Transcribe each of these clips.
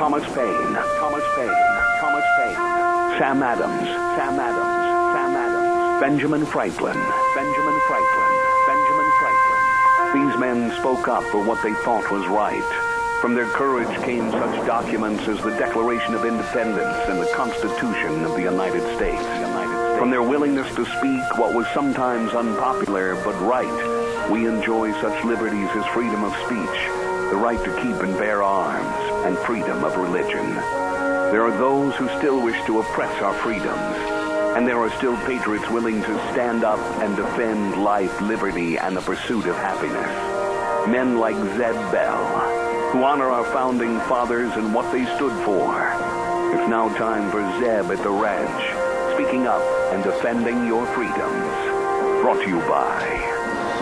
Thomas Paine, Sam Adams, Benjamin Franklin. These men spoke up for what they thought was right. From their courage came such documents as the Declaration of Independence and the Constitution of the United States. From their willingness to speak what was sometimes unpopular but right, we enjoy such liberties as freedom of speech, the right to keep and bear arms, and freedom of religion. There are those who still wish to oppress our freedoms, and there are still patriots willing to stand up and defend life, liberty, and the pursuit of happiness. Men like Zeb Bell, who honor our founding fathers and what they stood for. It's now time for Zeb at the ranch, speaking up and defending your freedoms. Brought to you by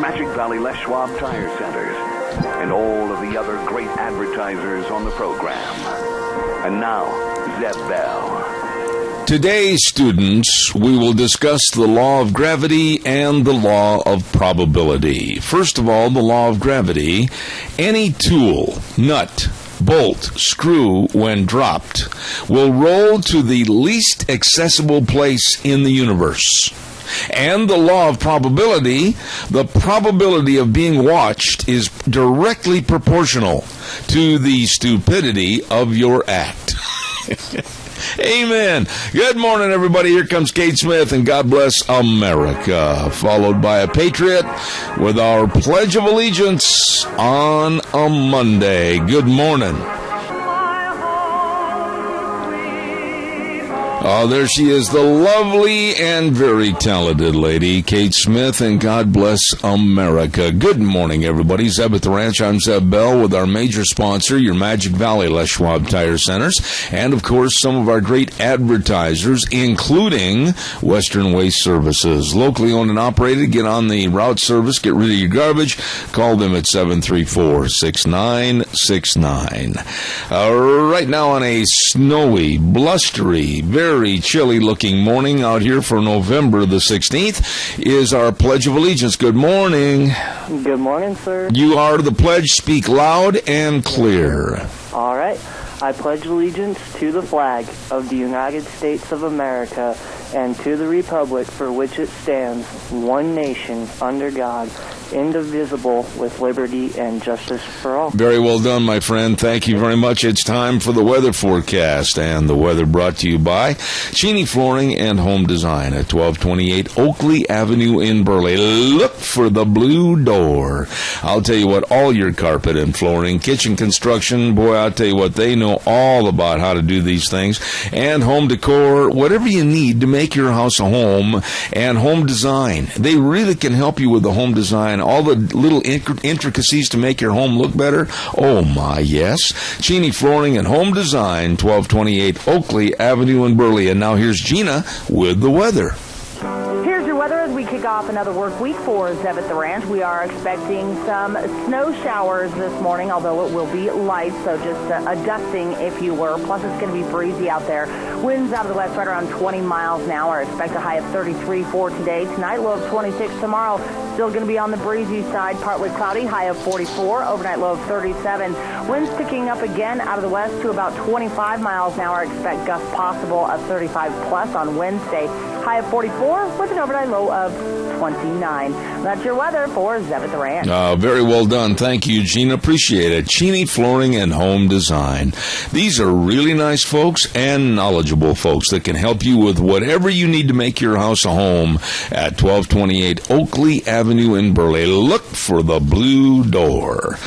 Magic Valley Les Schwab Tire Centers and all of the other great advertisers on the program. And now, Zeb Bell. Today, students, we will discuss the law of gravity and the law of probability. First of all, the law of gravity. Any tool, nut, bolt, screw, when dropped, will roll to the least accessible place in the universe. And the law of probability, the probability of being watched is directly proportional to the stupidity of your act. Amen. Good morning, everybody. Here comes Kate Smith, and God bless America, followed by a patriot with our Pledge of Allegiance on a Monday. Good morning. Oh, there she is, the lovely and very talented lady, Kate Smith, and God bless America. Good morning, everybody. Zeb at the Ranch. I'm Zeb Bell with our major sponsor, your Magic Valley Les Schwab Tire Centers, and, of course, some of our great advertisers, including Western Waste Services. Locally owned and operated. Get on the route service. Get rid of your garbage. Call them at 734-6969. Right now on a snowy, blustery, very chilly-looking morning out here for November the 16th is our Pledge of Allegiance. Good morning. Good morning, sir. You are the pledge. Speak loud and clear. All right. I pledge allegiance to the flag of the United States of America and to the republic for which it stands, one nation, under God, indivisible, with liberty and justice for all. Very well done, my friend. Thank you very much. It's time for the weather forecast, and the weather brought to you by Cheney Flooring and Home Design at 1228 Oakley Avenue in Burley. Look for the blue door. I'll tell you what, all your carpet and flooring, kitchen construction, boy, I'll tell you what, they know all about how to do these things, and home decor, whatever you need to make your house a home, and home design. They really can help you with the home design, all the little intricacies to make your home look better. Oh my, yes. Cheney Flooring and Home Design, 1228 Oakley Avenue in Burley. And now here's Gina with the weather. Here's your weather as we kick off another work week for Zeb at the Ranch. We are expecting some snow showers this morning, although it will be light, so just a dusting, if you were. Plus, it's going to be breezy out there. Winds out of the west right around 20 miles an hour. Expect a high of 33 for today. Tonight, low of 26. Tomorrow, still going to be on the breezy side, partly cloudy, high of 44. Overnight, low of 37. Winds picking up again out of the west to about 25 miles an hour. Expect gusts possible of 35 plus on Wednesday. High of 44 with an overnight low of 29. That's your weather for Zeb at the Ranch. Very well done. Thank you, Gina. Appreciate it. Cheney Flooring and Home Design. These are really nice folks and knowledgeable folks that can help you with whatever you need to make your house a home at 1228 Oakley Avenue in Burley. Look for the blue door.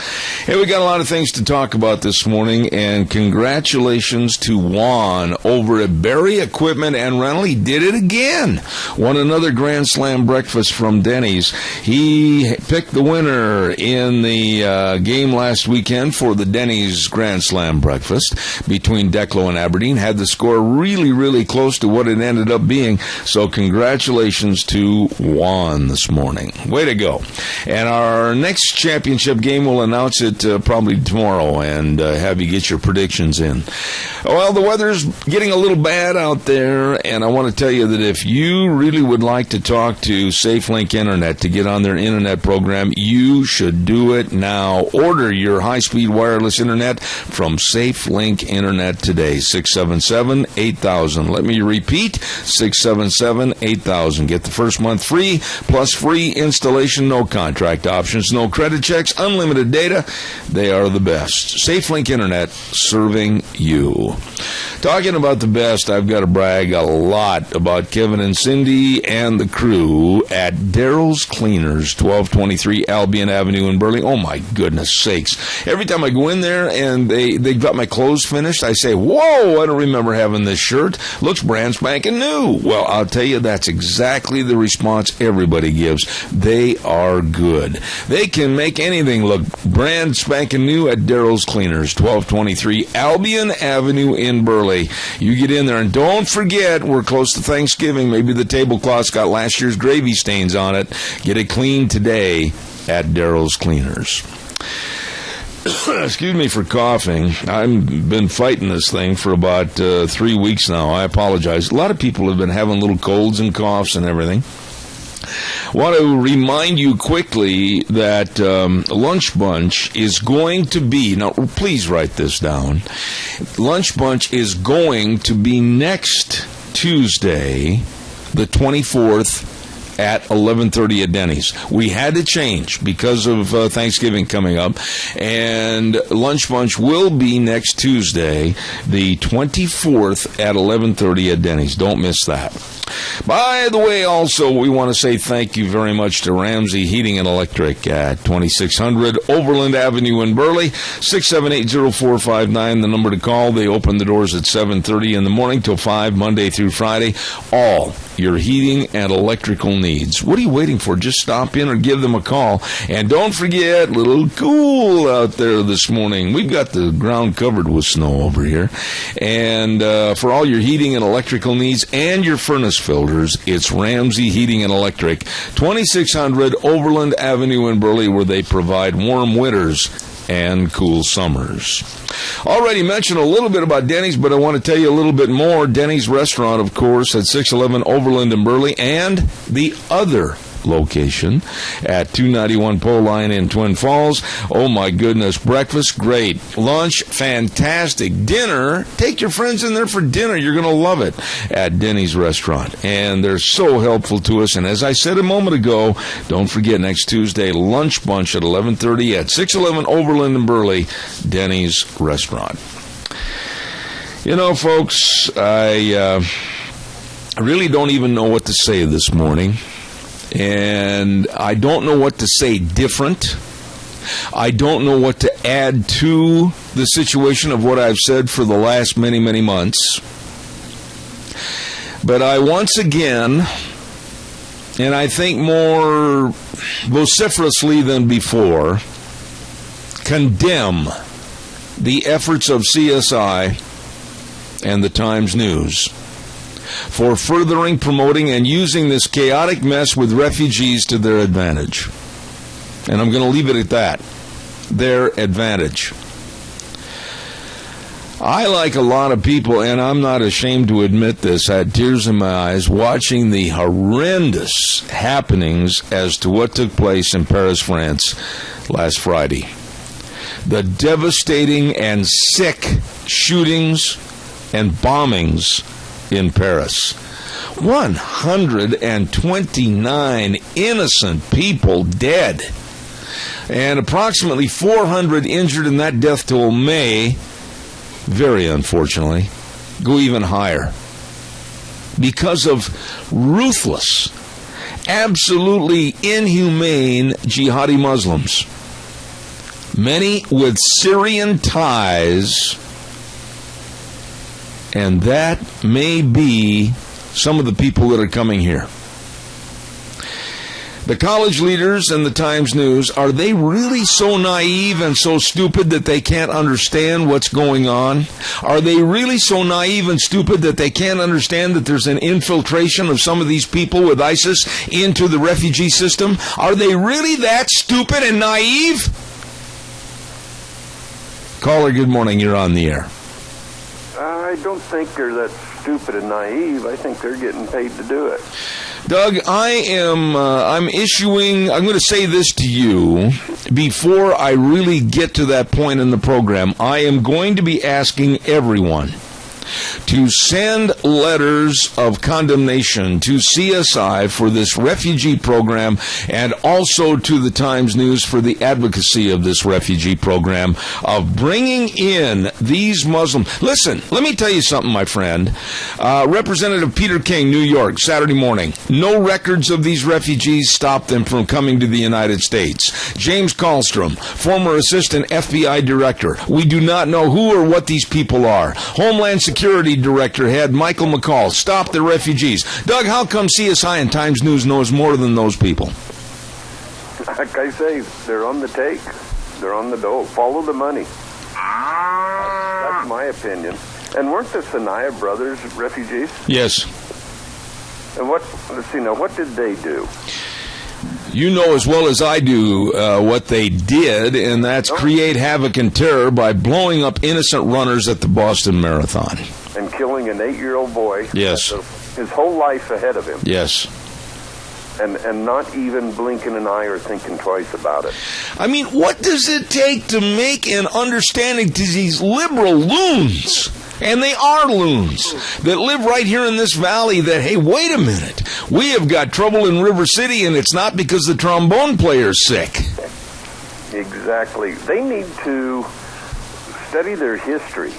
Hey, we got a lot of things to talk about this morning, and congratulations to Juan over at Berry Equipment and Rental. He did it again. Won another Grand Slam breakfast from Denny's. He picked the winner in the game last weekend for the Denny's Grand Slam breakfast between Declo and Aberdeen. Had the score really, really close to what it ended up being. So congratulations to Juan this morning. Way to go. And our next championship game, we'll announce it probably tomorrow and have you get your predictions in. Well, the weather's getting a little bad out there, and I want to tell you that if you really would like to talk to SafeLink Internet to get on their internet program, you should do it now. Order your high-speed wireless internet from SafeLink Internet today, 677-8000. Let me repeat, 677-8000. Get the first month free, plus free installation, no contract options, no credit checks, unlimited data. They are the best. SafeLink Internet, serving you. Talking about the best, I've got to brag a lot about Kevin and Cindy and the crew at Daryl's Cleaners, 1223 Albion Avenue in Burley. Oh, my goodness sakes. Every time I go in there and they got my clothes finished, I say, whoa, I don't remember having this shirt. Looks brand spanking new. Well, I'll tell you, that's exactly the response everybody gives. They are good. They can make anything look brand spanking new at Daryl's Cleaners, 1223 Albion Avenue in Burley. You get in there, and don't forget, we're close to Thanksgiving. Maybe the tablecloth's got last year's gravy stains on it. Get it cleaned today at Daryl's Cleaners. Excuse me for coughing. I've been fighting this thing for about 3 weeks now. I apologize. A lot of people have been having little colds and coughs and everything. Want to remind you quickly that Lunch Bunch is going to be, now please write this down, Lunch Bunch is going to be next Tuesday, the 24th, at 11:30 at Denny's. We had to change because of Thanksgiving coming up, and Lunch Bunch will be next Tuesday, the 24th, at 11:30 at Denny's. Don't miss that. By the way, also, we want to say thank you very much to Ramsey Heating and Electric at 2600 Overland Avenue in Burley, 678-0459, the number to call. They open the doors at 7:30 in the morning till 5, Monday through Friday. All your heating and electrical needs. What are you waiting for? Just stop in or give them a call. And don't forget, a little cool out there this morning. We've got the ground covered with snow over here. And for all your heating and electrical needs and your furnace filters, it's Ramsey Heating and Electric, 2600 Overland Avenue in Burley, where they provide warm winters and cool summers. Already mentioned a little bit about Denny's, but I want to tell you a little bit more. Denny's restaurant, of course, at 611 Overland in Burley, and the other location at 291 Pole Line in Twin Falls. Oh my goodness, breakfast, great. Lunch, fantastic. Dinner, take your friends in there for dinner. You're going to love it at Denny's restaurant. And they're so helpful to us. And as I said a moment ago, don't forget next Tuesday, Lunch Bunch at 11:30 at 611 Overland in Burley, Denny's restaurant. You know, folks, I really don't even know what to say this morning. And I don't know what to say different. I don't know what to add to the situation of what I've said for the last many, many months. But I once again, and I think more vociferously than before, condemn the efforts of CSI and the Times News for furthering, promoting, and using this chaotic mess with refugees to their advantage. And I'm going to leave it at that. Their advantage. I, like a lot of people, and I'm not ashamed to admit this, had tears in my eyes watching the horrendous happenings as to what took place in Paris, France last Friday. The devastating and sick shootings and bombings in Paris. 129 innocent people dead, and approximately 400 injured, and that death toll may, very unfortunately, go even higher because of ruthless, absolutely inhumane jihadi Muslims, many with Syrian ties. And that may be some of the people that are coming here. The college leaders and the Times News, are they really so naive and so stupid that they can't understand what's going on? Are they really so naive and stupid that they can't understand that there's an infiltration of some of these people with ISIS into the refugee system? Are they really that stupid and naive? Caller, good morning. You're on the air. I don't think they're that stupid and naive. I think they're getting paid to do it. Doug, I'm going to say this to you before I really get to that point in the program. I am going to be asking everyone to send letters of condemnation to CSI for this refugee program, and also to the Times News for the advocacy of this refugee program of bringing in these Muslims. Listen, let me tell you something, my friend. Representative Peter King, New York, Saturday morning. No records of these refugees stopped them from coming to the United States. James Kallstrom, former assistant FBI director. We do not know who or what these people are. Homeland Security Director Head Michael McCall, stop the refugees. Doug, how come CSI and Times News knows more than those people? Like I say, they're on the take. They're on the dole. Follow the money. That's my opinion. And weren't the Sinai brothers refugees? Yes. And let's see now, what did they do? You know as well as I do what they did, and that's create havoc and terror by blowing up innocent runners at the Boston Marathon. And killing an 8-year-old boy. Yes. His whole life ahead of him. Yes. And not even blinking an eye or thinking twice about it. I mean, what does it take to make an understanding to these liberal loons? And they are loons that live right here in this valley that, hey, wait a minute. We have got trouble in River City, and it's not because the trombone player's sick. Exactly. They need to study their history.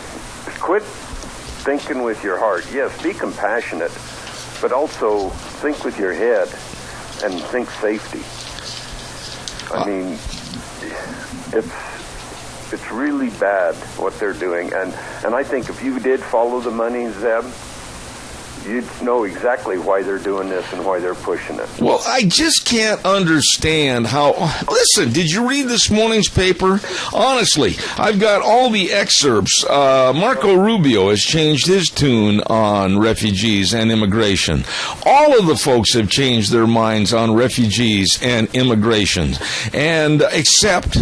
Quit thinking with your heart. Yes, be compassionate, but also think with your head and think safety. I mean, it's really bad what they're doing, and I think if you did follow the money, Zeb, you'd know exactly why they're doing this and why they're pushing it. Well, I just can't understand how... Listen, did you read this morning's paper? Honestly, I've got all the excerpts. Marco Rubio has changed his tune on refugees and immigration. All of the folks have changed their minds on refugees and immigration. And except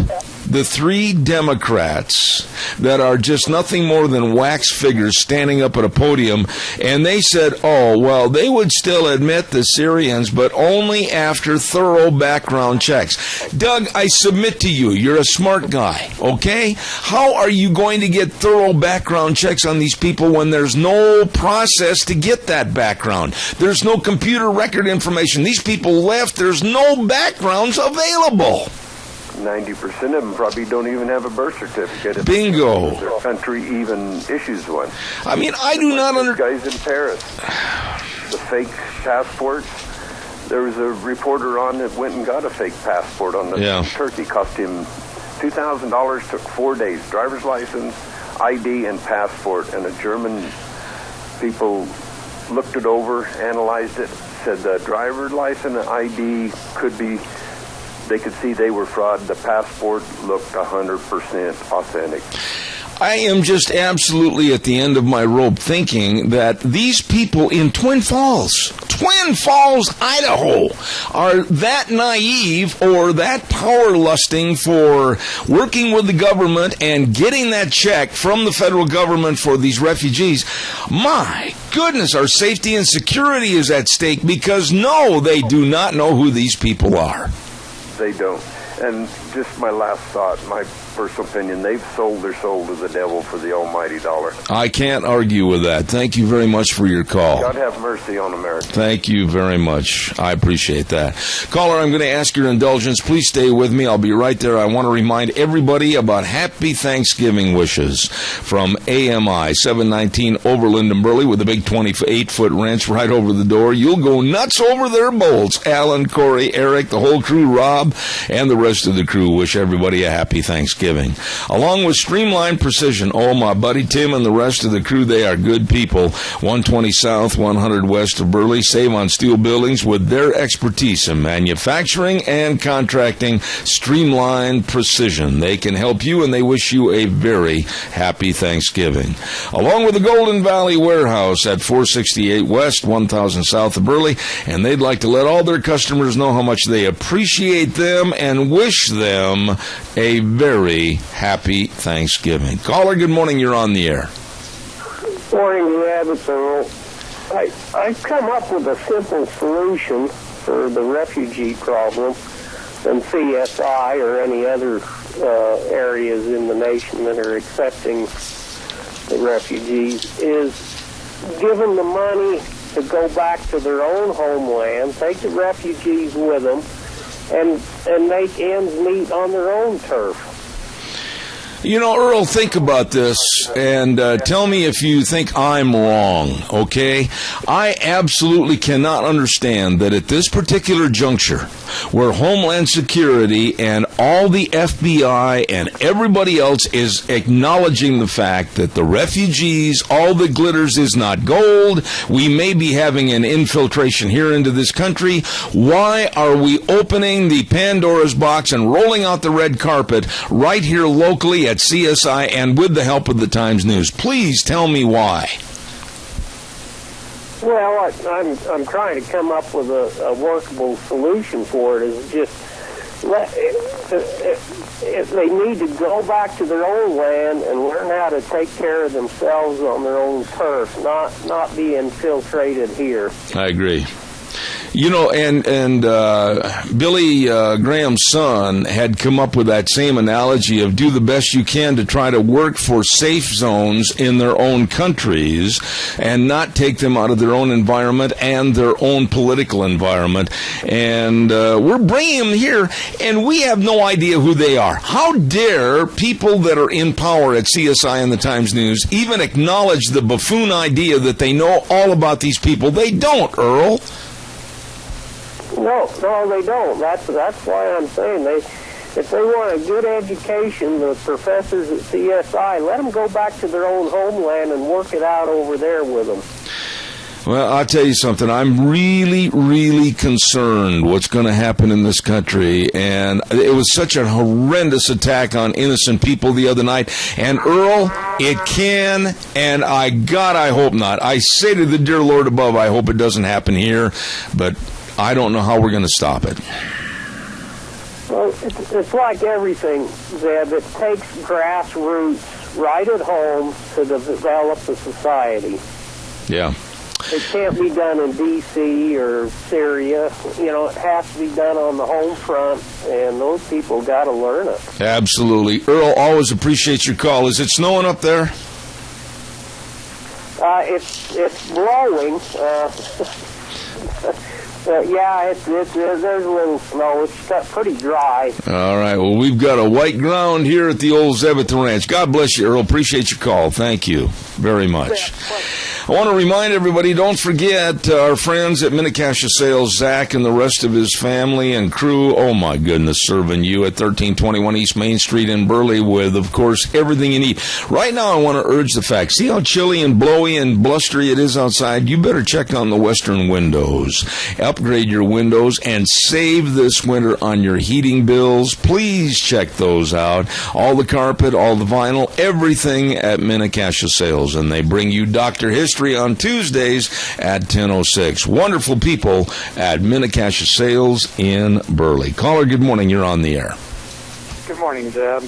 the 3 Democrats that are just nothing more than wax figures standing up at a podium, and they said, oh, well, they would still admit the Syrians, but only after thorough background checks. Doug, I submit to you, you're a smart guy, okay? How are you going to get thorough background checks on these people when there's no process to get that background? There's no computer record information. These people left. There's no backgrounds available. 90% of them probably don't even have a birth certificate. Bingo. If their country even issues one. I mean, I do not understand. Guys in Paris, the fake passports. There was a reporter on that went and got a fake passport on the Turkey. Cost him $2,000, took 4 days. Driver's license, ID, and passport. And the German people looked it over, analyzed it, said the driver's license and ID could be... They could see they were fraud. The passport looked 100% authentic. I am just absolutely at the end of my rope thinking that these people in Twin Falls, Idaho, are that naive or that power lusting for working with the government and getting that check from the federal government for these refugees. My goodness, our safety and security is at stake because, no, they do not know who these people are. They don't. And just my last thought, my personal opinion, they've sold their soul to the devil for the almighty dollar. I can't argue with that. Thank you very much for your call. God have mercy on America. Thank you very much. I appreciate that. Caller, I'm going to ask your indulgence. Please stay with me. I'll be right there. I want to remind everybody about happy Thanksgiving wishes from AMI 719 Overland and Burley with a big 28-foot wrench right over the door. You'll go nuts over their bowls. Alan, Corey, Eric, the whole crew, Rob, and the rest of the crew wish everybody a happy Thanksgiving. Along with Streamline Precision, oh, my buddy Tim and the rest of the crew, they are good people. 120 South, 100 West of Burley. Save on steel buildings with their expertise in manufacturing and contracting. Streamline Precision. They can help you, and they wish you a very happy Thanksgiving. Along with the Golden Valley Warehouse at 468 West, 1000 South of Burley, and they'd like to let all their customers know how much they appreciate them and wish them a very happy Thanksgiving. Caller, good morning. You're on the air. Morning, Rabbits. I've come up with a simple solution for the refugee problem than CSI or any other areas in the nation that are accepting the refugees, is give them the money to go back to their own homeland, take the refugees with them, and make ends meet on their own turf. You know, Earl, think about this and tell me if you think I'm wrong, okay? I absolutely cannot understand that at this particular juncture, where Homeland Security and all the FBI and everybody else is acknowledging the fact that the refugees, all that glitters is not gold, we may be having an infiltration here into this country, why are we opening the Pandora's box and rolling out the red carpet right here locally at CSI and with the help of the Times News? Please tell me why. Well, I'm trying to come up with a workable solution for it. Is just if they need to go back to their own land and learn how to take care of themselves on their own turf, not be infiltrated here. I agree. You know, and Billy Graham's son had come up with that same analogy of do the best you can to try to work for safe zones in their own countries and not take them out of their own environment and their own political environment. And we're bringing them here, and we have no idea who they are. How dare people that are in power at CSI and the Times News even acknowledge the buffoon idea that they know all about these people? They don't, Earl. No, they don't. That's why I'm saying if they want a good education, the professors at CSI, let them go back to their own homeland and work it out over there with them. Well, I'll tell you something. I'm really, really concerned what's going to happen in this country. And it was such a horrendous attack on innocent people the other night. And, Earl, it can, and I hope not. I say to the dear Lord above, I hope it doesn't happen here. But I don't know how we're going to stop it. Well, it's like everything, Zeb. It takes grassroots right at home to develop a society. Yeah. It can't be done in D.C. or Syria. You know, it has to be done on the home front, and those people got to learn it. Absolutely. Earl, always appreciate your call. Is it snowing up there? It's blowing. Yeah, there's a little snow. It's got pretty dry. All right. Well, we've got a white ground here at the old Zeb at the Ranch. God bless you, Earl. Appreciate your call. Thank you very much. I want to remind everybody, don't forget our friends at Minnecasia Sales, Zach and the rest of his family and crew. Oh, my goodness, serving you at 1321 East Main Street in Burley with, of course, everything you need. Right now, I want to urge the fact, see how chilly and blowy and blustery it is outside? You better check on the Western windows. Upgrade your windows and save this winter on your heating bills. Please check those out. All the carpet, all the vinyl, everything at Minnecasia Sales. And they bring you Dr. History on Tuesdays at 10:06. Wonderful people at Minnecasia Sales in Burley. Caller, good morning. You're on the air. Good morning, Deb.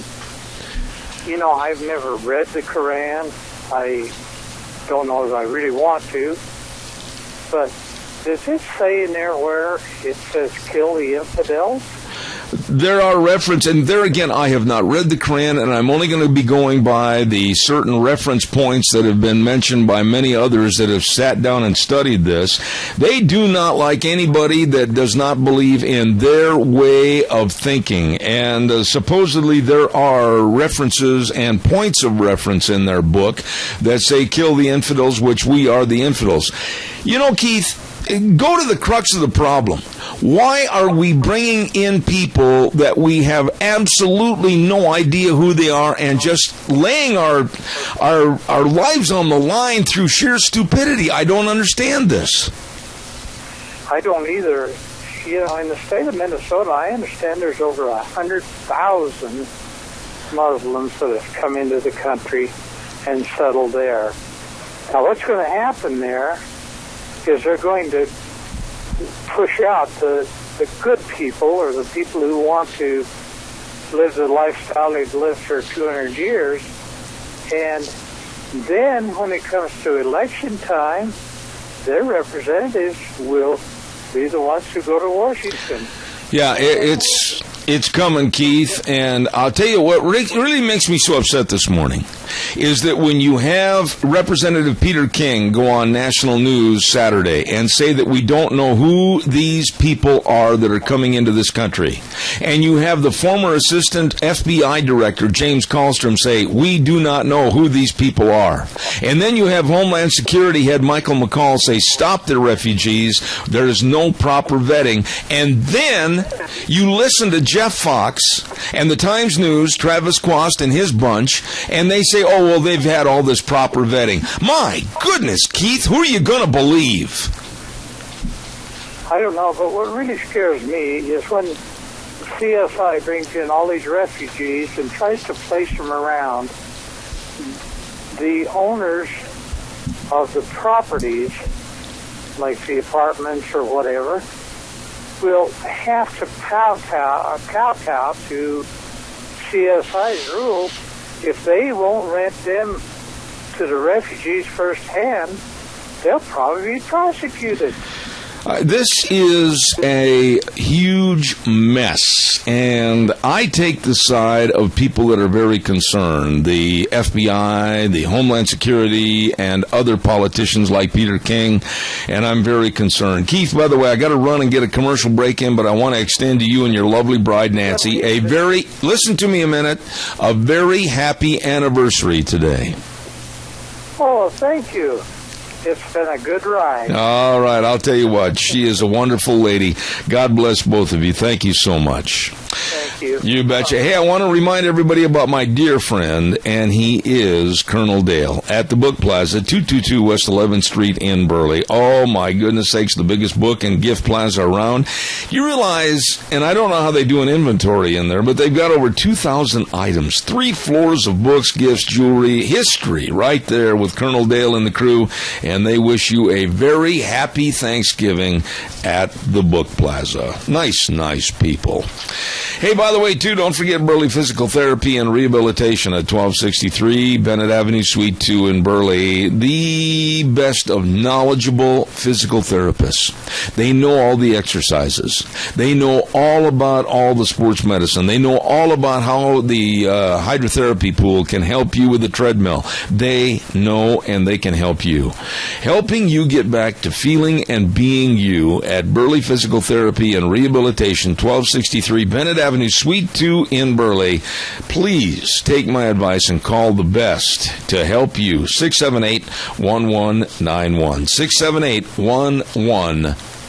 You know, I've never read the Quran. I don't know if I really want to. But does it say in there where it says kill the infidels? There are references, and there again, I have not read the Quran, and I'm only going to be going by the certain reference points that have been mentioned by many others that have sat down and studied this. They do not like anybody that does not believe in their way of thinking, and supposedly there are references and points of reference in their book that say kill the infidels, which we are the infidels. You know, Keith, go to the crux of the problem. Why are we bringing in people that we have absolutely no idea who they are and just laying our lives on the line through sheer stupidity? I don't understand this. I don't either. You know, in the state of Minnesota, I understand there's over 100,000 Muslims that have come into the country and settled there. Now, what's going to happen there is they're going to push out the good people or the people who want to live the lifestyle they've lived for 200 years, and Then, when it comes to election time, their representatives will be the ones who go to Washington. Yeah, it's coming, Keith, and I'll tell you what really makes me so upset this morning is that when you have Representative Peter King go on national news Saturday and say that we don't know who these people are that are coming into this country, and you have the former assistant FBI director, James Kallstrom, say, we do not know who these people are. And then you have Homeland Security head Michael McCall say, stop the refugees, there is no proper vetting. And then you listen to Jeff Fox and the Times News, Travis Quast and his bunch, and they say, oh, well, they've had all this proper vetting. My goodness, Keith, who are you going to believe? I don't know, but what really scares me is when CSI brings in all these refugees and tries to place them around, the owners of the properties, like the apartments or whatever, will have to kowtow to CSI's rules. If they won't rent them to the refugees firsthand, they'll probably be prosecuted. This is a huge mess, and I take the side of people that are very concerned. The FBI, the Homeland Security, and other politicians like Peter King, and I'm very concerned. Keith, by the way, I got to run and get a commercial break in, but I want to extend to you and your lovely bride, Nancy, listen to me a minute, a very happy anniversary today. Oh, thank you. It's been a good ride. All right, I'll tell you what. She is a wonderful lady. God bless both of you. Thank you so much. Thank you. You betcha. Hey, I want to remind everybody about my dear friend, and he is Colonel Dale at the Book Plaza, 222 West 11th Street in Burley. Oh, my goodness sakes, the biggest book and gift plaza around. You realize, and I don't know how they do an inventory in there, but they've got over 2,000 items, 3 floors of books, gifts, jewelry, history right there with Colonel Dale and the crew, and they wish you a very happy Thanksgiving at the Book Plaza. Nice, nice people. Hey, by the way, too, don't forget Burley Physical Therapy and Rehabilitation at 1263 Bennett Avenue, Suite 2 in Burley. The best of knowledgeable physical therapists. They know all the exercises. They know all about all the sports medicine. They know all about how the hydrotherapy pool can help you with the treadmill. They know and they can help you. Helping you get back to feeling and being you at Burley Physical Therapy and Rehabilitation, 1263 Bennett Avenue, Suite 2 in Burley. Please take my advice and call the best to help you. 678-1191.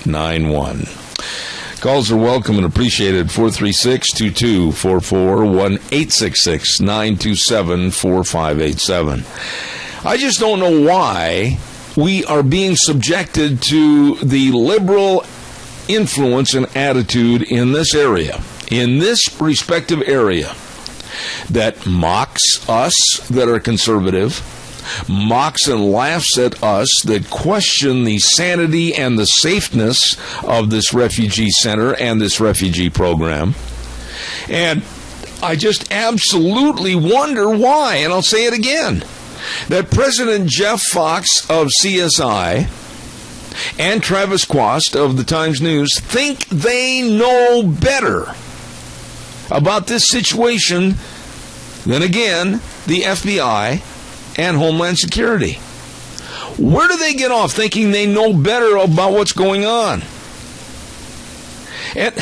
678-1191. Calls are welcome and appreciated. 436-2244, 1-866-927-4587. I just don't know why we are being subjected to the liberal influence and attitude in this area, in this respective area, that mocks us that are conservative, mocks and laughs at us that question the sanity and the safeness of this refugee center and this refugee program. And I just absolutely wonder why, and I'll say it again, that President Jeff Fox of CSI and Travis Quast of the Times News think they know better about this situation than, again, the FBI and Homeland Security. Where do they get off thinking they know better about what's going on? And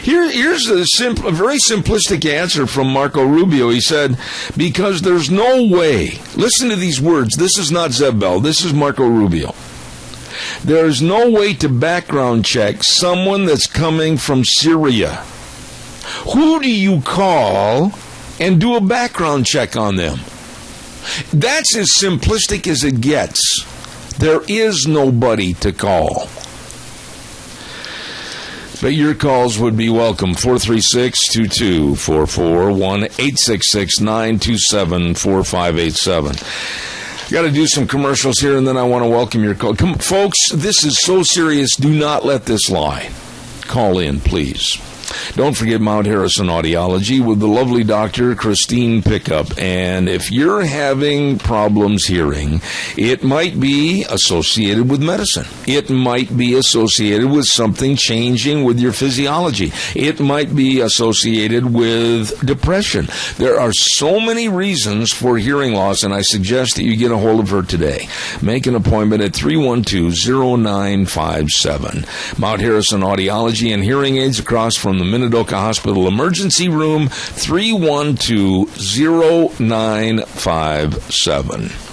here's a very simplistic answer from Marco Rubio. He said, because there's no way, listen to these words, this is not Zeb Bell, this is Marco Rubio. There is no way to background check someone that's coming from Syria. Who do you call and do a background check on them? That's as simplistic as it gets. There is nobody to call. But your calls would be welcome. 436-2244, 1-866-927-4587. Got to do some commercials here, and then I want to welcome your call. Folks, this is so serious. Do not let this lie. Call in, please. Don't forget Mount Harrison Audiology with the lovely Dr. Christine Pickup. And if you're having problems hearing, it might be associated with medicine. It might be associated with something changing with your physiology. It might be associated with depression. There are so many reasons for hearing loss, and I suggest that you get a hold of her today. Make an appointment at 312-0957. Mount Harrison Audiology and Hearing Aids across from the Minidoka Hospital Emergency Room, 312-0957.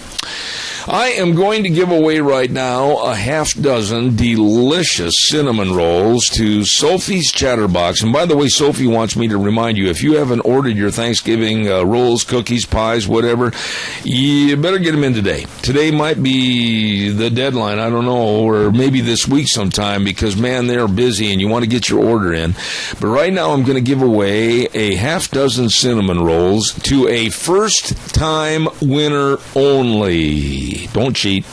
I am going to give away right now a half dozen delicious cinnamon rolls to Sophie's Chatterbox. And by the way, Sophie wants me to remind you, if you haven't ordered your Thanksgiving rolls, cookies, pies, whatever, you better get them in today. Today might be the deadline, I don't know, or maybe this week sometime, because, man, they're busy and you want to get your order in. But right now I'm going to give away a half dozen cinnamon rolls to a first-time winner only. Don't cheat.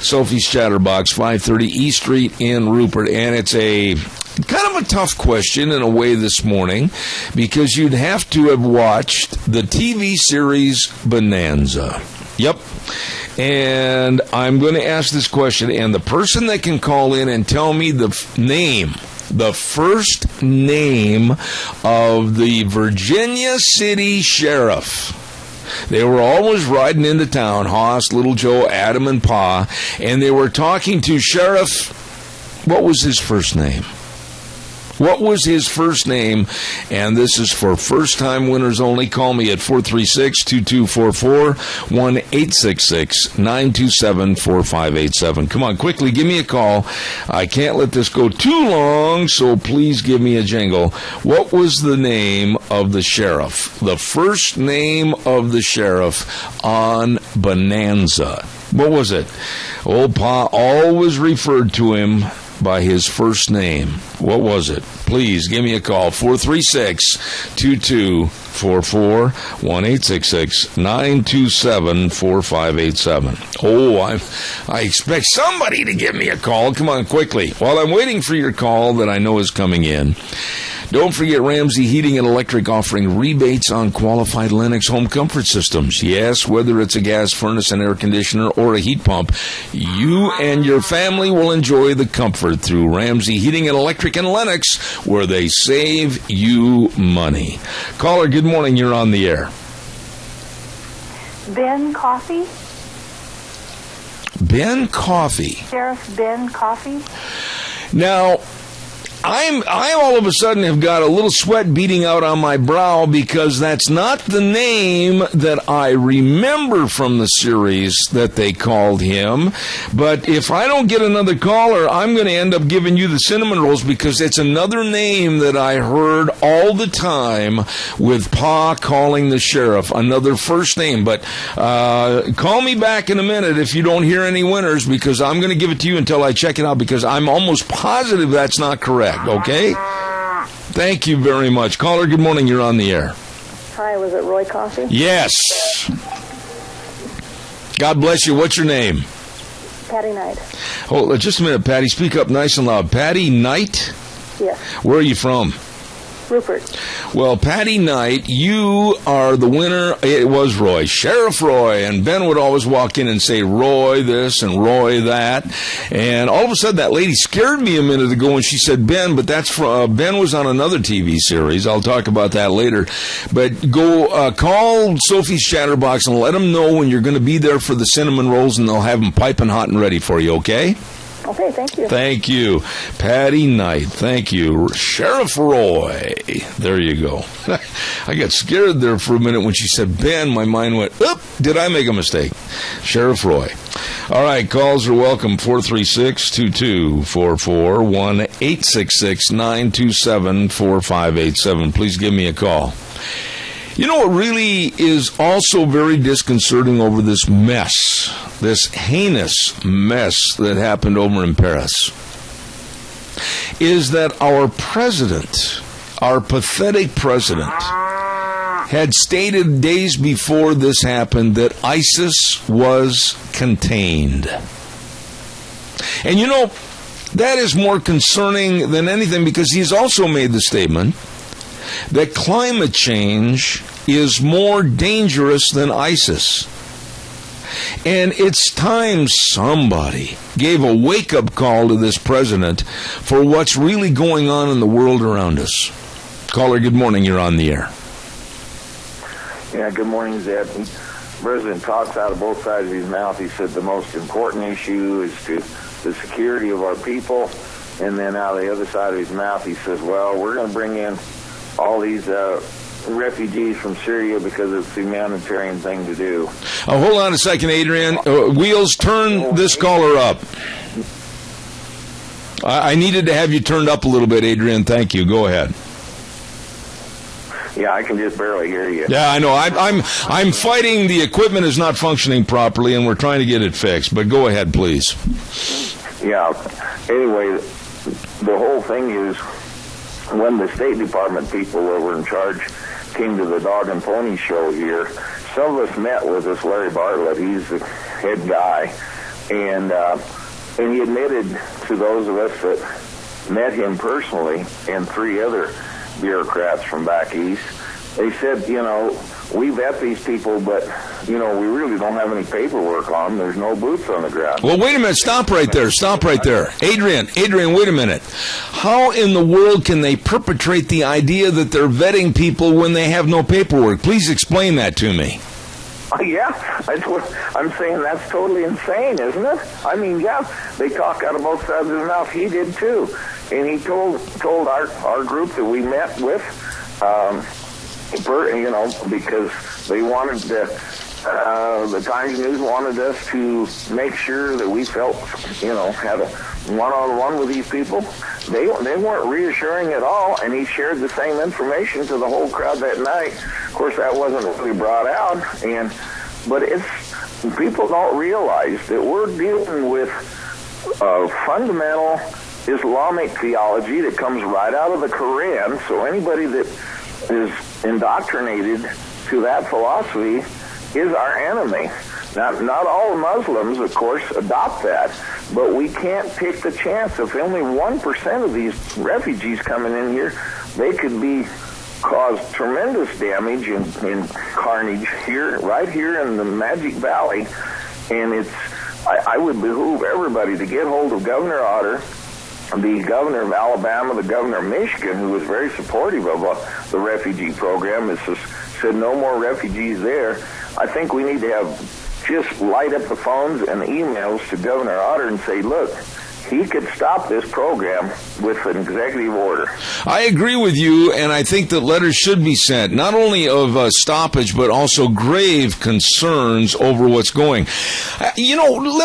Sophie's Chatterbox, 530 East Street in Rupert. And it's a kind of a tough question in a way this morning, because you'd have to have watched the TV series Bonanza. Yep. And I'm going to ask this question, and the person that can call in and tell me the first name of the Virginia City Sheriff. They were always riding into town, Hoss, Little Joe, Adam, and Pa, and they were talking to Sheriff. What was his first name? What was his first name? And this is for first-time winners only. Call me at 436-2244, 1-866-927-4587. Come on, quickly, give me a call. I can't let this go too long, so please give me a jingle. What was the name of the sheriff? The first name of the sheriff on Bonanza. What was it? Old Pa always referred to him by his first name. What was it? Please give me a call. 436-2244, 1-866-927-4587. Oh, I expect somebody to give me a call. Come on, quickly. While I'm waiting for your call that I know is coming in, don't forget Ramsey Heating and Electric offering rebates on qualified Lennox home comfort systems. Yes, whether it's a gas furnace, an air conditioner, or a heat pump, you and your family will enjoy the comfort through Ramsey Heating and Electric and Lennox, where they save you money. Caller, good morning. You're on the air. Ben Coffee? Ben Coffee. Sheriff Ben Coffee? Now, I all of a sudden have got a little sweat beating out on my brow, because that's not the name that I remember from the series that they called him. But if I don't get another caller, I'm going to end up giving you the cinnamon rolls, because it's another name that I heard all the time with Pa calling the sheriff, another first name. But call me back in a minute if you don't hear any winners, because I'm going to give it to you until I check it out, because I'm almost positive that's not correct. Okay? Thank you very much. Caller, good morning. You're on the air. Hi, was it Roy Coffee? Yes. God bless you. What's your name? Patty Knight. Oh, just a minute, Patty. Speak up nice and loud. Patty Knight? Yes. Where are you from? Rupert. Well, Patty Knight, you are the winner. It was Roy, Sheriff Roy, and Ben would always walk in and say, Roy this and Roy that, and all of a sudden that lady scared me a minute ago when she said Ben, but that's from, Ben was on another TV series. I'll talk about that later. But go call Sophie's Chatterbox and let them know when you're going to be there for the cinnamon rolls, and they'll have them piping hot and ready for you, okay? Okay, thank you. Thank you. Patty Knight, thank you. Sheriff Roy. There you go. I got scared there for a minute when she said Ben. My mind went, oop, did I make a mistake? Sheriff Roy. All right, calls are welcome. 436-2244, 1-866-927-4587. Please give me a call. You know what really is also very disconcerting over this mess, this heinous mess that happened over in Paris, is that our president, our pathetic president, had stated days before this happened that ISIS was contained. And you know, That is more concerning than anything, because he's also made the statement that climate change is more dangerous than ISIS. And it's time somebody gave a wake-up call to this president for what's really going on in the world around us. Caller, good morning. You're on the air. Yeah, good morning, Zed. The president talks out of both sides of his mouth. He said the most important issue is to the security of our people. And then out of the other side of his mouth, he says, well, we're going to bring in all these refugees from Syria because it's the humanitarian thing to do. Hold on a second, Adrian. Wheels, turn this caller up. I needed to have you turned up a little bit, Adrian. Thank you. Go ahead. Yeah, I can just barely hear you. Yeah, I know. I'm fighting. The equipment is not functioning properly, and we're trying to get it fixed. But go ahead, please. Yeah. Anyway, the whole thing is, when the State Department people that were in charge came to the Dog and Pony show here, some of us met with this Larry Bartlett. He's the head guy, and he admitted to those of us that met him personally and 3 other bureaucrats from back east. They said, we vet these people, but, we really don't have any paperwork on them. There's no boots on the ground. Well, wait a minute. Stop right there. Adrian, wait a minute. How in the world can they perpetrate the idea that they're vetting people when they have no paperwork? Please explain that to me. Yeah, that's what I'm saying. That's totally insane, isn't it? I mean, yeah, they talk out of both sides of their mouth. He did too. And he told our group that we met with, because they wanted the Times News wanted us to make sure that we felt, had a one-on-one with these people. They weren't reassuring at all, and he shared the same information to the whole crowd that night. Of course, that wasn't really brought out, but people don't realize that we're dealing with fundamental Islamic theology that comes right out of the Quran. So anybody that is indoctrinated to that philosophy is our enemy. Now, not all Muslims, of course, adopt that, but we can't take the chance. If only 1% of these refugees coming in here, they could cause tremendous damage and carnage right here in the Magic Valley. And I would behoove everybody to get hold of Governor Otter, the governor of Alabama, the governor of Michigan, who was very supportive of the refugee program, has said no more refugees there. I think we need to just light up the phones and the emails to Governor Otter and say, look, he could stop this program with an executive order. I agree with you, and I think that letters should be sent, not only of stoppage, but also grave concerns over what's going. Let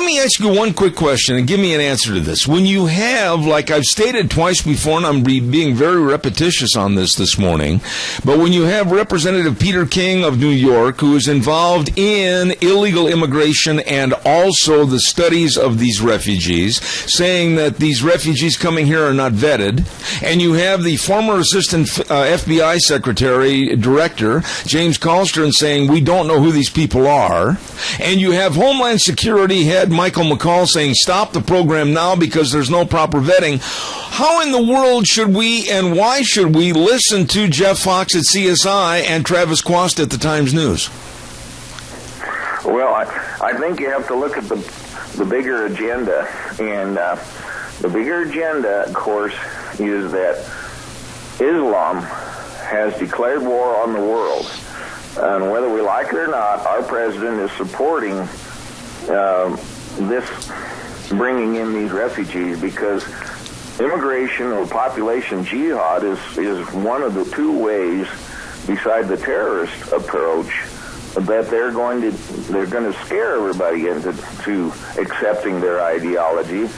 me ask you one quick question and give me an answer to this. When you have, like I've stated twice before, and I'm being very repetitious on this morning, but when you have Representative Peter King of New York, who is involved in illegal immigration and also the studies of these refugees, saying that these refugees coming here are not vetted, and you have the former assistant FBI secretary director, James Colstern, saying we don't know who these people are, and you have Homeland Security head Michael McCall saying stop the program now because there's no proper vetting. How in the world should we and why should we listen to Jeff Fox at CSI and Travis Quast at the Times News? Well, I think you have to look at the bigger agenda, and the bigger agenda, of course, is that Islam has declared war on the world, and whether we like it or not, our president is supporting this bringing in these refugees, because immigration or population jihad is one of the 2 ways, beside the terrorist approach, that they're going to scare everybody into accepting their ideology,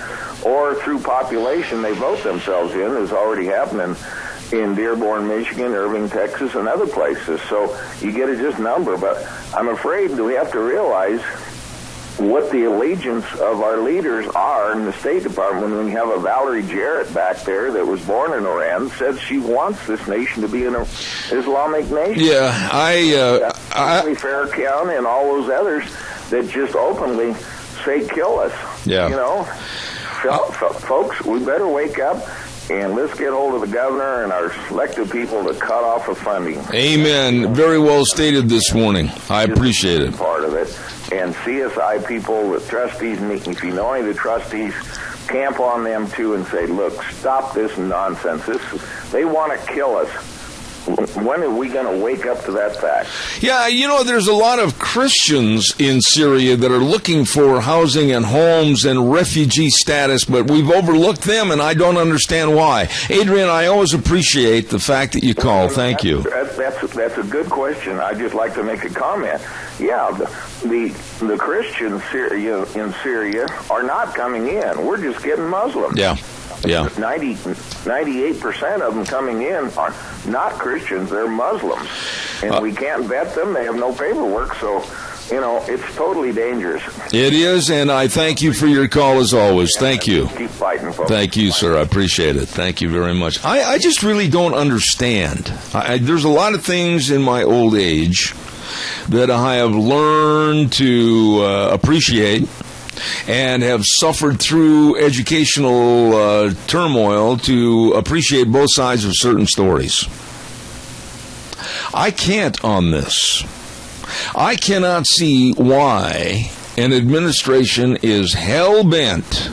or through population they vote themselves in, is already happening in Dearborn, Michigan, Irving, Texas, and other places. So you get a just number, but I'm afraid that we have to realize what the allegiance of our leaders are in the State Department. When we have a Valerie Jarrett back there that was born in Iran, says she wants this nation to be an Islamic nation. Yeah, Farrakhan and all those others that just openly say kill us. Yeah. Folks, we better wake up and let's get hold of the governor and our selected people to cut off the funding. Amen. Very well stated this morning. I appreciate it. Part of it. And CSI people, the trustees, if you know any of the trustees, camp on them too and say, look, stop this nonsense. They want to kill us. When are we going to wake up to that fact? Yeah, there's a lot of Christians in Syria that are looking for housing and homes and refugee status, but we've overlooked them, and I don't understand why. Adrian, I always appreciate the fact that you call. Thank you. That's a good question. I'd just like to make a comment. Yeah, the Christians in Syria are not coming in. We're just getting Muslims. Yeah. 98% of them coming in are not Christians, they're Muslims. And we can't vet them, they have no paperwork, so, it's totally dangerous. It is, and I thank you for your call as always. Thank you. Keep fighting, folks. Thank you, sir. I appreciate it. Thank you very much. I just really don't understand. There's a lot of things in my old age that I have learned to appreciate and have suffered through educational turmoil to appreciate both sides of certain stories. I can't on this. I cannot see why an administration is hell-bent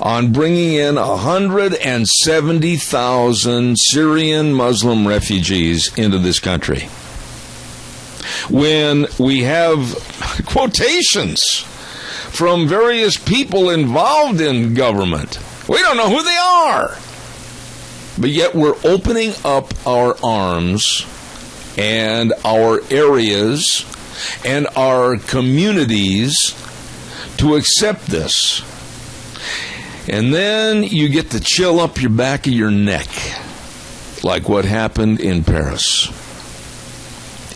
on bringing in 170,000 Syrian Muslim refugees into this country when we have quotations from various people involved in government. We don't know who they are. But yet we're opening up our arms and our areas and our communities to accept this. And then you get the chill up your back of your neck, like what happened in Paris.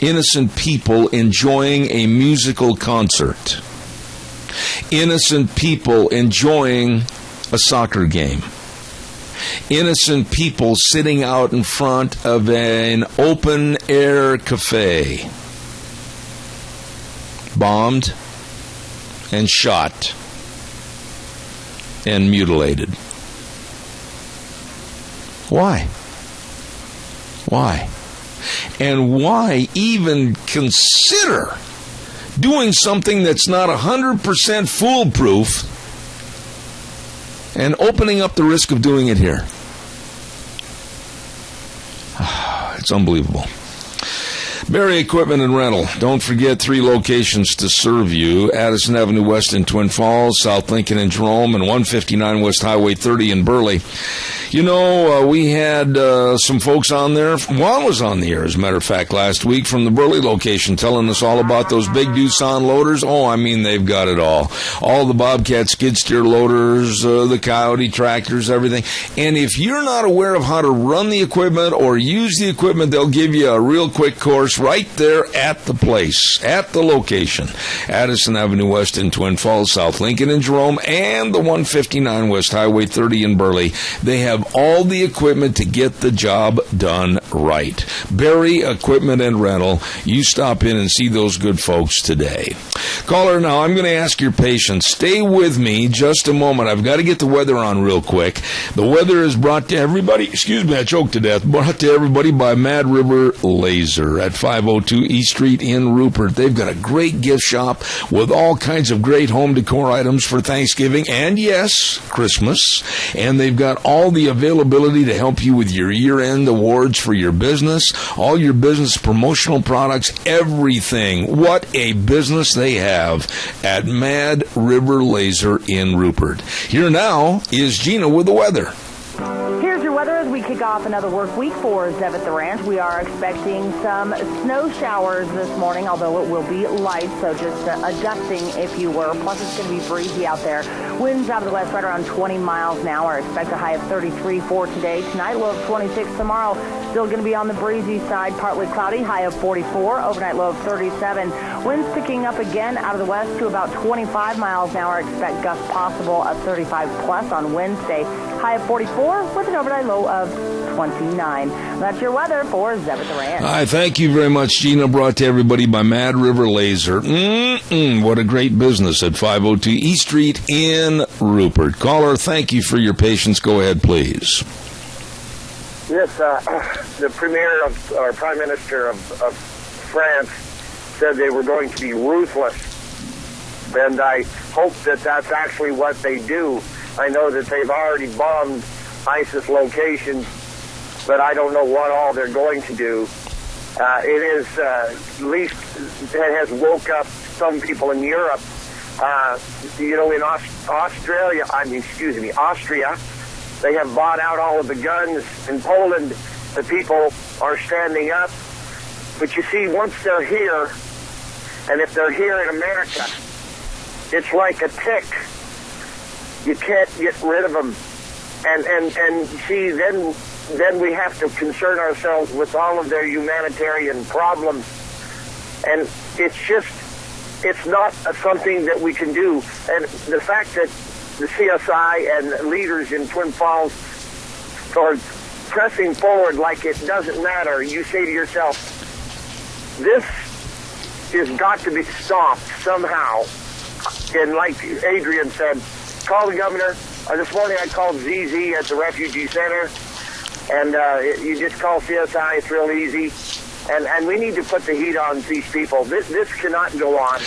Innocent people enjoying a musical concert. Innocent people enjoying a soccer game. Innocent people sitting out in front of an open-air cafe. Bombed and shot and mutilated. Why? Why? And why even consider doing something that's not 100% foolproof and opening up the risk of doing it here? It's unbelievable. Barry Equipment and Rental. Don't forget 3 locations to serve you. Addison Avenue West in Twin Falls, South Lincoln in Jerome, and 159 West Highway 30 in Burley. We had some folks on there. Juan was on the air, as a matter of fact, last week from the Burley location, telling us all about those big Doosan loaders. Oh, they've got it all. All the Bobcat skid steer loaders, the Coyote tractors, everything. And if you're not aware of how to run the equipment or use the equipment, they'll give you a real quick course right there at the place, at the location. Addison Avenue West in Twin Falls, South Lincoln in Jerome, and the 159 West Highway 30 in Burley. They have all the equipment to get the job done right. Barry Equipment and Rental. You stop in and see those good folks today. Caller, now I'm going to ask your patience. Stay with me just a moment. I've got to get the weather on real quick. The weather is brought to everybody, I choked to death, brought to everybody by Mad River Laser at 502 East Street in Rupert. They've got a great gift shop with all kinds of great home decor items for Thanksgiving and, yes, Christmas. And they've got all the availability to help you with your year-end awards for your business, all your business promotional products, everything. What a business they have at Mad River Laser in Rupert. Here now is Gina with the weather. Here's your weather as we kick off another work week for Zev at the Ranch. We are expecting some snow showers this morning, although it will be light, so just a dusting, if you were. Plus, it's going to be breezy out there. Winds out of the west right around 20 miles an hour. Expect a high of 33 for today. Tonight, low of 26. Tomorrow, still going to be on the breezy side, partly cloudy, high of 44. Overnight, low of 37. Winds picking up again out of the west to about 25 miles an hour. Expect gusts possible of 35 plus on Wednesday. high of 44 with an overnight low of 29. That's your weather for Zeb at the Ranch. Hi, thank you very much, Gina. Brought to everybody by Mad River Laser. What a great business at 502 East Street in Rupert. Caller, thank you for your patience. Go ahead, please. Yes, the Premier or Prime Minister of France said they were going to be ruthless, and I hope that that's actually what they do. I know that they've already bombed ISIS locations, but I don't know what all they're going to do. It is, at least it has woke up some people in Europe. In Austria, they have bought out all of the guns. In Poland, the people are standing up. But you see, once they're here, and if they're here in America, it's like a tick. You can't get rid of them. And see, then we have to concern ourselves with all of their humanitarian problems. And it's not something that we can do. And the fact that the CSI and leaders in Twin Falls are pressing forward like it doesn't matter, you say to yourself, this has got to be stopped somehow. And like Adrian said, call the governor. This morning I called ZZ at the refugee center, and you just call CSI. It's real easy. And we need to put the heat on these people. This cannot go on.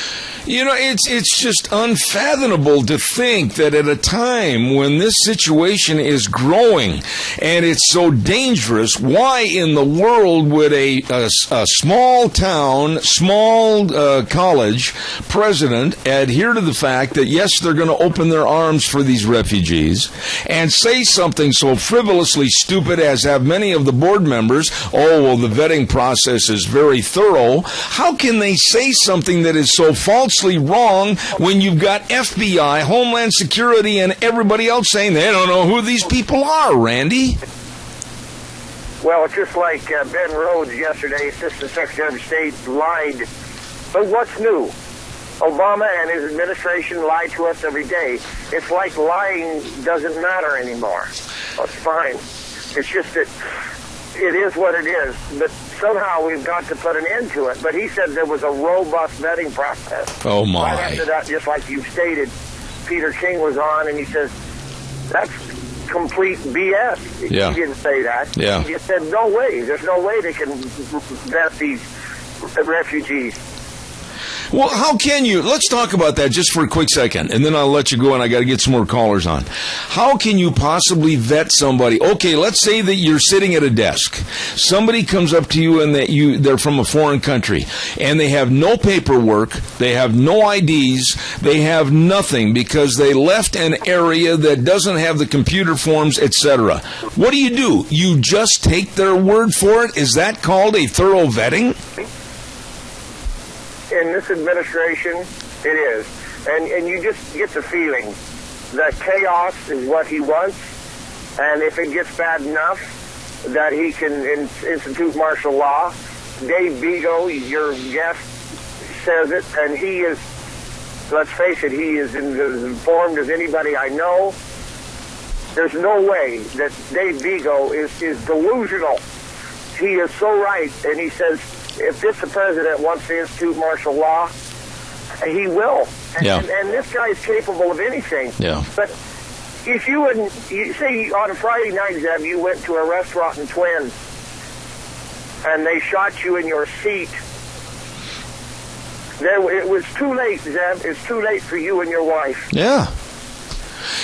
It's just unfathomable to think that at a time when this situation is growing and it's so dangerous, why in the world would a small town, small college president adhere to the fact that, yes, they're going to open their arms for these refugees and say something so frivolously stupid as have many of the board members, the vetting process is very thorough. How can they say something that is so falsely wrong when you've got FBI, Homeland Security, and everybody else saying they don't know who these people are, Randy? Well, just like Ben Rhodes yesterday, Assistant Secretary of State, lied. But what's new? Obama and his administration lie to us every day. It's like lying doesn't matter anymore. Well, it's fine. It's just that it is what it is. But somehow we've got to put an end to it. But he said there was a robust vetting process. Oh, my. Right after that, just like you stated, Peter King was on, and he says, that's complete BS. Yeah. He didn't say that. Yeah. He just said, no way. There's no way they can vet these refugees. Well, how can you? Let's talk about that just for a quick second, and then I'll let you go, and I got to get some more callers on. How can you possibly vet somebody? Okay, let's say that you're sitting at a desk. Somebody comes up to you, and they're from a foreign country, and they have no paperwork, they have no IDs, they have nothing because they left an area that doesn't have the computer forms, etc. What do? You just take their word for it? Is that called a thorough vetting? In this administration, it is. And you just get the feeling that chaos is what he wants, and if it gets bad enough, that he can institute martial law. Dave Bigo, your guest, says it, and he is, let's face it, he is as informed as anybody I know. There's no way that Dave Bigo is delusional. He is so right, and he says, if the president wants to institute martial law, he will. And this guy is capable of anything. Yeah. But if you say on a Friday night, Zeb, you went to a restaurant in Twin, and they shot you in your seat, it was too late, Zeb. It's too late for you and your wife. Yeah.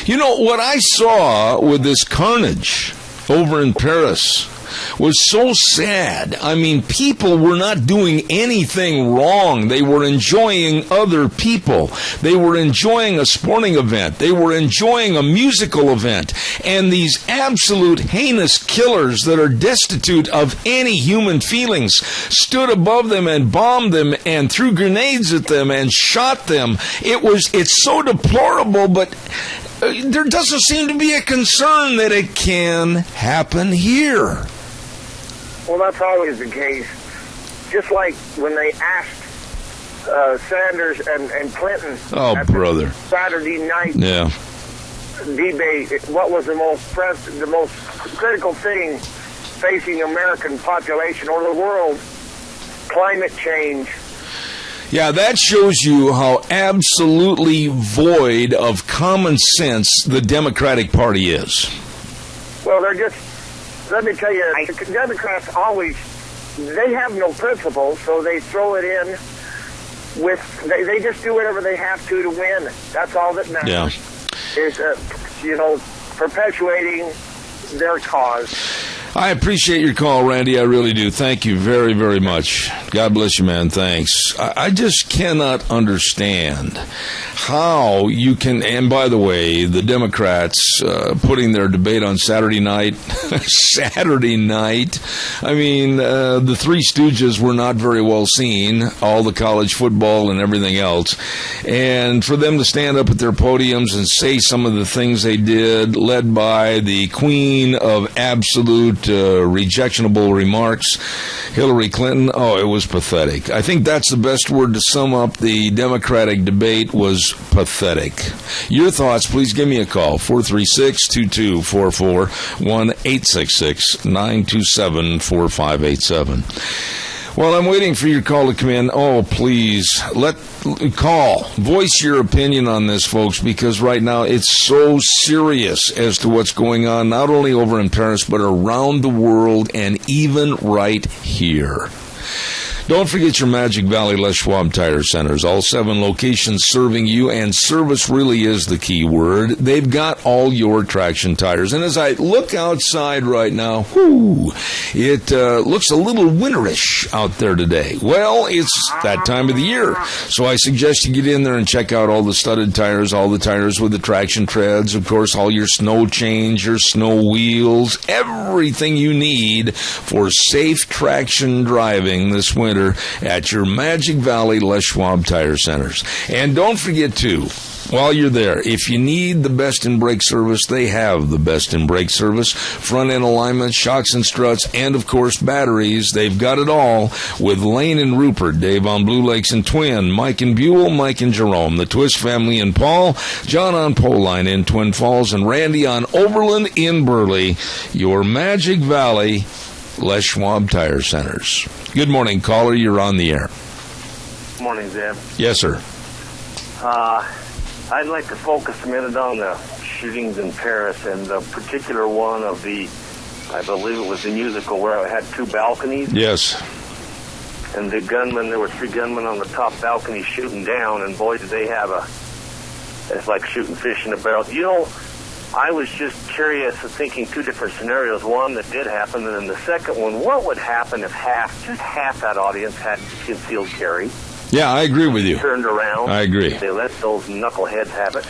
What I saw with this carnage over in Paris was so sad. I mean, people were not doing anything wrong. They were enjoying other people. They were enjoying a sporting event. They were enjoying a musical event. And these absolute heinous killers that are destitute of any human feelings stood above them and bombed them and threw grenades at them and shot them. It's so deplorable, but there doesn't seem to be a concern that it can happen here. Well, that's always the case. Just like when they asked Sanders and Clinton Saturday night, debate what was the most critical thing facing American population or the world. Climate change. Yeah, that shows you how absolutely void of common sense the Democratic Party is. Well, they're just, let me tell you, Democrats always, they have no principles, so they throw it in with, they just do whatever they have to win. That's all that matters. Yeah. Is, perpetuating their cause. I appreciate your call, Randy. I really do. Thank you very, very much. God bless you, man. Thanks. I just cannot understand how you can, and by the way, the Democrats putting their debate on Saturday night. Saturday night. I mean, the Three Stooges were not very well seen, all the college football and everything else. And for them to stand up at their podiums and say some of the things they did, led by the queen of absolute rejectionable remarks, Hillary Clinton, it was pathetic. I think that's the best word to sum up the Democratic debate, was pathetic. Your thoughts, please give me a call, 436-2244, 1-866-927-4587. Well, I'm waiting for your call to come in. Oh, please, call. Voice your opinion on this, folks, because right now it's so serious as to what's going on, not only over in Paris, but around the world and even right here. Don't forget your Magic Valley Les Schwab Tire Centers. All 7 locations serving you, and service really is the key word. They've got all your traction tires. And as I look outside right now, it looks a little winterish out there today. Well, it's that time of the year. So I suggest you get in there and check out all the studded tires, all the tires with the traction treads, of course, all your snow chains, your snow wheels, everything you need for safe traction driving this winter at your Magic Valley Les Schwab Tire Centers. And don't forget, too, while you're there, if you need the best in brake service, they have the best in brake service. Front-end alignment, shocks and struts, and, of course, batteries. They've got it all with Lane and Rupert, Dave on Blue Lakes and Twin, Mike and Buell, Mike and Jerome, the Twist family in Paul, John on Poline in Twin Falls, and Randy on Overland in Burley. Your Magic Valley Les Schwab Tire Centers. Good morning, caller. You're on the air. Good morning, Zeb. Yes, sir. I'd like to focus a minute on the shootings in Paris, and the particular one of the, I believe it was the musical where it had 2 balconies. Yes. And the gunmen, there were 3 gunmen on the top balcony shooting down, and boy, did they have it's like shooting fish in a barrel. You know, I was just curious, thinking 2 different scenarios. One that did happen, and then the second one, what would happen if just half that audience had concealed carry? Yeah, I agree with you. Turned around. I agree. They let those knuckleheads have it.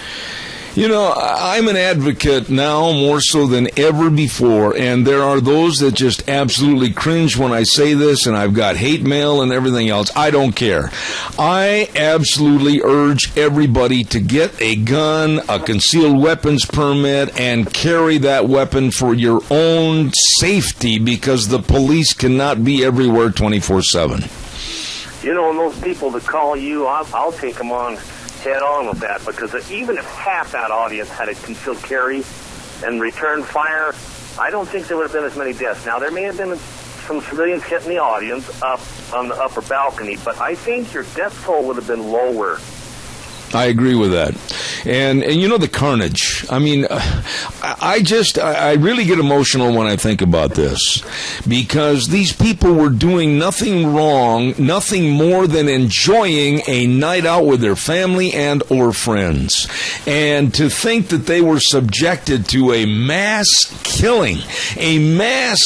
You know, I'm an advocate now more so than ever before, and there are those that just absolutely cringe when I say this, and I've got hate mail and everything else. I don't care. I absolutely urge everybody to get a gun, a concealed weapons permit, and carry that weapon for your own safety, because the police cannot be everywhere 24/7. You know, and those people that call you, I'll take them on head on with that, because even if half that audience had a concealed carry and returned fire, I don't think there would have been as many deaths. Now, there may have been some civilians hitting the audience up on the upper balcony, but I think your death toll would have been lower. I agree with that. And you know, the carnage. I mean, I really get emotional when I think about this, because these people were doing nothing wrong, nothing more than enjoying a night out with their family and or friends. And to think that they were subjected to a mass killing, a mass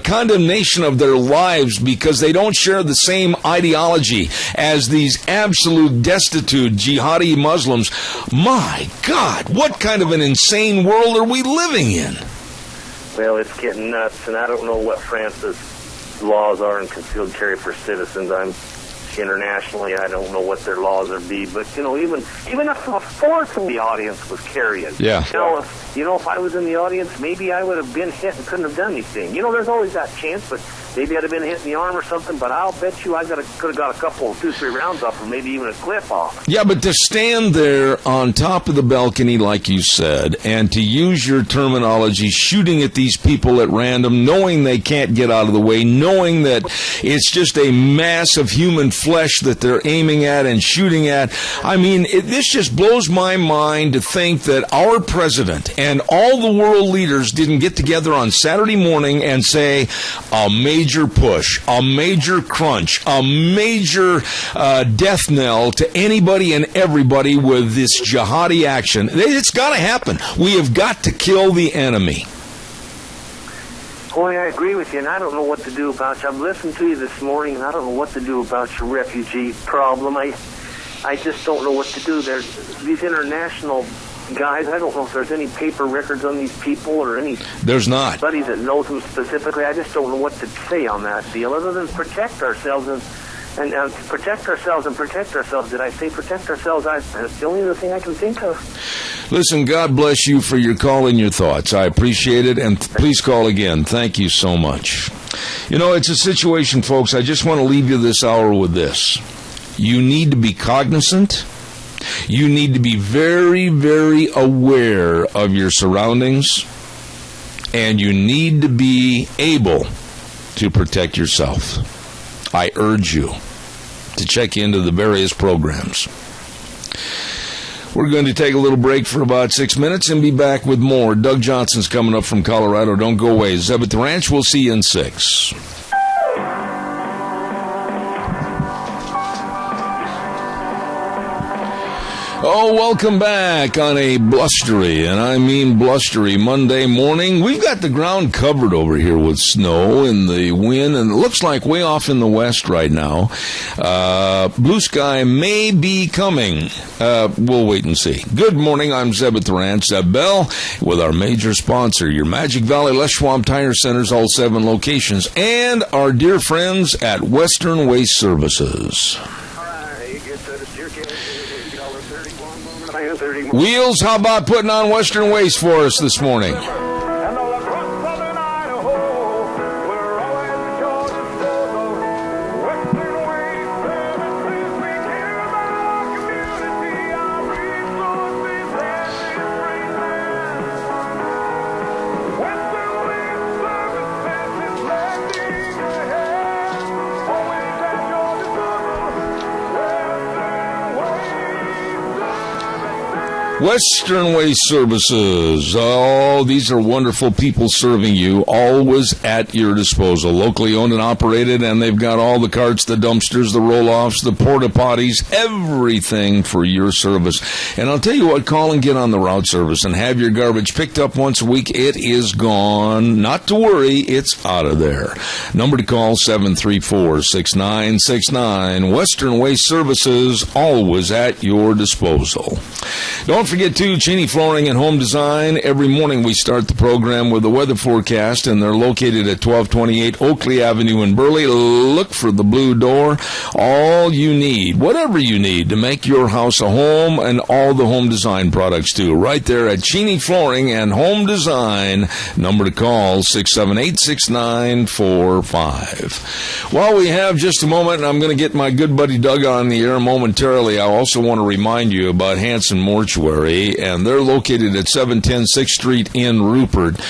condemnation of their lives because they don't share the same ideology as these absolute destitute jihadi Muslims. My God, what kind of an insane world are we living in? Well, it's getting nuts, and I don't know what France's laws are in concealed carry for citizens. Internationally, I don't know what their laws are be, but you know, even if a fourth of the audience was carrying, yeah. If I was in the audience, maybe I would have been hit and couldn't have done anything. You know, there's always that chance, but Maybe I'd have been hit in the arm or something, but I'll bet you I could have got a couple, 2-3 rounds off, or maybe even a clip off. Yeah, but to stand there on top of the balcony, like you said, and to use your terminology, shooting at these people at random, knowing they can't get out of the way, knowing that it's just a mass of human flesh that they're aiming at and shooting at. I mean, this just blows my mind to think that our president and all the world leaders didn't get together on Saturday morning and say a major push, a major crunch, a major death knell to anybody and everybody with this jihadi action. It's got to happen. We have got to kill the enemy. Boy, I agree with you, and I don't know what to do about you. I'm listening to you this morning, and I don't know what to do about your refugee problem. I just don't know what to do. There's these international guys. I don't know if there's any paper records on these people or any. There's not. Somebody that knows them specifically. I just don't know what to say on that deal, other than protect ourselves and protect ourselves and protect ourselves. Did I say protect ourselves? That's the only other thing I can think of. Listen, God bless you for your call and your thoughts. I appreciate it, and please call again. Thank you so much. You know, it's a situation, folks. I just want to leave you this hour with this. You need to be cognizant. You need to be very, very aware of your surroundings, and you need to be able to protect yourself. I urge you to check into the various programs. We're going to take a little break for about 6 minutes and be back with more. Doug Johnson's coming up from Colorado. Don't go away. Zeb at the Ranch. We'll see you in 6. Oh, welcome back on a blustery, and I mean blustery, Monday morning. We've got the ground covered over here with snow and the wind, and it looks like way off in the west right now. Blue sky may be coming. We'll wait and see. Good morning. I'm Zeb at the Ranch, Zeb Bell, with our major sponsor, your Magic Valley Les Schwab Tire Centers, all 7 locations, and our dear friends at Western Waste Services. Wheels, how about putting on Western Waste for us this morning? Western Waste Services. Oh, these are wonderful people serving you, always at your disposal. Locally owned and operated, and they've got all the carts, the dumpsters, the roll-offs, the porta-potties, everything for your service. And I'll tell you what, call and get on the route service and have your garbage picked up once a week. It is gone. Not to worry, it's out of there. Number to call, 734-6969. Western Waste Services, always at your disposal. Don't forget, too, Cheney Flooring and Home Design. Every morning we start the program with the weather forecast, and they're located at 1228 Oakley Avenue in Burley. Look for the blue door. All you need, whatever you need to make your house a home, and all the home design products, too. Right there at Cheney Flooring and Home Design. Number to call, 678-6945. While we have just a moment, and I'm going to get my good buddy Doug on the air momentarily, I also want to remind you about Hanson Mortuary, and they're located at 710 6th Street in Rupert.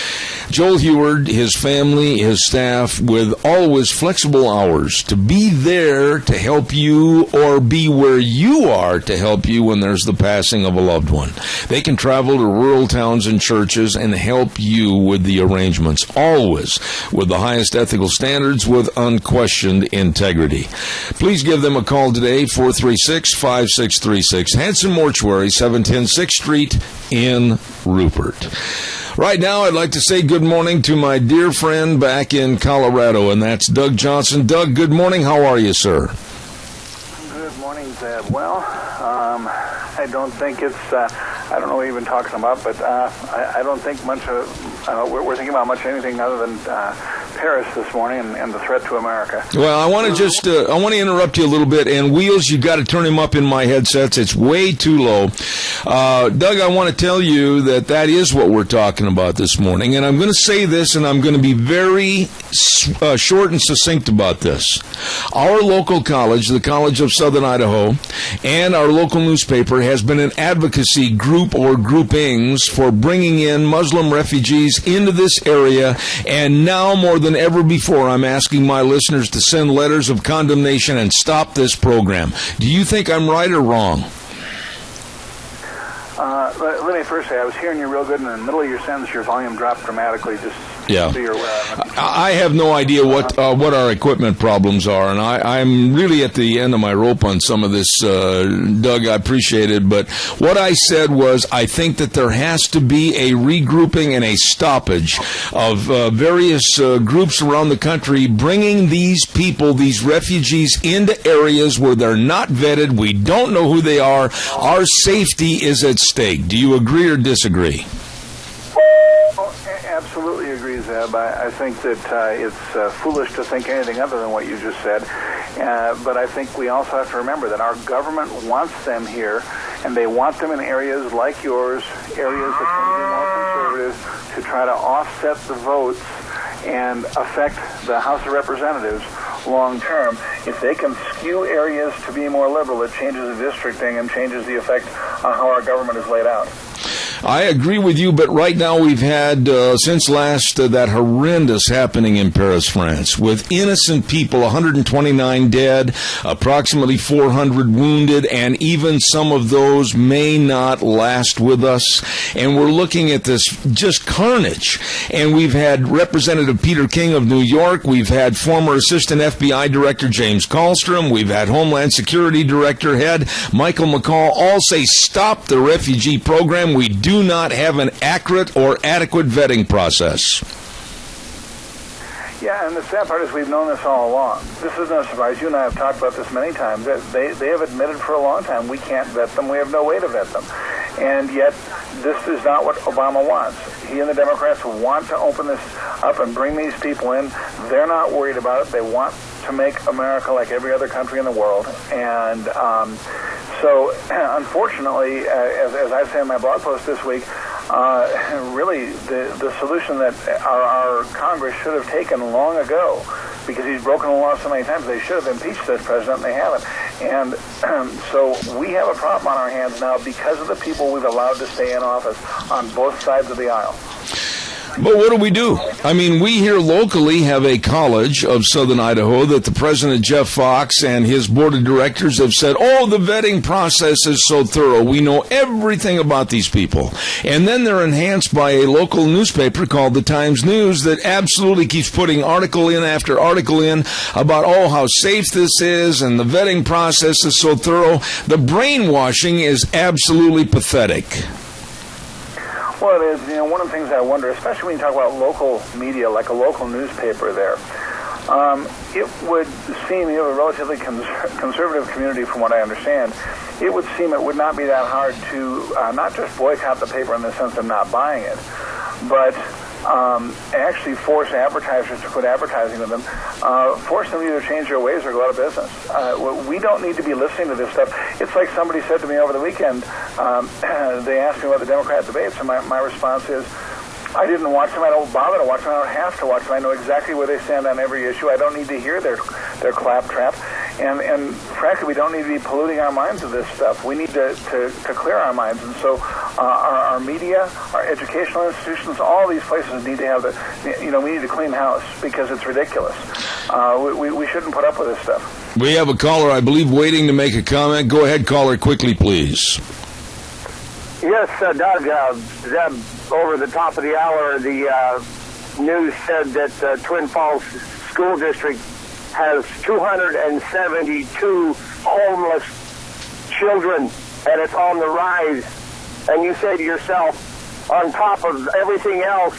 Joel Heward, his family, his staff, with always flexible hours to be there to help you or be where you are to help you when there's the passing of a loved one. They can travel to rural towns and churches and help you with the arrangements, always with the highest ethical standards with unquestioned integrity. Please give them a call today, 436-5636. Hanson Mortuary, 710 6th Street in Rupert. Right now, I'd like to say good morning to my dear friend back in Colorado, and that's Doug Johnson. Doug, good morning. How are you, sir? Good morning, Zeb. Well, I don't think it's, I don't know what you've been talking about, but I don't think much of, we're thinking about much anything other than Paris this morning and the threat to America. Well, I want to interrupt you a little bit. And Wheels, you got to turn him up in my headsets. It's way too low. Doug, I want to tell you that is what we're talking about this morning. And I'm going to say this, and I'm going to be very short and succinct about this. Our local college, the College of Southern Idaho, and our local newspaper has been an advocacy group or groupings for bringing in Muslim refugees into this area. And now more than ever before, I'm asking my listeners to send letters of condemnation and stop this program. Do you think I'm right or wrong? Let me first say, I was hearing you real good. In the middle of your sentence, your volume dropped dramatically. Yeah. I have no idea what our equipment problems are, and I'm really at the end of my rope on some of this, Doug. I appreciate it, but what I said was I think that there has to be a regrouping and a stoppage of various groups around the country bringing these people, these refugees, into areas where they're not vetted. We don't know who they are. Our safety is at stake. Do you agree or disagree? Absolutely agree, Zeb. I think that it's foolish to think anything other than what you just said. But I think we also have to remember that our government wants them here, and they want them in areas like yours, areas that can be more conservative, to try to offset the votes and affect the House of Representatives long term. If they can skew areas to be more liberal, it changes the districting and changes the effect on how our government is laid out. I agree with you, but right now we've had, since last, that horrendous happening in Paris, France, with innocent people, 129 dead, approximately 400 wounded, and even some of those may not last with us. And we're looking at this just carnage. And we've had Representative Peter King of New York. We've had former Assistant FBI Director James Kallstrom. We've had Homeland Security Director Head Michael McCall all say, stop the refugee program. We do not have an accurate or adequate vetting process. Yeah, and the sad part is we've known this all along. This is no surprise. You and I have talked about this many times. They have admitted for a long time we can't vet them. We have no way to vet them. And yet this is not what Obama wants. He and the Democrats want to open this up and bring these people in. They're not worried about it. They want to make America like every other country in the world. And so, unfortunately, as I say in my blog post this week, really the solution that our Congress should have taken long ago, because he's broken the law so many times, they should have impeached this president, and they haven't. And so we have a problem on our hands now because of the people we've allowed to stay in office on both sides of the aisle. But what do? I mean, we here locally have a College of Southern Idaho that the President, Jeff Fox, and his board of directors have said, the vetting process is so thorough. We know everything about these people. And then they're enhanced by a local newspaper called the Times News that absolutely keeps putting article in after article in about, how safe this is, and the vetting process is so thorough. The brainwashing is absolutely pathetic. Well, it is. One of the things I wonder, especially when you talk about local media, like a local newspaper there, it would seem, you have a relatively conservative community from what I understand, it would seem it would not be that hard to not just boycott the paper in the sense of not buying it, but actually force advertisers to quit advertising with them, force them to either change their ways or go out of business. We don't need to be listening to this stuff. It's like somebody said to me over the weekend, they asked me about the Democrat debates, and my response is, I didn't watch them. I don't bother to watch them. I don't have to watch them. I know exactly where they stand on every issue. I don't need to hear their claptrap. And frankly, we don't need to be polluting our minds with this stuff. We need to clear our minds. And so our media, our educational institutions, all these places need to have we need to clean house because it's ridiculous. We shouldn't put up with this stuff. We have a caller, I believe, waiting to make a comment. Go ahead, caller, quickly, please. Yes, Doug, Zeb, over the top of the hour, the news said that Twin Falls School District has 272 homeless children, and it's on the rise. And you say to yourself, on top of everything else,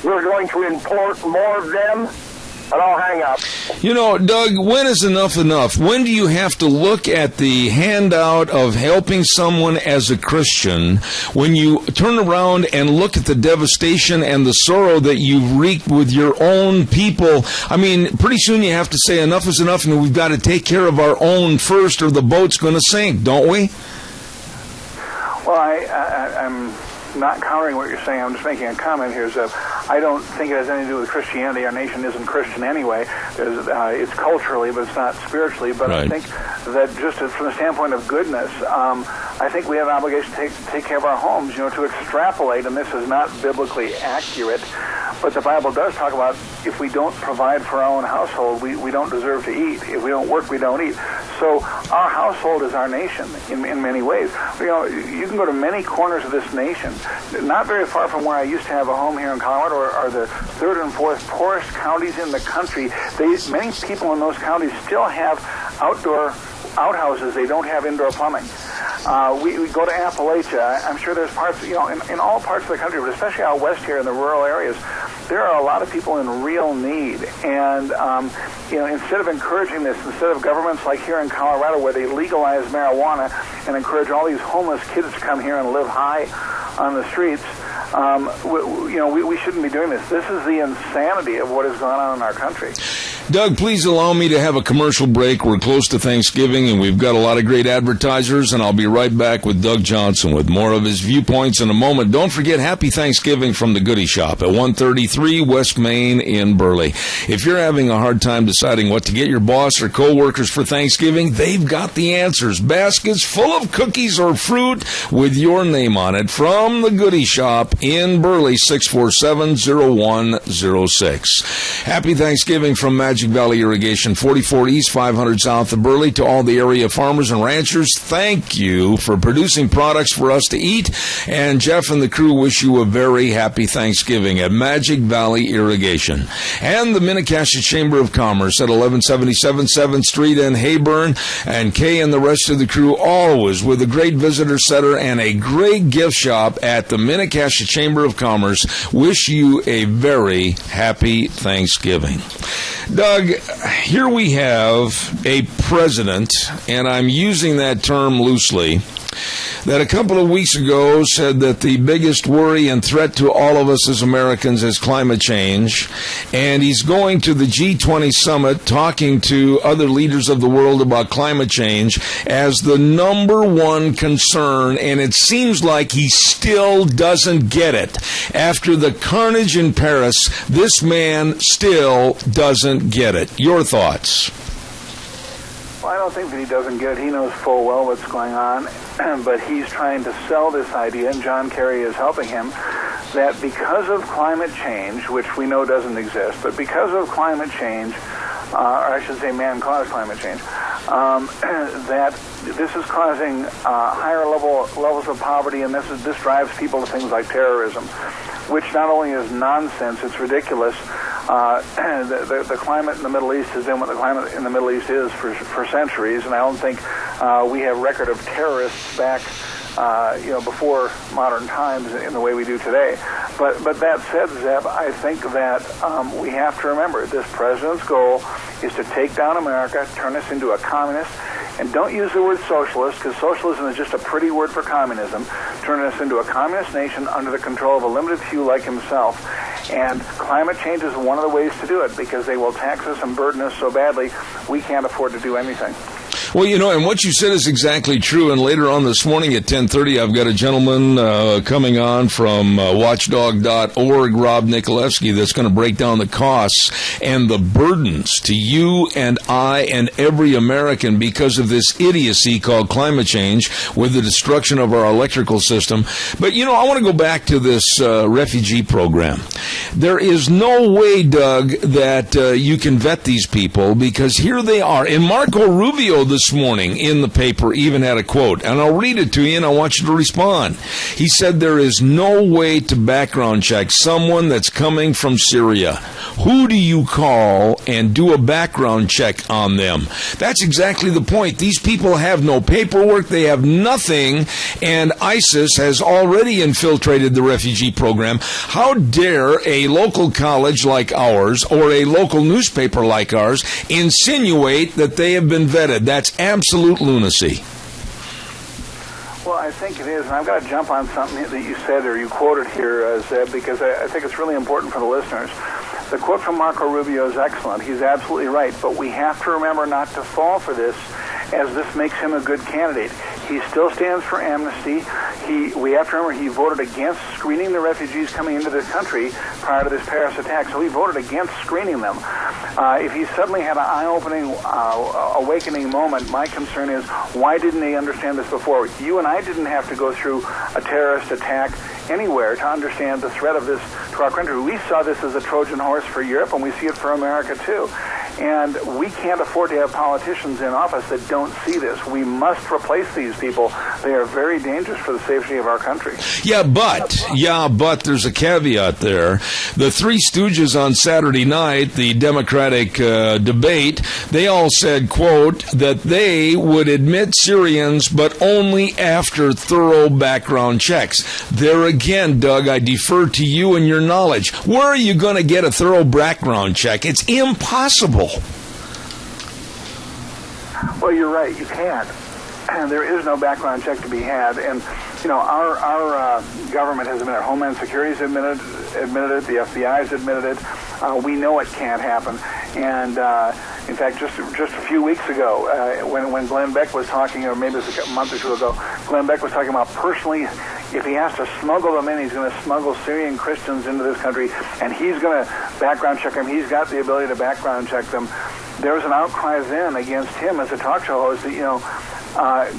we're going to import more of them? and I'll hang up. You know, Doug, when is enough enough? When do you have to look at the handout of helping someone as a Christian when you turn around and look at the devastation and the sorrow that you've wreaked with your own people? I mean, pretty soon you have to say enough is enough, and we've got to take care of our own first, or the boat's going to sink, don't we? Well, I'm not countering what you're saying. I'm just making a comment here. So I don't think it has anything to do with Christianity. Our nation isn't Christian anyway. It's culturally, but it's not spiritually. But right. I think that just from the standpoint of goodness, I think we have an obligation to take care of our homes, to extrapolate, and this is not biblically accurate, but the Bible does talk about if we don't provide for our own household, we don't deserve to eat. If we don't work, we don't eat. So our household is our nation in many ways. You can go to many corners of this nation, not very far from where I used to have a home here in Colorado, are the third and fourth poorest counties in the country. Many people in those counties still have outdoor outhouses. They don't have indoor plumbing. We go to Appalachia. I'm sure there's parts, in all parts of the country, but especially out west here in the rural areas, there are a lot of people in real need. And, instead of encouraging this, instead of governments like here in Colorado where they legalize marijuana and encourage all these homeless kids to come here and live high on the streets, we shouldn't be doing this. This is the insanity of what is going on in our country. Doug, please allow me to have a commercial break. We're close to Thanksgiving, and we've got a lot of great advertisers, and I'll be right back with Doug Johnson with more of his viewpoints in a moment. Don't forget, Happy Thanksgiving from the Goodie Shop at 133 West Main in Burley. If you're having a hard time deciding what to get your boss or coworkers for Thanksgiving, they've got the answers. Baskets full of cookies or fruit with your name on it from the Goodie Shop in Burley, 647-0106. Happy Thanksgiving from Magic Valley Irrigation, 44 East, 500 South of Burley. To all the area farmers and ranchers, thank you for producing products for us to eat. And Jeff and the crew wish you a very happy Thanksgiving at Magic Valley Irrigation. And the Minnecasia Chamber of Commerce at 1177 7th Street in Hayburn. And Kay and the rest of the crew always with a great visitor center and a great gift shop at the Minnecasia Chamber of Commerce. Wish you a very happy Thanksgiving. Doug, here we have a president, and I'm using that term loosely, that a couple of weeks ago said that the biggest worry and threat to all of us as Americans is climate change, and he's going to the G20 summit talking to other leaders of the world about climate change as the number one concern, and it seems like he still doesn't get it. After the carnage in Paris, this man still doesn't get it. Your thoughts? Well, I don't think that he doesn't get it. He knows full well what's going on, but he's trying to sell this idea, and John Kerry is helping him, that because of climate change, which we know doesn't exist, but because of climate change, or I should say man-caused climate change, that this is causing higher levels of poverty, and this drives people to things like terrorism, which not only is nonsense, it's ridiculous. The climate in the Middle East has been what the climate in the Middle East is for centuries, and I don't think we have record of terrorists back before modern times in the way we do today. But that said, Zeb, I think that we have to remember this president's goal is to take down America, turn us into a communist, and don't use the word socialist, because socialism is just a pretty word for communism, turn us into a communist nation under the control of a limited few like himself. And climate change is one of the ways to do it, because they will tax us and burden us so badly we can't afford to do anything. Well, and what you said is exactly true. And later on this morning at 10:30, I've got a gentleman coming on from watchdog.org, Rob Nikolevsky, that's going to break down the costs and the burdens to you and I and every American because of this idiocy called climate change with the destruction of our electrical system. But, I want to go back to this refugee program. There is no way, Doug, that you can vet these people, because here they are. And Marco Rubio this morning in the paper even had a quote, and I'll read it to you and I want you to respond. He said there is no way to background check someone that's coming from Syria. Who do you call and do a background check on them? That's exactly the point. These people have no paperwork, they have nothing, and ISIS has already infiltrated the refugee program. How dare a a local college like ours or a local newspaper like ours insinuate that they have been vetted. That's absolute lunacy. Well, I think it is, and I've got to jump on something that you said or you quoted here, Zeb, because I think it's really important for the listeners. The quote from Marco Rubio is excellent. He's absolutely right, but we have to remember not to fall for this, as this makes him a good candidate. He still stands for amnesty. We have to remember he voted against screening the refugees coming into this country prior to this Paris attack, so he voted against screening them. If he suddenly had an eye-opening, awakening moment, my concern is, why didn't he understand this before? You and I didn't have to go through a terrorist attack anywhere to understand the threat of this to our country. We saw this as a Trojan horse for Europe, and we see it for America, too. And we can't afford to have politicians in office that don't see this. We must replace these people. They are very dangerous for the safety of our country. Yeah, but there's a caveat there. The Three Stooges on Saturday night, the Democratic debate, they all said, quote, that they would admit Syrians, but only after thorough background checks. There again, Doug, I defer to you and your knowledge. Where are you going to get a thorough background check? It's impossible. Well, you're right. You can't. And there is no background check to be had. And, you know, our government has admitted it. Homeland Security's admitted it. The FBI's admitted it. We know it can't happen. And, in fact, just a few weeks ago, when Glenn Beck was talking, or maybe it was a month or two ago, Glenn Beck was talking about personally, if he has to smuggle them in, he's going to smuggle Syrian Christians into this country, and he's going to background check them. He's got the ability to background check them. There was an outcry then against him as a talk show host that, you know,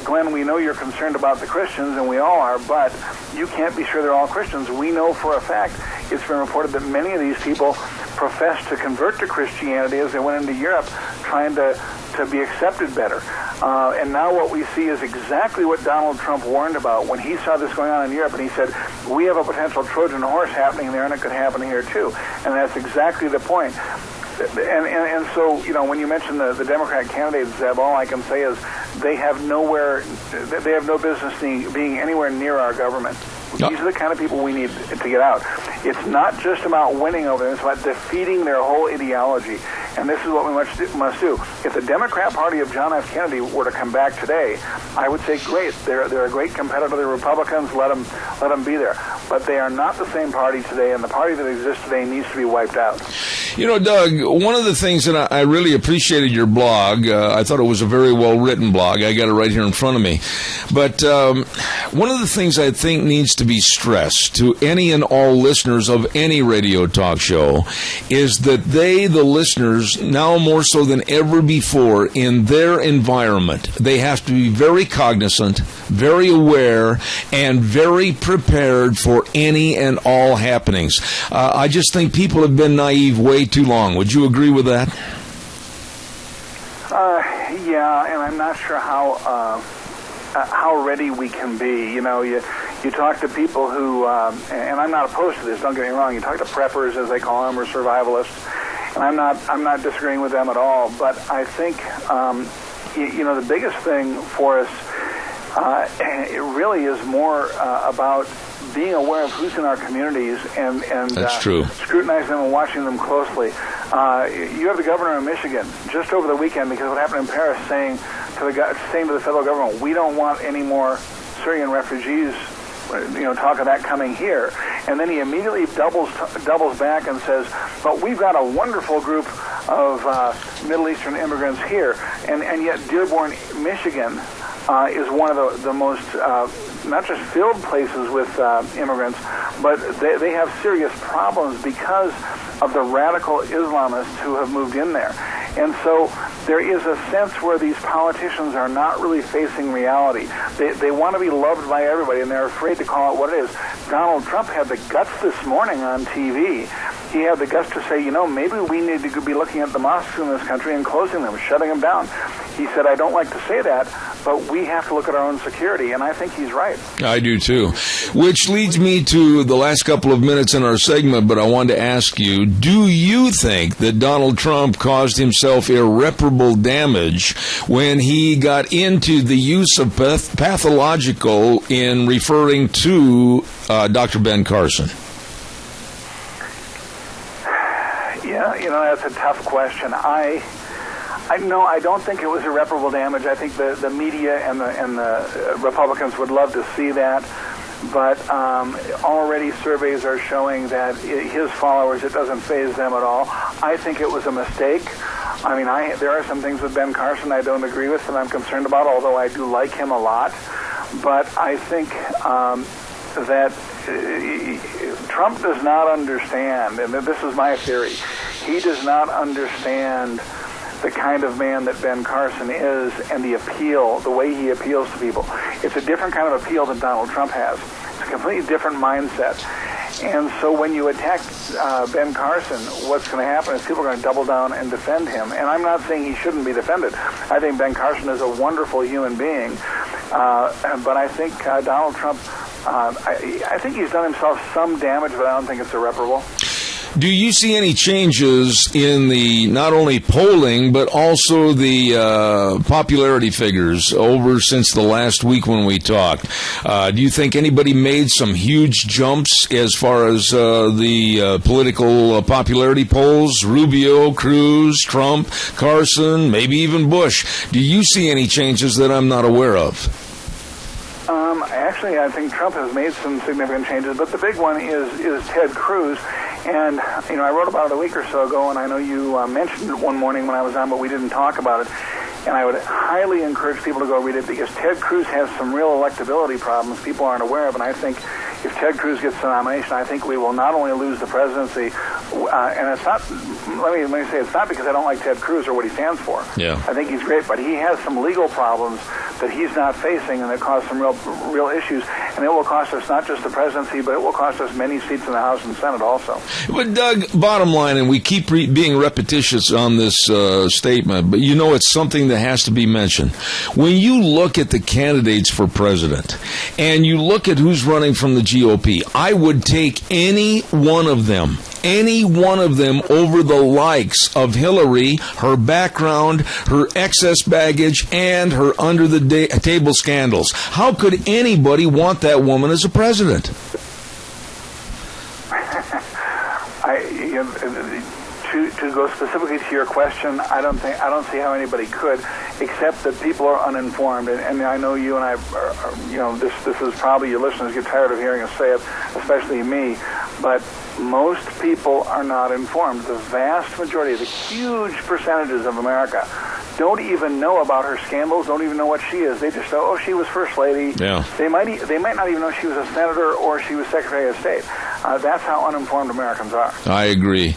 Glenn, we know you're concerned about the Christians, and we all are, but you can't be sure they're all Christians. We know for a fact, it's been reported that many of these people professed to convert to Christianity as they went into Europe, trying to be accepted better. And now what we see is exactly what Donald Trump warned about when he saw this going on in Europe, and he said, we have a potential Trojan horse happening there, and it could happen here too. And that's exactly the point. And so, you know, when you mention the Democrat candidates, Zeb, all I can say is they have no business being anywhere near our government. Yep. These are the kind of people we need to get out. It's not just about winning over them, it's about defeating their whole ideology. And this is what we must do. If the Democrat Party of John F. Kennedy were to come back today, I would say, great, they're a great competitor to the Republicans, let them be there. But they are not the same party today, and the party that exists today needs to be wiped out. You know, Doug, one of the things that I really appreciated your blog, I thought it was a very well-written blog. I got it right here in front of me. But one of the things I think needs to be stressed to any and all listeners of any radio talk show is that the listeners, now more so than ever before, in their environment, they have to be very cognizant, very aware, and very prepared for any and all happenings. I just think people have been naive way too long. Would you agree with that? Yeah, and I'm not sure how ready we can be. You know, you talk to people who, and I'm not opposed to this, don't get me wrong, you talk to preppers, as they call them, or survivalists, and I'm not disagreeing with them at all, but I think, you know, the biggest thing for us, it really is more about being aware of who's in our communities and That's true. Scrutinizing them and watching them closely. You have the governor of Michigan just over the weekend, because of what happened in Paris, saying to the federal government, we don't want any more Syrian refugees, you know, talk of that coming here. And then he immediately doubles back and says, but we've got a wonderful group of Middle Eastern immigrants here. And yet Dearborn, Michigan, is one of the most, not just filled places with immigrants, but they have serious problems because of the radical Islamists who have moved in there. And so there is a sense where these politicians are not really facing reality. They want to be loved by everybody, and they're afraid to call it what it is. Donald Trump had the guts this morning on TV. He had the guts to say, you know, maybe we need to be looking at the mosques in this country and closing them, shutting them down. He said, I don't like to say that, but we have to look at our own security, and I think he's right. I do, too. Which leads me to the last couple of minutes in our segment, but I wanted to ask you, do you think that Donald Trump caused himself irreparable damage when he got into the use of pathological in referring to Dr. Ben Carson? that's a tough question. I don't think it was irreparable damage. I think the media and the Republicans would love to see that. But already surveys are showing that his followers, it doesn't faze them at all. I think it was a mistake. I mean, there are some things with Ben Carson I don't agree with and I'm concerned about, although I do like him a lot. But I think that Trump does not understand, and this is my theory, he does not understand the kind of man that Ben Carson is and the appeal, the way he appeals to people. It's a different kind of appeal than Donald Trump has. It's a completely different mindset. And so when you attack Ben Carson, what's going to happen is people are going to double down and defend him. And I'm not saying he shouldn't be defended. I think Ben Carson is a wonderful human being. But I think Donald Trump, I think he's done himself some damage, but I don't think it's irreparable. Do you see any changes in the not only polling but also the popularity figures over since the last week when we talked? Do you think anybody made some huge jumps as far as the political popularity polls? Rubio, Cruz, Trump, Carson, maybe even Bush. Do you see any changes that I'm not aware of? Actually, I think Trump has made some significant changes, but the big one is Ted Cruz. And, I wrote about it a week or so ago, and I know you mentioned it one morning when I was on, but we didn't talk about it. And I would highly encourage people to go read it because Ted Cruz has some real electability problems people aren't aware of. And I think if Ted Cruz gets the nomination, I think we will not only lose the presidency, and it's not, let me say, it's not because I don't like Ted Cruz or what he stands for. Yeah. I think he's great, but he has some legal problems that he's not facing and that cause some real issues. And it will cost us not just the presidency, but it will cost us many seats in the House and Senate also. But Doug, bottom line, and we keep being repetitious on this statement, but it's something that has to be mentioned. When you look at the candidates for president and you look at who's running from the GOP, I would take any one of them over the likes of Hillary, her background, her excess baggage, and her under-the-table scandals. How could anybody want that woman as a president? To go specifically to your question, I don't see how anybody could, except that people are uninformed. And I know you and I are, this is probably your listeners get tired of hearing us say it, especially me. But most people are not informed. The vast majority, the huge percentages of America, don't even know about her scandals, don't even know what she is. They just know, she was First Lady. Yeah. They might not even know she was a senator or she was Secretary of State. That's how uninformed Americans are. I agree.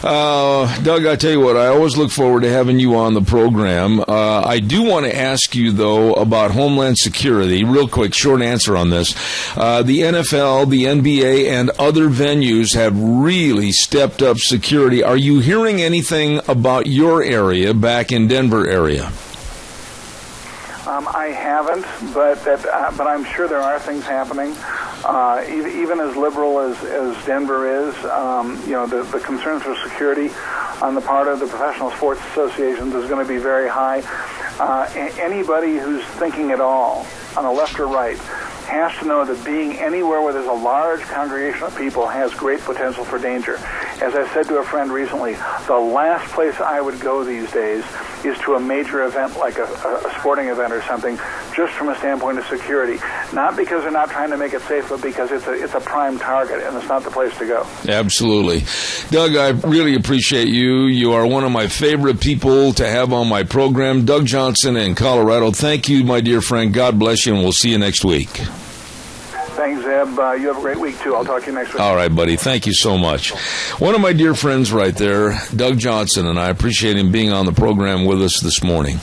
Doug, I tell you what, I always look forward to having you on the program. I do want to ask you, though, about Homeland Security. Real quick, short answer on this. The NFL, the NBA, and other venues have really stepped up security. Are you hearing anything about your area back in Denver area? I haven't, but I'm sure there are things happening. Even as liberal as Denver is, the concerns for security on the part of the professional sports associations is going to be very high. Anybody who's thinking at all, on the left or right, has to know that being anywhere where there's a large congregation of people has great potential for danger. As I said to a friend recently, the last place I would go these days is to a major event like a sporting event or something, just from a standpoint of security. Not because they're not trying to make it safe, but because it's a prime target, and it's not the place to go. Absolutely. Doug, I really appreciate you. You are one of my favorite people to have on my program. Doug Johnson in Colorado. Thank you, my dear friend. God bless you, and we'll see you next week. Thanks, Zeb. You have a great week, too. I'll talk to you next week. All right, buddy. Thank you so much. One of my dear friends right there, Doug Johnson, and I appreciate him being on the program with us this morning.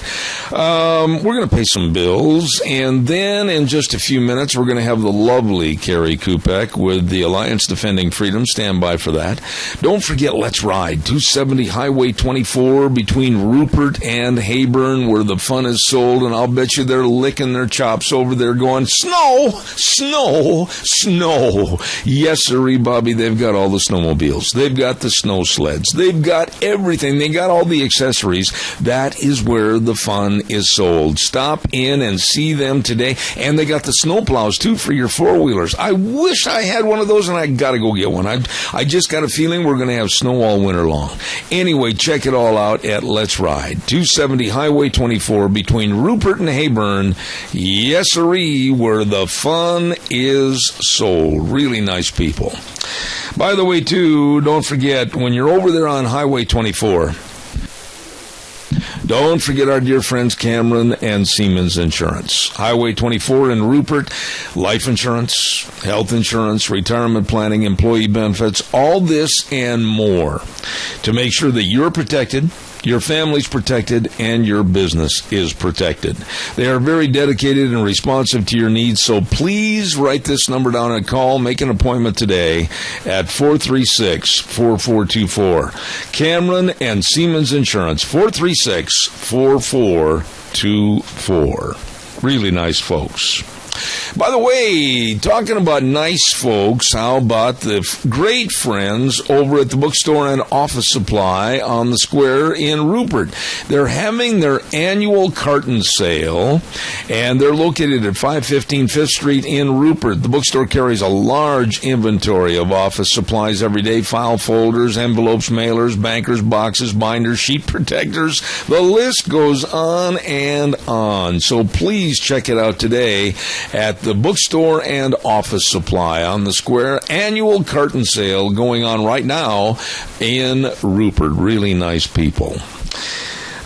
We're going to pay some bills, and then in just a few minutes, we're going to have the lovely Carrie Kupek with the Alliance Defending Freedom. Stand by for that. Don't forget, let's ride 270 Highway 24 between Rupert and Hayburn, where the fun is sold, and I'll bet you they're licking their chops over there going, snow, snow. Snow. Yes, sirree, Bobby, they've got all the snowmobiles. They've got the snow sleds. They've got everything. They got all the accessories. That is where the fun is sold. Stop in and see them today. And they got the snow plows, too, for your four-wheelers. I wish I had one of those, and I got to go get one. I just got a feeling we're going to have snow all winter long. Anyway, check it all out at Let's Ride. 270 Highway 24 between Rupert and Heyburn. Yes, sirree, where the fun is sold. Really nice people. By the way, too, don't forget, when you're over there on Highway 24, don't forget our dear friends Cameron and Siemens Insurance. Highway 24 in Rupert, life insurance, health insurance, retirement planning, employee benefits, all this and more to make sure that you're protected, your family's protected, and your business is protected. They are very dedicated and responsive to your needs, so please write this number down and call. Make an appointment today at 436-4424. Cameron and Siemens Insurance, 436-4424. Really nice folks. By the way, talking about nice folks, how about the great friends over at the bookstore and office supply on the square in Rupert? They're having their annual carton sale, and they're located at 515 5th Street in Rupert. The bookstore carries a large inventory of office supplies every day: file folders, envelopes, mailers, bankers, boxes, binders, sheet protectors. The list goes on and on. So please check it out today at the bookstore and office supply on the square. Annual carton sale going on right now in Rupert. Really nice people.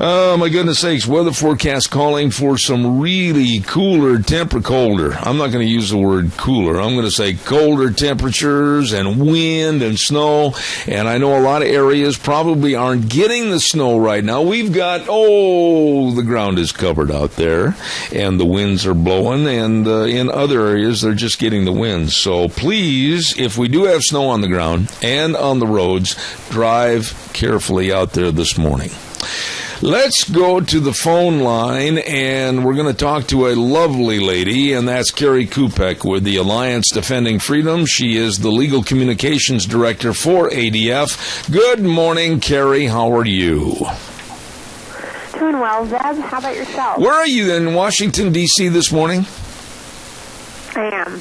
Oh, my goodness sakes, weather forecast calling for some really colder colder. I'm not going to use the word cooler. I'm going to say colder temperatures and wind and snow. And I know a lot of areas probably aren't getting the snow right now. We've got, the ground is covered out there, and the winds are blowing. And in other areas, they're just getting the winds. So please, if we do have snow on the ground and on the roads, drive carefully out there this morning. Let's go to the phone line, and we're going to talk to a lovely lady, and that's Carrie Kupek with the Alliance Defending Freedom. She is the Legal Communications Director for ADF. Good morning, Carrie. How are you? Doing well, Zeb. How about yourself? Where are you, in Washington, D.C. this morning? I am.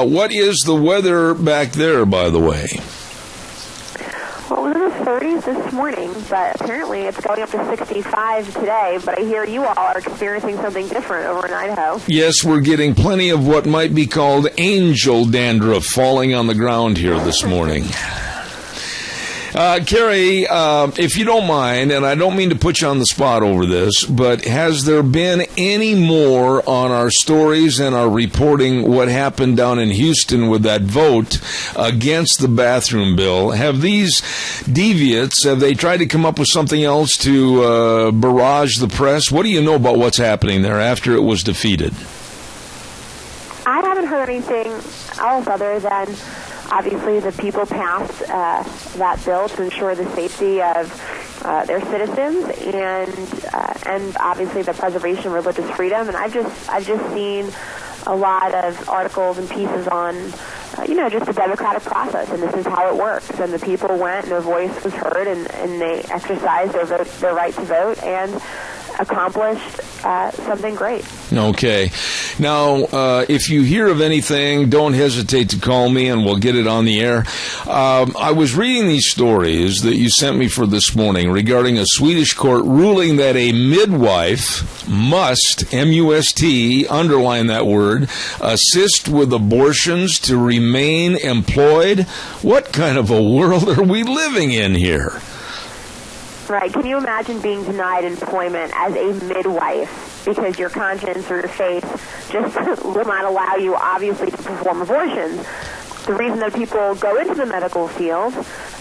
What is the weather back there, by the way? Well, it was in the 30s this morning, but apparently it's going up to 65 today. But I hear you all are experiencing something different over in Idaho. Yes, we're getting plenty of what might be called angel dandruff falling on the ground here this morning. Carrie, if you don't mind, and I don't mean to put you on the spot over this, but has there been any more on our stories and our reporting what happened down in Houston with that vote against the bathroom bill? Have these deviants, have they tried to come up with something else to barrage the press? What do you know about what's happening there after it was defeated? I haven't heard anything else other than obviously the people passed that bill to ensure the safety of their citizens and obviously the preservation of religious freedom. And I've just seen a lot of articles and pieces on just the democratic process, and this is how it works. And the people went, and their voice was heard, and they exercised their right to vote and accomplished something great. Okay. Now, if you hear of anything, don't hesitate to call me and we'll get it on the air. I was reading these stories that you sent me for this morning regarding a Swedish court ruling that a midwife must, M-U-S-T, underline that word, assist with abortions to remain employed. What kind of a world are we living in here? Right. Can you imagine being denied employment as a midwife because your conscience or your faith just will not allow you, obviously, to perform abortions? The reason that people go into the medical field,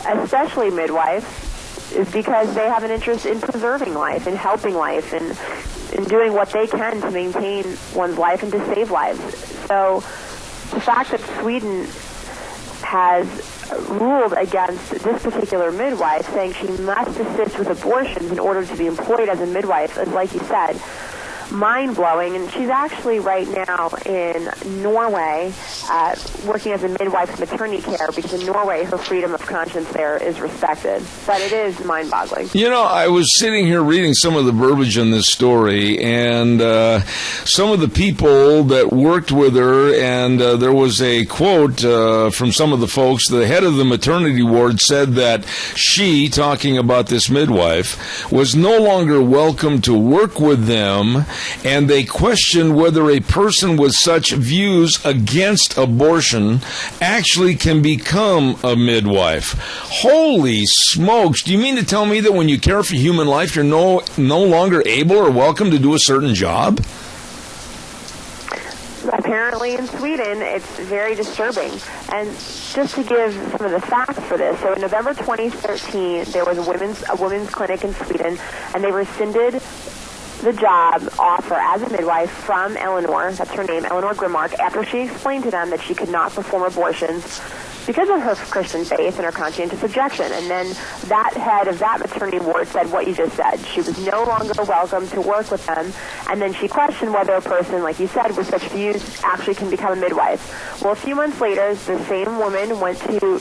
especially midwives, is because they have an interest in preserving life, in helping life, and in doing what they can to maintain one's life and to save lives. So the fact that Sweden has ruled against this particular midwife, saying she must assist with abortions in order to be employed as a midwife, is, like you said, mind-blowing. And she's actually right now in Norway working as a midwife's maternity care, because in Norway her freedom of conscience there is respected. But it is mind-boggling. You know, I was sitting here reading some of the verbiage in this story, and some of the people that worked with her, and there was a quote from some of the folks. The head of the maternity ward said that she, talking about this midwife, was no longer welcome to work with them, and they questioned whether a person with such views against abortion actually can become a midwife. Holy smokes. Do you mean to tell me that when you care for human life, you're no longer able or welcome to do a certain job? Apparently in Sweden, it's very disturbing. And just to give some of the facts for this, so in November 2013, there was a women's clinic in Sweden, and they rescinded the job offer as a midwife from Eleanor, that's her name, Eleanor Grimmark, after she explained to them that she could not perform abortions because of her Christian faith and her conscientious objection. And then that head of that maternity ward said what you just said. She was no longer welcome to work with them. And then she questioned whether a person, like you said, with such views actually can become a midwife. Well, a few months later, the same woman went to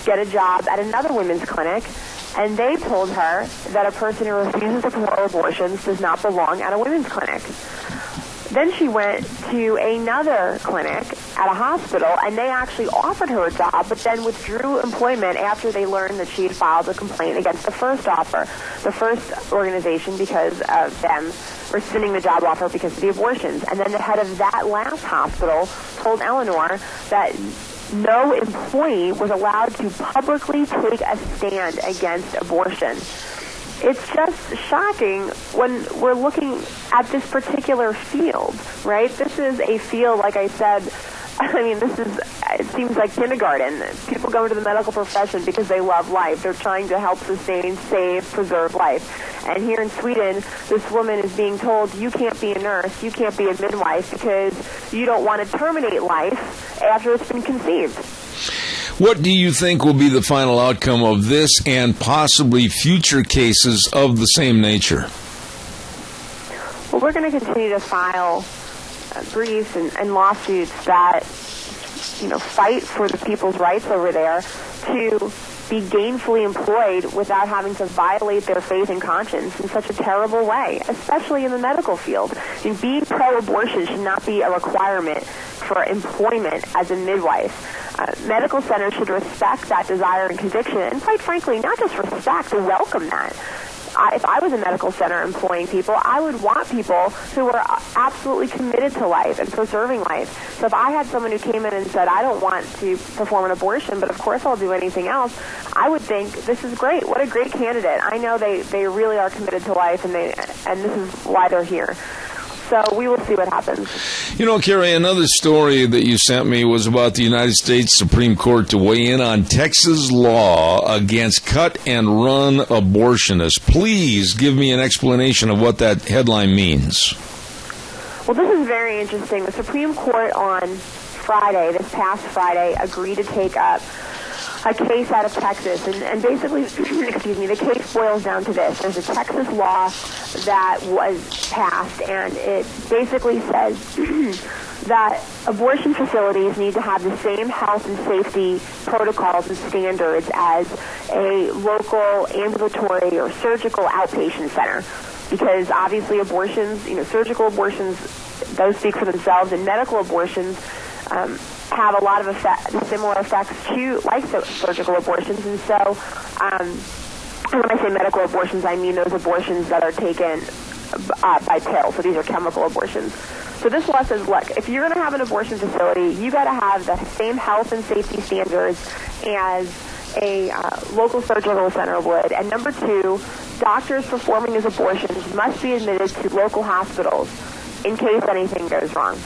get a job at another women's clinic, and they told her that a person who refuses to perform abortions does not belong at a women's clinic. Then she went to another clinic at a hospital, and they actually offered her a job, but then withdrew employment after they learned that she had filed a complaint against the first offer, the first organization, because of them rescinding the job offer because of the abortions. And then the head of that last hospital told Eleanor that no employee was allowed to publicly take a stand against abortion. It's just shocking when we're looking at this particular field, right? This is a field, like I said, it seems like kindergarten. People go into the medical profession because they love life. They're trying to help sustain, save, preserve life. And here in Sweden, this woman is being told, you can't be a nurse, you can't be a midwife because you don't want to terminate life after it's been conceived. What do you think will be the final outcome of this and possibly future cases of the same nature? Well, we're going to continue to file briefs and lawsuits that, fight for the people's rights over there to be gainfully employed without having to violate their faith and conscience in such a terrible way, especially in the medical field. Being pro-abortion should not be a requirement for employment as a midwife. Medical centers should respect that desire and conviction, and quite frankly, not just respect, but welcome that. If I was a medical center employing people, I would want people who were absolutely committed to life and preserving life. So if I had someone who came in and said, I don't want to perform an abortion, but of course I'll do anything else, I would think, this is great. What a great candidate. I know they really are committed to life, and this is why they're here. So we will see what happens. Carrie, another story that you sent me was about the United States Supreme Court to weigh in on Texas law against cut-and-run abortionists. Please give me an explanation of what that headline means. Well, this is very interesting. The Supreme Court on Friday, this past Friday, agreed to take up a case out of Texas, and basically, the case boils down to this. There's a Texas law that was passed, and it basically says that abortion facilities need to have the same health and safety protocols and standards as a local ambulatory or surgical outpatient center, because obviously abortions, surgical abortions, those speak for themselves, and medical abortions have a lot of similar effects to like surgical abortions. And so when I say medical abortions, I mean those abortions that are taken by pill. So these are chemical abortions. So this law says, look, if you're going to have an abortion facility, you got to have the same health and safety standards as a local surgical center would. And number two, doctors performing these abortions must be admitted to local hospitals in case anything goes wrong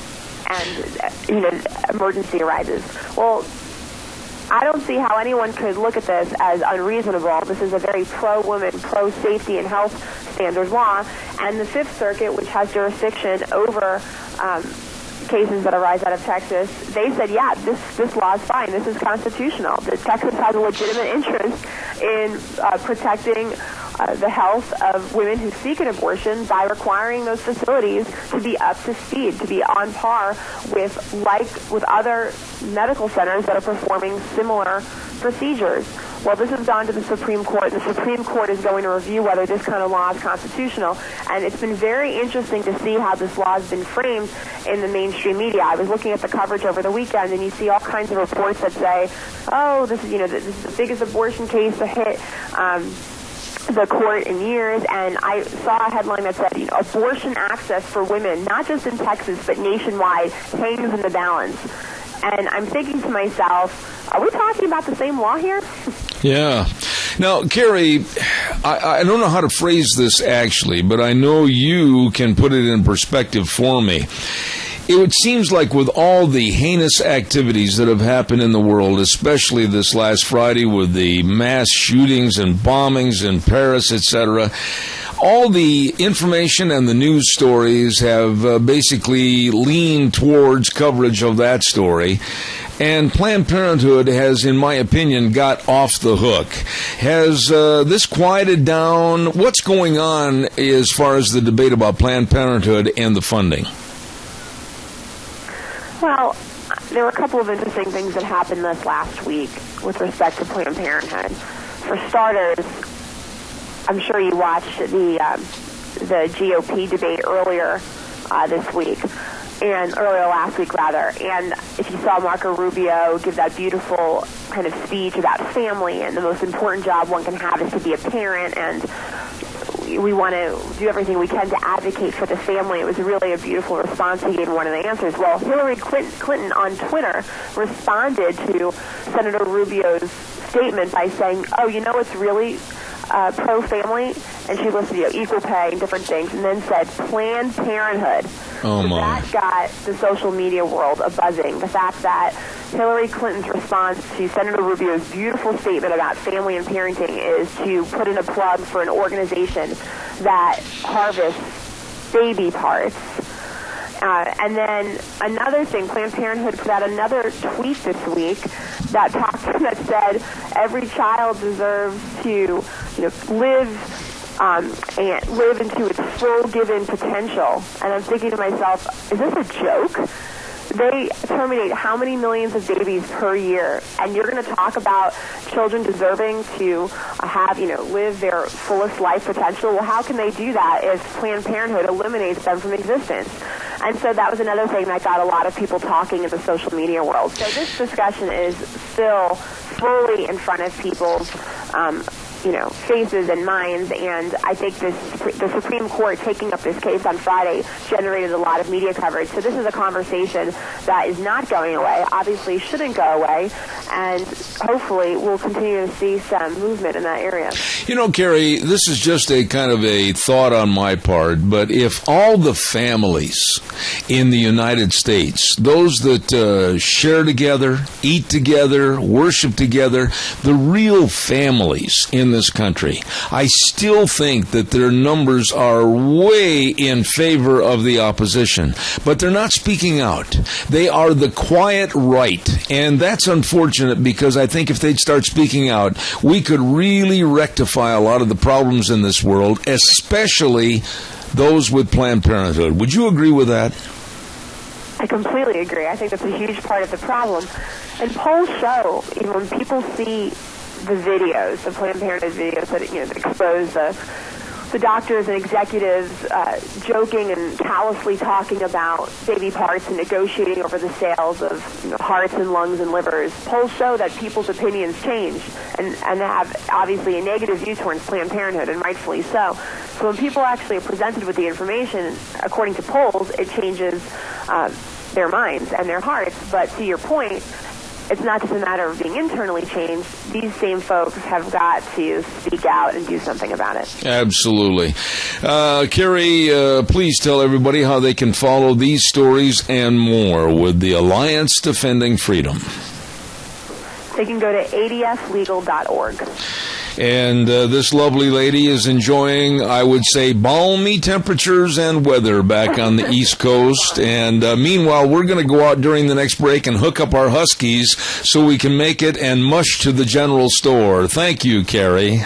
and emergency arises. Well, I don't see how anyone could look at this as unreasonable. This is a very pro-woman, pro-safety and health standards law. And the Fifth Circuit, which has jurisdiction over cases that arise out of Texas, they said, yeah, this law is fine. This is constitutional. Texas has a legitimate interest in protecting the health of women who seek an abortion by requiring those facilities to be up to speed, to be on par with other medical centers that are performing similar procedures. Well, this has gone to the Supreme Court. The Supreme Court is going to review whether this kind of law is constitutional. And it's been very interesting to see how this law has been framed in the mainstream media. I was looking at the coverage over the weekend, and you see all kinds of reports that say, oh, this is the biggest abortion case to hit the court in years. And I saw a headline that said, abortion access for women, not just in Texas, but nationwide, hangs in the balance. And I'm thinking to myself, are we talking about the same law here? Yeah. Now, Carrie, I don't know how to phrase this actually, but I know you can put it in perspective for me. It seems like with all the heinous activities that have happened in the world, especially this last Friday with the mass shootings and bombings in Paris, etc., all the information and the news stories have basically leaned towards coverage of that story. And Planned Parenthood has, in my opinion, got off the hook. Has this quieted down? What's going on as far as the debate about Planned Parenthood and the funding? Well, there were a couple of interesting things that happened this last week with respect to Planned Parenthood. For starters, I'm sure you watched the GOP debate earlier this week, and earlier last week, rather. And if you saw Marco Rubio give that beautiful kind of speech about family and the most important job one can have is to be a parent, and we want to do everything we can to advocate for the family. It was really a beautiful response he gave in one of the answers. Well, Hillary Clinton on Twitter responded to Senator Rubio's statement by saying, oh, it's really pro-family, and she listed equal pay and different things, and then said Planned Parenthood. Oh, so my. That got the social media world a-buzzing. The fact that Hillary Clinton's response to Senator Rubio's beautiful statement about family and parenting is to put in a plug for an organization that harvests baby parts. And then another thing, Planned Parenthood put out another tweet this week that said every child deserves to live into its full given potential. And I'm thinking to myself, is this a joke? They terminate how many millions of babies per year, and you're going to talk about children deserving to live their fullest life potential? Well, how can they do that if Planned Parenthood eliminates them from existence? And so that was another thing that got a lot of people talking in the social media world. So this discussion is still fully in front of people's faces and minds, and I think the Supreme Court taking up this case on Friday generated a lot of media coverage. So this is a conversation that is not going away, obviously shouldn't go away, and hopefully we'll continue to see some movement in that area. Carrie, this is just a kind of a thought on my part, but if all the families in the United States, those that share together, eat together, worship together, the real families in this country, I still think that their numbers are way in favor of the opposition. But they're not speaking out. They are the quiet right. And that's unfortunate, because I think if they'd start speaking out, we could really rectify a lot of the problems in this world, especially those with Planned Parenthood. Would you agree with that? I completely agree. I think that's a huge part of the problem. And polls show, when people see the videos, the Planned Parenthood videos that expose the doctors and executives joking and callously talking about baby parts and negotiating over the sales of hearts and lungs and livers. Polls show that people's opinions change and have obviously a negative view towards Planned Parenthood, and rightfully so. So when people actually are presented with the information, according to polls, it changes their minds and their hearts. But to your point, it's not just a matter of being internally changed. These same folks have got to speak out and do something about it. Absolutely. Carrie, please tell everybody how they can follow these stories and more with the Alliance Defending Freedom. They can go to adslegal.org. And this lovely lady is enjoying, I would say, balmy temperatures and weather back on the East Coast. And meanwhile, we're going to go out during the next break and hook up our Huskies so we can make it and mush to the general store. Thank you, Carrie.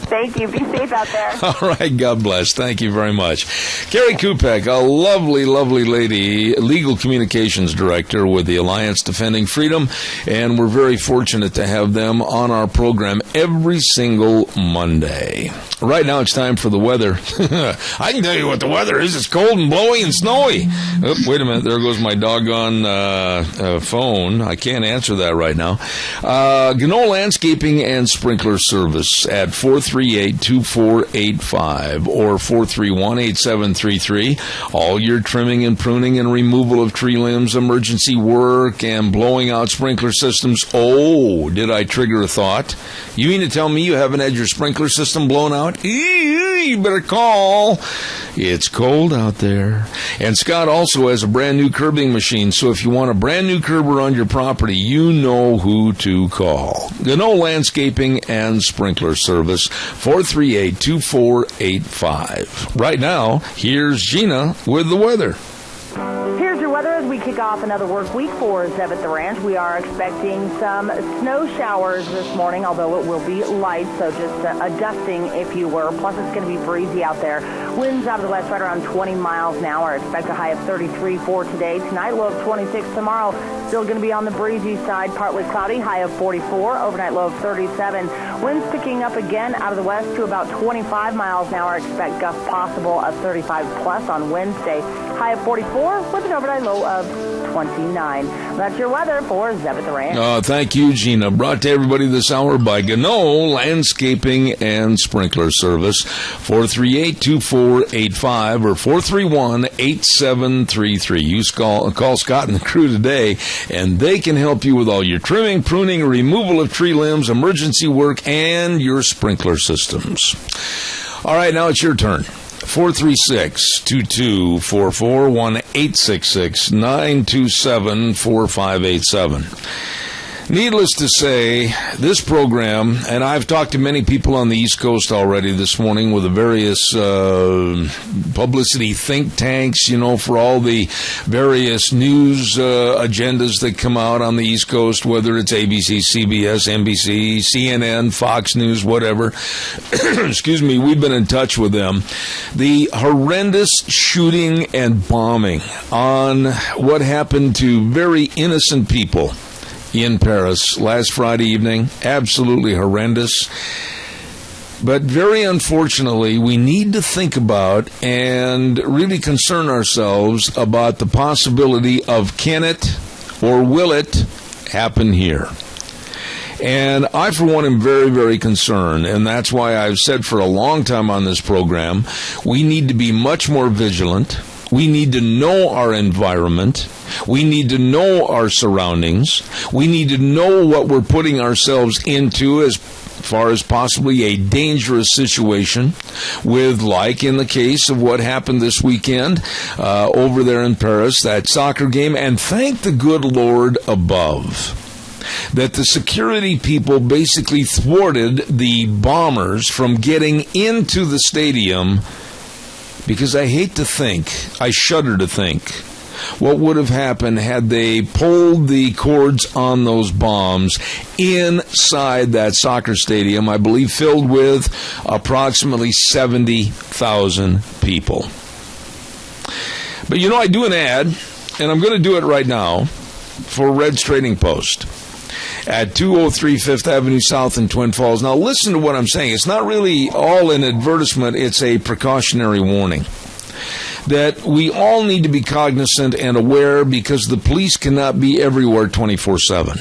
Thank Thank you. Be safe out there. All right. God bless. Thank you very much. Carrie Kupek, a lovely, lovely lady, legal communications director with the Alliance Defending Freedom, and we're very fortunate to have them on our program every single Monday. Right now it's time for the weather. I can tell you what the weather is. It's cold and blowy and snowy. Oh, wait a minute. There goes my doggone phone. I can't answer that right now. Gano Landscaping and Sprinkler Service at 438-2485 or 431-8733. All your trimming and pruning and removal of tree limbs, emergency work, and blowing out sprinkler systems. Oh, did I trigger a thought? You mean to tell me you haven't had your sprinkler system blown out? You better call. It's cold out there. And Scott also has a brand new curbing machine, so if you want a brand new curber on your property, you know who to call. Gano Landscaping and Sprinkler Service, 438-2485. Right now, here's Gina with the weather. Here's your weather as we kick off another work week for Zev at the Ranch. We are expecting some snow showers this morning, although it will be light, so just a dusting, if you were. Plus, it's going to be breezy out there. Winds out of the west right around 20 miles an hour. Expect a high of 33 for today. Tonight, low of 26. Tomorrow, still going to be on the breezy side, partly cloudy, high of 44. Overnight, low of 37. Winds picking up again out of the west to about 25 miles an hour. Expect gusts possible of 35 plus on Wednesday. High of 44 with an overnight low of 29. That's your weather for Zev at the Ranch. Thank you, Gina. Brought to everybody this hour by Gano Landscaping and Sprinkler Service, 438-2485 or 431-8733. You call Scott and the crew today, and they can help you with all your trimming, pruning, removal of tree limbs, emergency work, and your sprinkler systems. All right, now it's your turn. 436-2244, 1-866-927-4587. Needless to say, this program, and I've talked to many people on the East Coast already this morning with the various publicity think tanks, for all the various news agendas that come out on the East Coast, whether it's ABC, CBS, NBC, CNN, Fox News, whatever. Excuse me, we've been in touch with them. The horrendous shooting and bombing on what happened to very innocent people in Paris last Friday evening, absolutely horrendous. But very unfortunately, we need to think about and really concern ourselves about the possibility of can it or will it happen here. And I, for one, am very, very concerned, and that's why I've said for a long time on this program, we need to be much more vigilant. We need to know our environment. We need to know our surroundings. We need to know what we're putting ourselves into as far as possibly a dangerous situation with, like in the case of what happened this weekend over there in Paris, that soccer game. And thank the good Lord above that the security people basically thwarted the bombers from getting into the stadium, because I hate to think, I shudder to think, what would have happened had they pulled the cords on those bombs inside that soccer stadium, I believe filled with approximately 70,000 people. But I do an ad, and I'm going to do it right now, for Red's Trading Post at 203 5th Avenue South in Twin Falls. Now listen to what I'm saying. It's not really all an advertisement, it's a precautionary warning that we all need to be cognizant and aware, because the police cannot be everywhere 24/7.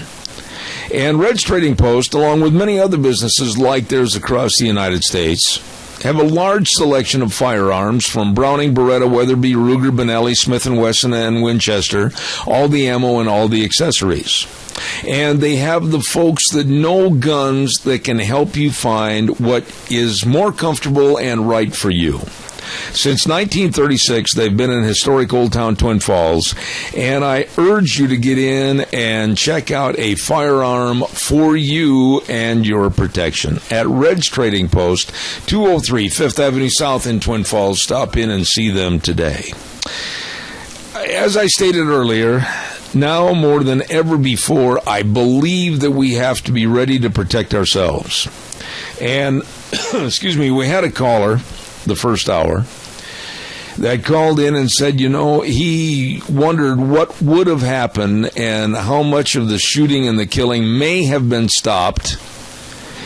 And Red's Trading Post, along with many other businesses like theirs across the United States, have a large selection of firearms from Browning, Beretta, Weatherby, Ruger, Benelli, Smith & Wesson, and Winchester, all the ammo and all the accessories. And they have the folks that know guns that can help you find what is more comfortable and right for you. Since 1936, they've been in historic Old Town Twin Falls, and I urge you to get in and check out a firearm for you and your protection. At Red's Trading Post, 203 5th Avenue South in Twin Falls. Stop in and see them today. As I stated earlier, now more than ever before, I believe that we have to be ready to protect ourselves. And, excuse me, we had a caller the first hour that called in and said, he wondered what would have happened and how much of the shooting and the killing may have been stopped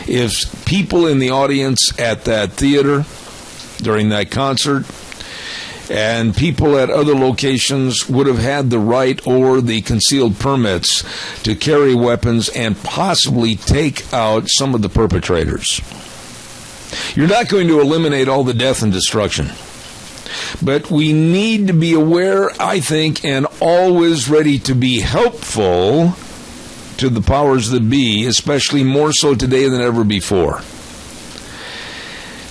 if people in the audience at that theater during that concert and people at other locations would have had the right or the concealed permits to carry weapons and possibly take out some of the perpetrators. You're not going to eliminate all the death and destruction, but we need to be aware, I think, and always ready to be helpful to the powers that be, especially more so today than ever before.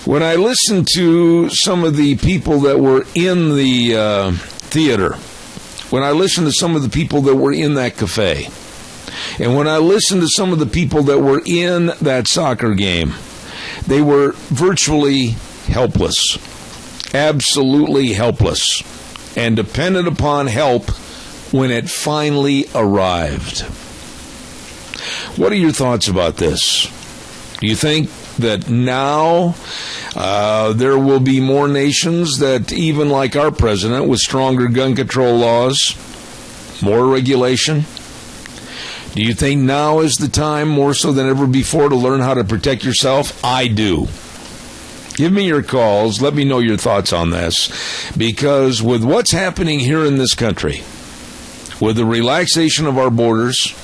When I listened to some of the people that were in the theater, when I listened to some of the people that were in that cafe, and when I listened to some of the people that were in that soccer game, they were virtually helpless, absolutely helpless, and dependent upon help when it finally arrived. What are your thoughts about this? Do you think that now there will be more nations that, even like our president, with stronger gun control laws, more regulation? Do you think now is the time, more so than ever before, to learn how to protect yourself? I do. Give me your calls. Let me know your thoughts on this. Because with what's happening here in this country, with the relaxation of our borders,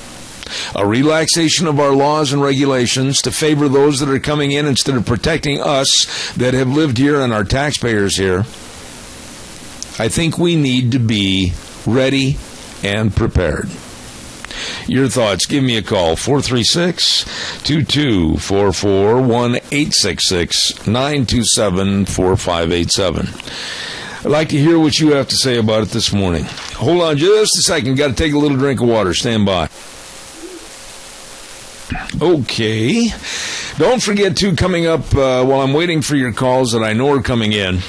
a relaxation of our laws and regulations to favor those that are coming in instead of protecting us that have lived here and our taxpayers here, I think we need to be ready and prepared. Your thoughts, give me a call, 436-2244, 1-866-927-4587. I'd like to hear what you have to say about it this morning. Hold on just a second. Got to take a little drink of water. Stand by. Okay. Don't forget, too, coming up while I'm waiting for your calls that I know are coming in,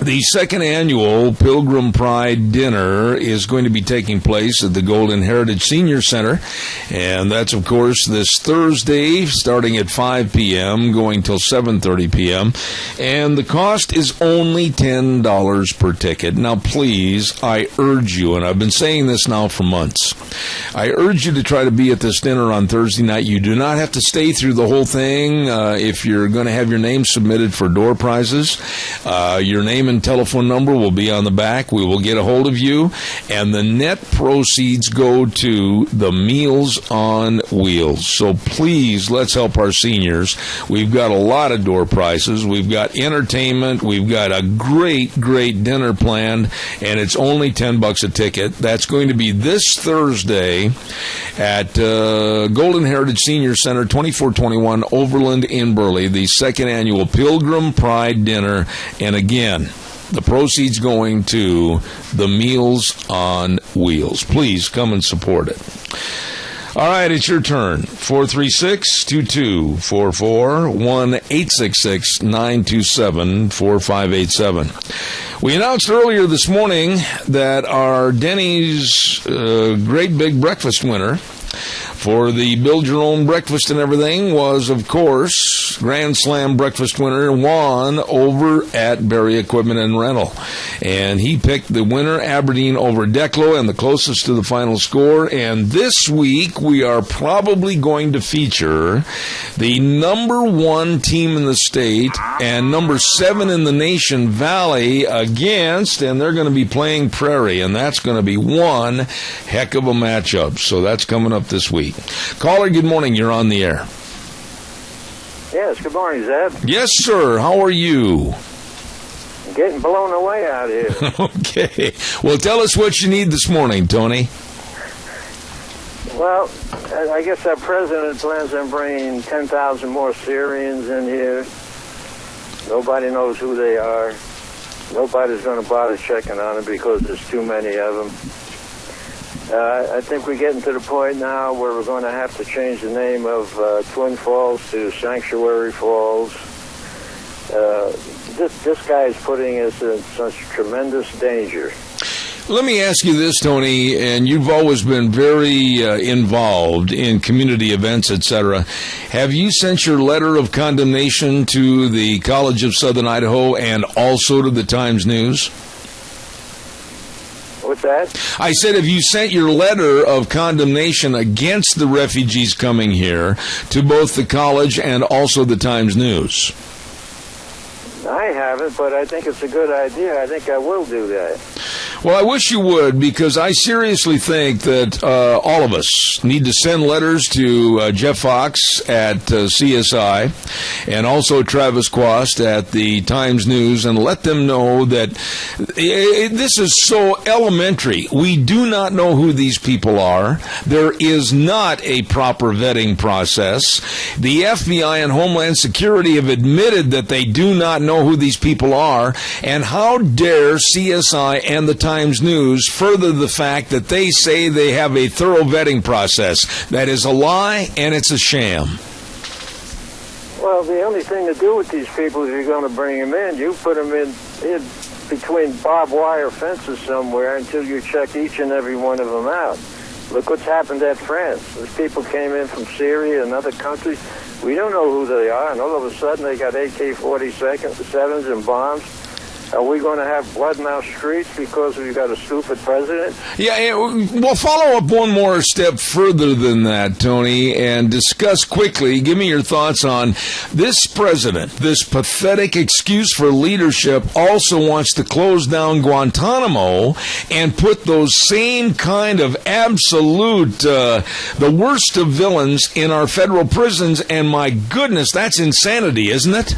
the second annual Pilgrim Pride Dinner is going to be taking place at the Golden Heritage Senior Center, and that's, of course, this Thursday, starting at 5 p.m., going till 7:30 p.m., and the cost is only $10 per ticket. Now, please, I urge you, and I've been saying this now for months, I urge you to try to be at this dinner on Thursday night. You do not have to stay through the whole thing if you're going to have your name submitted for door prizes. Your name and telephone number will be on the back. We will get a hold of you, and the net proceeds go to the Meals on Wheels. So please, let's help our seniors. We've got a lot of door prizes. We've got entertainment. We've got a great dinner planned, and it's only $10 a ticket. That's going to be this Thursday at Golden Heritage Senior Center, 2421 Overland in Burley, the second annual Pilgrim Pride Dinner. And again, the proceeds going to the Meals on Wheels. Please come and support it. All right, it's your turn. 436-2244, 1-866-927-4587. We announced earlier this morning that our Denny's great big breakfast winner for the build your own breakfast and everything was, of course, Grand Slam breakfast winner Juan over at Berry Equipment and Rental. And he picked the winner, Aberdeen over Declo, and the closest to the final score. And this week, we are probably going to feature the number 1 team in the state and number 7 in the nation, Valley, against, and they're going to be playing Prairie, and that's going to be one heck of a matchup. So that's coming up this week. Caller, good morning. You're on the air. Yes, good morning, Zeb. Yes, sir. How are you? Getting blown away out here. Okay. Well, tell us what you need this morning, Tony. Well, I guess our president plans on bringing 10,000 more Syrians in here. Nobody knows who they are. Nobody's going to bother checking on them because there's too many of them. I think we're getting to the point now where we're going to have to change the name of Twin Falls to Sanctuary Falls. This guy is putting us in such tremendous danger. Let me ask you this, Tony, and you've always been very involved in community events, etc. Have you sent your letter of condemnation to the College of Southern Idaho and also to the Times-News? What's that? I said, have you sent your letter of condemnation against the refugees coming here to both the college and also the Times-News? I haven't, but I think it's a good idea. I think I will do that. Well, I wish you would, because I seriously think that all of us need to send letters to Jeff Fox at CSI and also Travis Quast at the Times-News and let them know that this is so elementary. We do not know who these people are. There is not a proper vetting process. The FBI and Homeland Security have admitted that they do not know who these people are, and how dare CSI and the Times-News further the fact that they say they have a thorough vetting process. That is a lie, and it's a sham. Well, the only thing to do with these people is you're going to bring them in. You put them in between barbed wire fences somewhere until you check each and every one of them out. Look what's happened at France. These people came in from Syria and other countries. We don't know who they are, and all of a sudden they got AK-47s and bombs. Are we going to have blood in our streets because we've got a stupid president? Yeah, well, follow up one more step further than that, Tony, and discuss quickly, give me your thoughts on this president. This pathetic excuse for leadership also wants to close down Guantanamo and put those same kind of absolute, the worst of villains in our federal prisons, and my goodness, that's insanity, isn't it?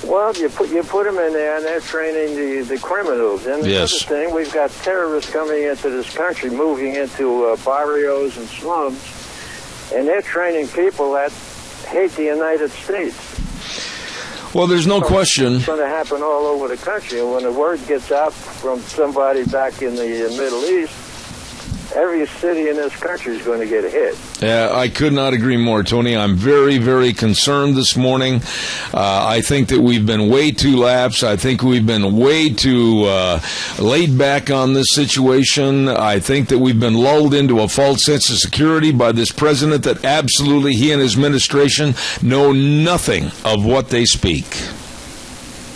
Well, you put them in there, and they're training the criminals. And the other thing, we've got terrorists coming into this country, moving into barrios and slums, and they're training people that hate the United States. Well, there's no question. It's going to happen all over the country, and when the word gets out from somebody back in the Middle East, every city in this country is going to get hit. Yeah, I could not agree more, Tony. I'm very, very concerned this morning. I think that we've been way too lax. I think we've been way too laid back on this situation. I think that we've been lulled into a false sense of security by this president that absolutely he and his administration know nothing of what they speak.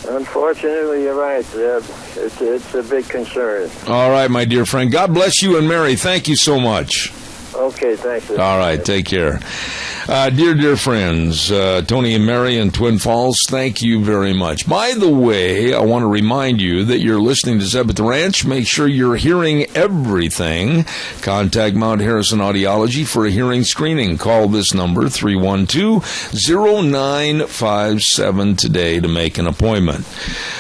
Unfortunately, you're right. It's a big concern. All right, my dear friend. God bless you and Mary. Thank you so much. Okay, thanks. All right, take care. Dear friends, Tony and Mary in Twin Falls, thank you very much. By the way, I want to remind you that you're listening to Zeb at the Ranch. Make sure you're hearing everything. Contact Mount Harrison Audiology for a hearing screening. Call this number, 312-0957 today to make an appointment.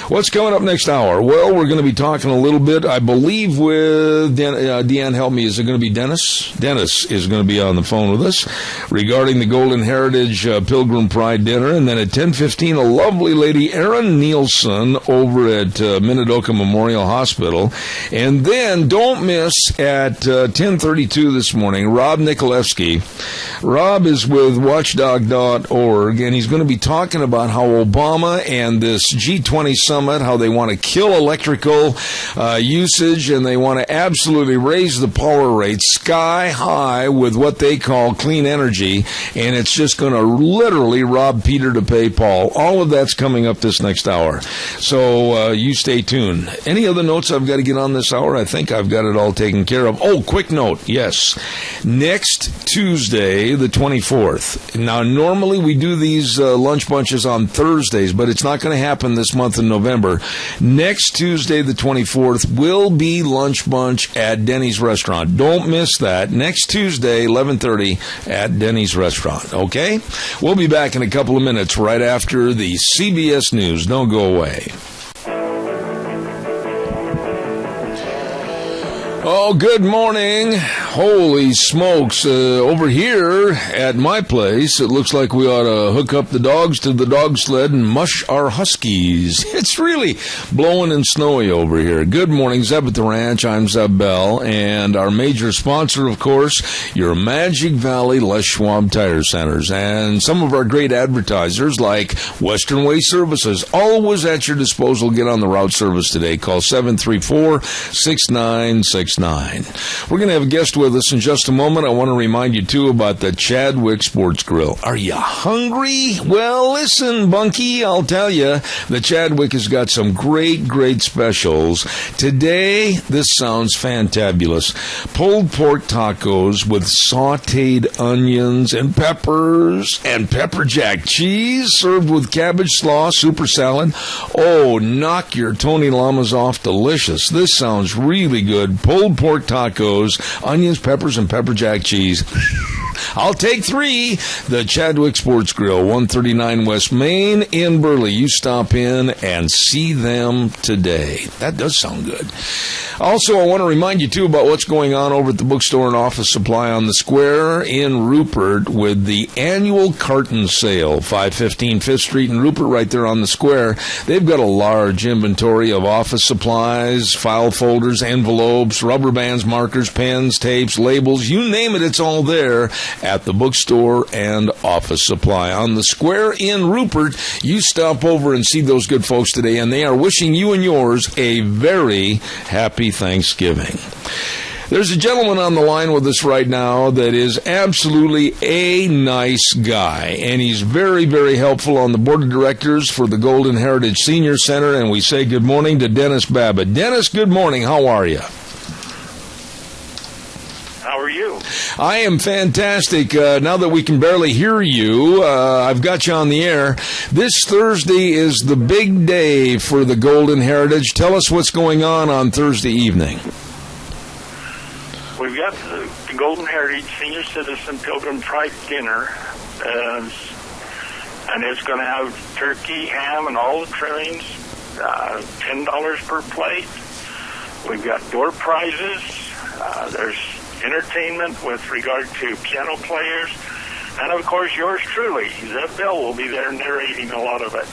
What's coming up next hour? Well, we're going to be talking a little bit, I believe, with Deanne, help me, is it going to be Dennis? Dennis is going to be on the phone with us regarding the Golden Heritage Pilgrim Pride Dinner. And then at 10:15, a lovely lady, Erin Nielsen, over at Minidoka Memorial Hospital. And then don't miss at 10:32 this morning, Rob Nikolewski. Rob is with Watchdog.org, and he's going to be talking about how Obama and this G20 summit, how they want to kill electrical usage, and they want to absolutely raise the power rate sky high with what they call clean energy, and it's just going to literally rob Peter to pay Paul. All of that's coming up this next hour, so you stay tuned. Any other notes I've got to get on this hour? I think I've got it all taken care of. Oh, quick note, yes. Next Tuesday, the 24th. Now, normally we do these lunch bunches on Thursdays, but it's not going to happen this month in November. Next Tuesday, the 24th, will be lunch bunch at Denny's Restaurant. Don't miss that. Next Tuesday, 11:30 at Denny's Restaurant. Okay? We'll be back in a couple of minutes right after the CBS News. Don't go away. Oh, good morning. Holy smokes. Over here at my place, it looks like we ought to hook up the dogs to the dog sled and mush our huskies. It's really blowing and snowy over here. Good morning, Zeb at the Ranch. I'm Zeb Bell, and our major sponsor, of course, your Magic Valley Les Schwab Tire Centers, and some of our great advertisers like Western Way Services, always at your disposal. Get on the route service today. Call 734-6969. We're going to have a guest with us in just a moment. I want to remind you, too, about the Chadwick Sports Grill. Are you hungry? Well, listen, Bunky, I'll tell you, the Chadwick has got some great specials. Today, this sounds fantabulous. Pulled pork tacos with sautéed onions and peppers and pepper jack cheese served with cabbage slaw, super salad. Oh, knock your Tony Llamas off delicious. This sounds really good. Pulled pork tacos, onions, peppers, and pepper jack cheese. I'll take 3. The Chadwick Sports Grill, 139 West Main in Burley. You stop in and see them today. That does sound good. Also, I want to remind you, too, about what's going on over at the Bookstore and Office Supply on the Square in Rupert with the annual carton sale, 515 5th Street in Rupert, right there on the Square. They've got a large inventory of office supplies, file folders, envelopes, rubber bands, markers, pens, tapes, labels, you name it, it's all there at the Bookstore and Office Supply on the Square in Rupert. You stop over and see those good folks today, and they are wishing you and yours a very happy Thanksgiving. There's a gentleman on the line with us right now that is absolutely a nice guy, and he's very helpful on the board of directors for the Golden Heritage Senior Center, and we say good morning to Dennis Babbitt. Dennis, good morning. How are you? How are you? I am fantastic. Now that we can barely hear you, I've got you on the air. This Thursday is the big day for the Golden Heritage. Tell us what's going on Thursday evening. We've got the Golden Heritage Senior Citizen Pilgrim Pride Dinner, and it's going to have turkey, ham, and all the trimmings, $10 per plate. We've got door prizes. There's entertainment with regard to piano players, and of course yours truly, Zeb Bell, will be there narrating a lot of it.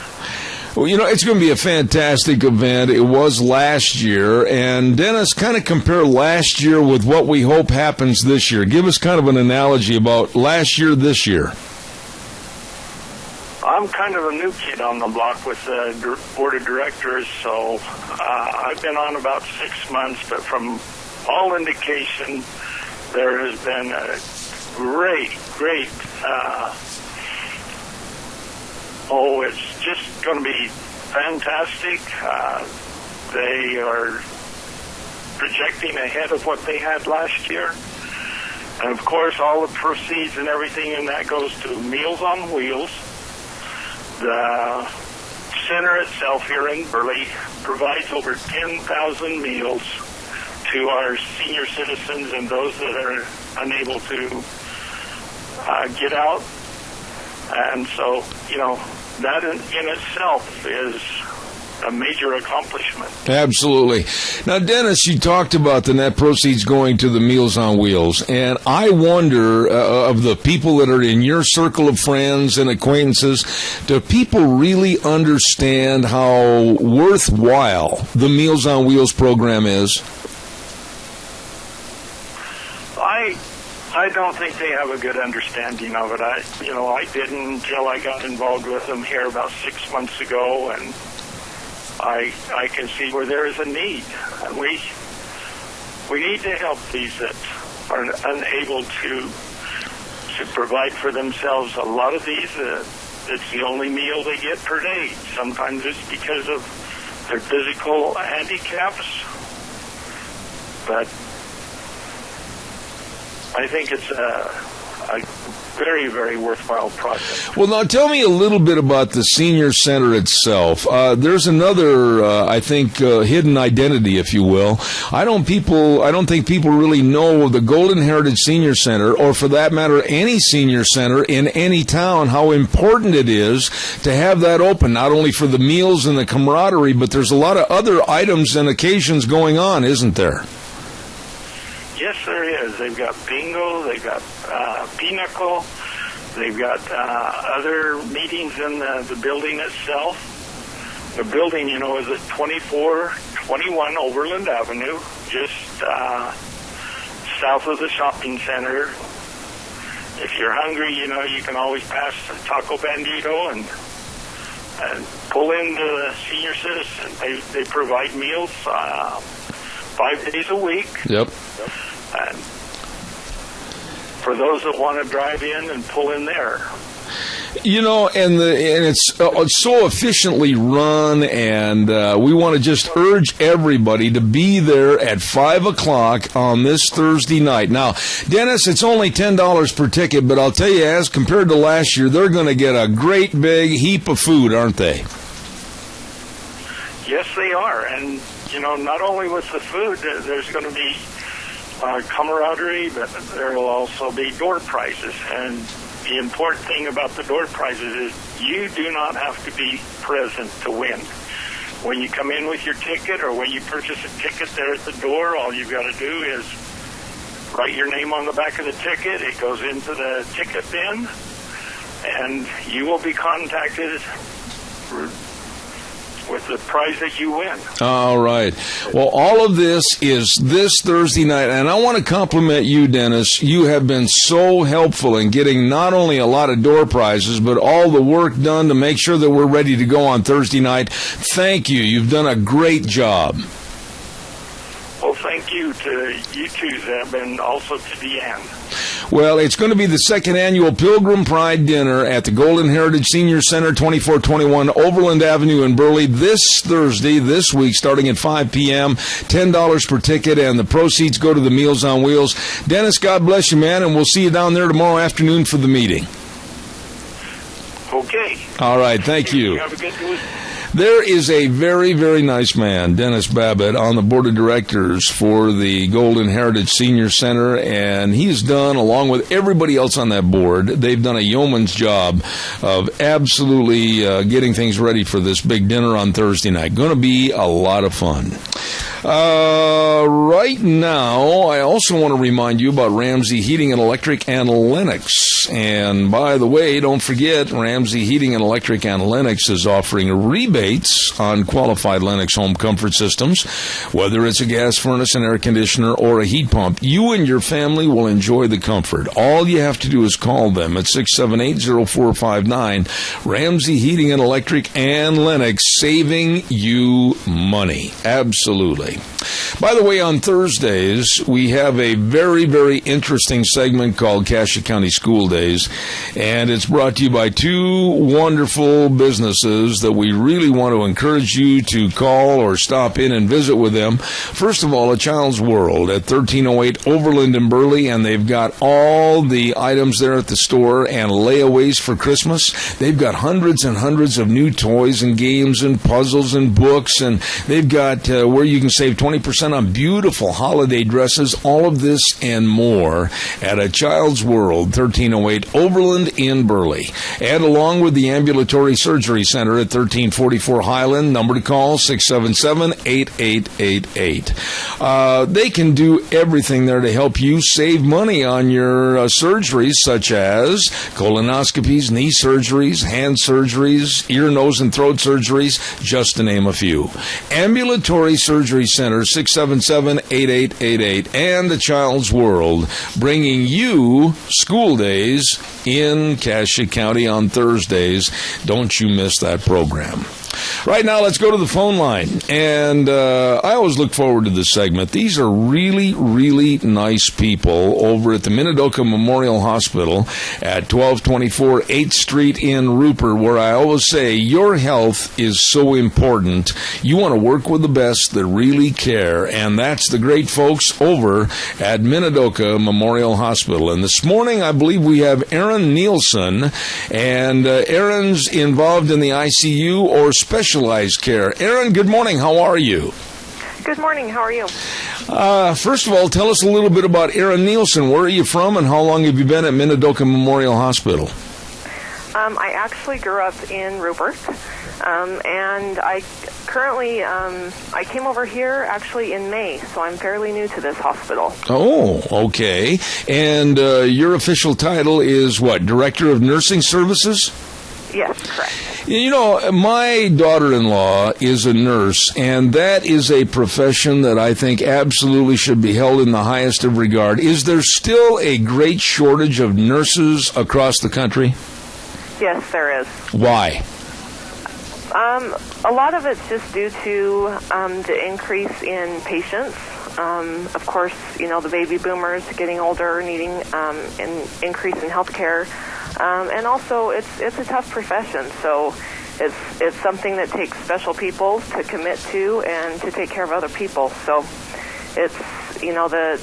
Well, you know, it's going to be a fantastic event. It was last year, and Dennis, kind of compare last year with what we hope happens this year. Give us kind of an analogy about last year, this year. I'm kind of a new kid on the block with the board of directors, so I've been on about 6 months, but from all indication, there has been a great, it's just going to be fantastic. They are projecting ahead of what they had last year. And, of course, all the proceeds and everything, and that goes to Meals on Wheels. The center itself here in Burley provides over 10,000 meals to our senior citizens and those that are unable to get out. And so, you know, that in itself is a major accomplishment. Absolutely. Now, Dennis, you talked about the net proceeds going to the Meals on Wheels, and I wonder, of the people that are in your circle of friends and acquaintances, do people really understand how worthwhile the Meals on Wheels program is? I don't think they have a good understanding of it. I didn't until I got involved with them here about 6 months ago, and I can see where there is a need. And we need to help these that are unable to provide for themselves. A lot of these, it's the only meal they get per day. Sometimes it's because of their physical handicaps, but I think it's a very, very worthwhile project. Well, now tell me a little bit about the senior center itself. There's another, I think, hidden identity, if you will. I don't think people really know of the Golden Heritage Senior Center, or for that matter, any senior center in any town, how important it is to have that open, not only for the meals and the camaraderie, but there's a lot of other items and occasions going on, isn't there? Yes, there is. They've got bingo, they've got pinochle, they've got other meetings in the building itself. The building, is at 2421 Overland Avenue, just south of the shopping center. If you're hungry, you can always pass the Taco Bandito and pull into the senior citizen. They provide meals 5 days a week. Yep. And for those that want to drive in and pull in there. And it's so efficiently run, and we want to just urge everybody to be there at 5 o'clock on this Thursday night. Now, Dennis, it's only $10 per ticket, but I'll tell you, as compared to last year, they're going to get a great big heap of food, aren't they? Yes, they are. And, not only with the food, there's going to be camaraderie, but there will also be door prizes. And the important thing about the door prizes is you do not have to be present to win. When you come in with your ticket or when you purchase a ticket there at the door, all you've got to do is write your name on the back of the ticket. It goes into the ticket bin, and you will be contacted with the prize that you win. All right. Well, all of this is this Thursday night, and I want to compliment you, Dennis. You have been so helpful in getting not only a lot of door prizes, but all the work done to make sure that we're ready to go on Thursday night. Thank you. You've done a great job. Well, thank you to you two, Zeb, and also to Deanne. Well, it's going to be the second annual Pilgrim Pride Dinner at the Golden Heritage Senior Center, 2421 Overland Avenue in Burley, this Thursday, this week, starting at 5 p.m., $10 per ticket, and the proceeds go to the Meals on Wheels. Dennis, God bless you, man, and we'll see you down there tomorrow afternoon for the meeting. Okay. All right, thank you. Have a good week. There is a very, very nice man, Dennis Babbitt, on the board of directors for the Golden Heritage Senior Center, and he has done, along with everybody else on that board, they've done a yeoman's job of absolutely getting things ready for this big dinner on Thursday night. Going to be a lot of fun. Right now, I also want to remind you about Ramsey Heating and Electric and Lennox. And by the way, don't forget, Ramsey Heating and Electric and Lennox is offering rebates on qualified Lennox home comfort systems. Whether it's a gas furnace, an air conditioner, or a heat pump, you and your family will enjoy the comfort. All you have to do is call them at 678-0459. Ramsey Heating and Electric and Lennox, saving you money. Absolutely. By the way, on Thursdays, we have a very, very interesting segment called Cassia County School Days, and it's brought to you by two wonderful businesses that we really want to encourage you to call or stop in and visit with them. First of all, A Child's World at 1308 Overland in Burley, and they've got all the items there at the store and layaways for Christmas. They've got hundreds and hundreds of new toys and games and puzzles and books, and they've got where you can save 20% on beautiful holiday dresses, all of this and more at A Child's World, 1308 Overland in Burley. And along with the Ambulatory Surgery Center at 1344 Highland, number to call, 677-8888. They can do everything there to help you save money on your surgeries, such as colonoscopies, knee surgeries, hand surgeries, ear, nose, and throat surgeries, just to name a few. Ambulatory Surgery Center, 677-8888, and The Child's World, bringing you school days in Cassia County on Thursdays. Don't you miss that program. Right now, let's go to the phone line. And I always look forward to this segment. These are really, really nice people over at the Minidoka Memorial Hospital at 1224 8th Street in Rupert, where I always say your health is so important. You want to work with the best that really care, and that's the great folks over at Minidoka Memorial Hospital. And this morning, I believe we have Aaron Nielsen, and Aaron's involved in the ICU or specialized care. Aaron, good morning. How are you? Good morning. How are you? First of all, tell us a little bit about Aaron Nielsen. Where are you from, and how long have you been at Minidoka Memorial Hospital? I actually grew up in Rupert, and I currently, I came over here actually in May, so I'm fairly new to this hospital. Oh, okay. And your official title is what, Director of Nursing Services? Yes, correct. You know, my daughter-in-law is a nurse, and that is a profession that I think absolutely should be held in the highest of regard. Is there still a great shortage of nurses across the country? Yes, there is. Why? A lot of it's just due to the increase in patients. Of course, you know, the baby boomers getting older, needing an increase in health care. And also, it's a tough profession, so it's something that takes special people to commit to and to take care of other people. So it's, you know, the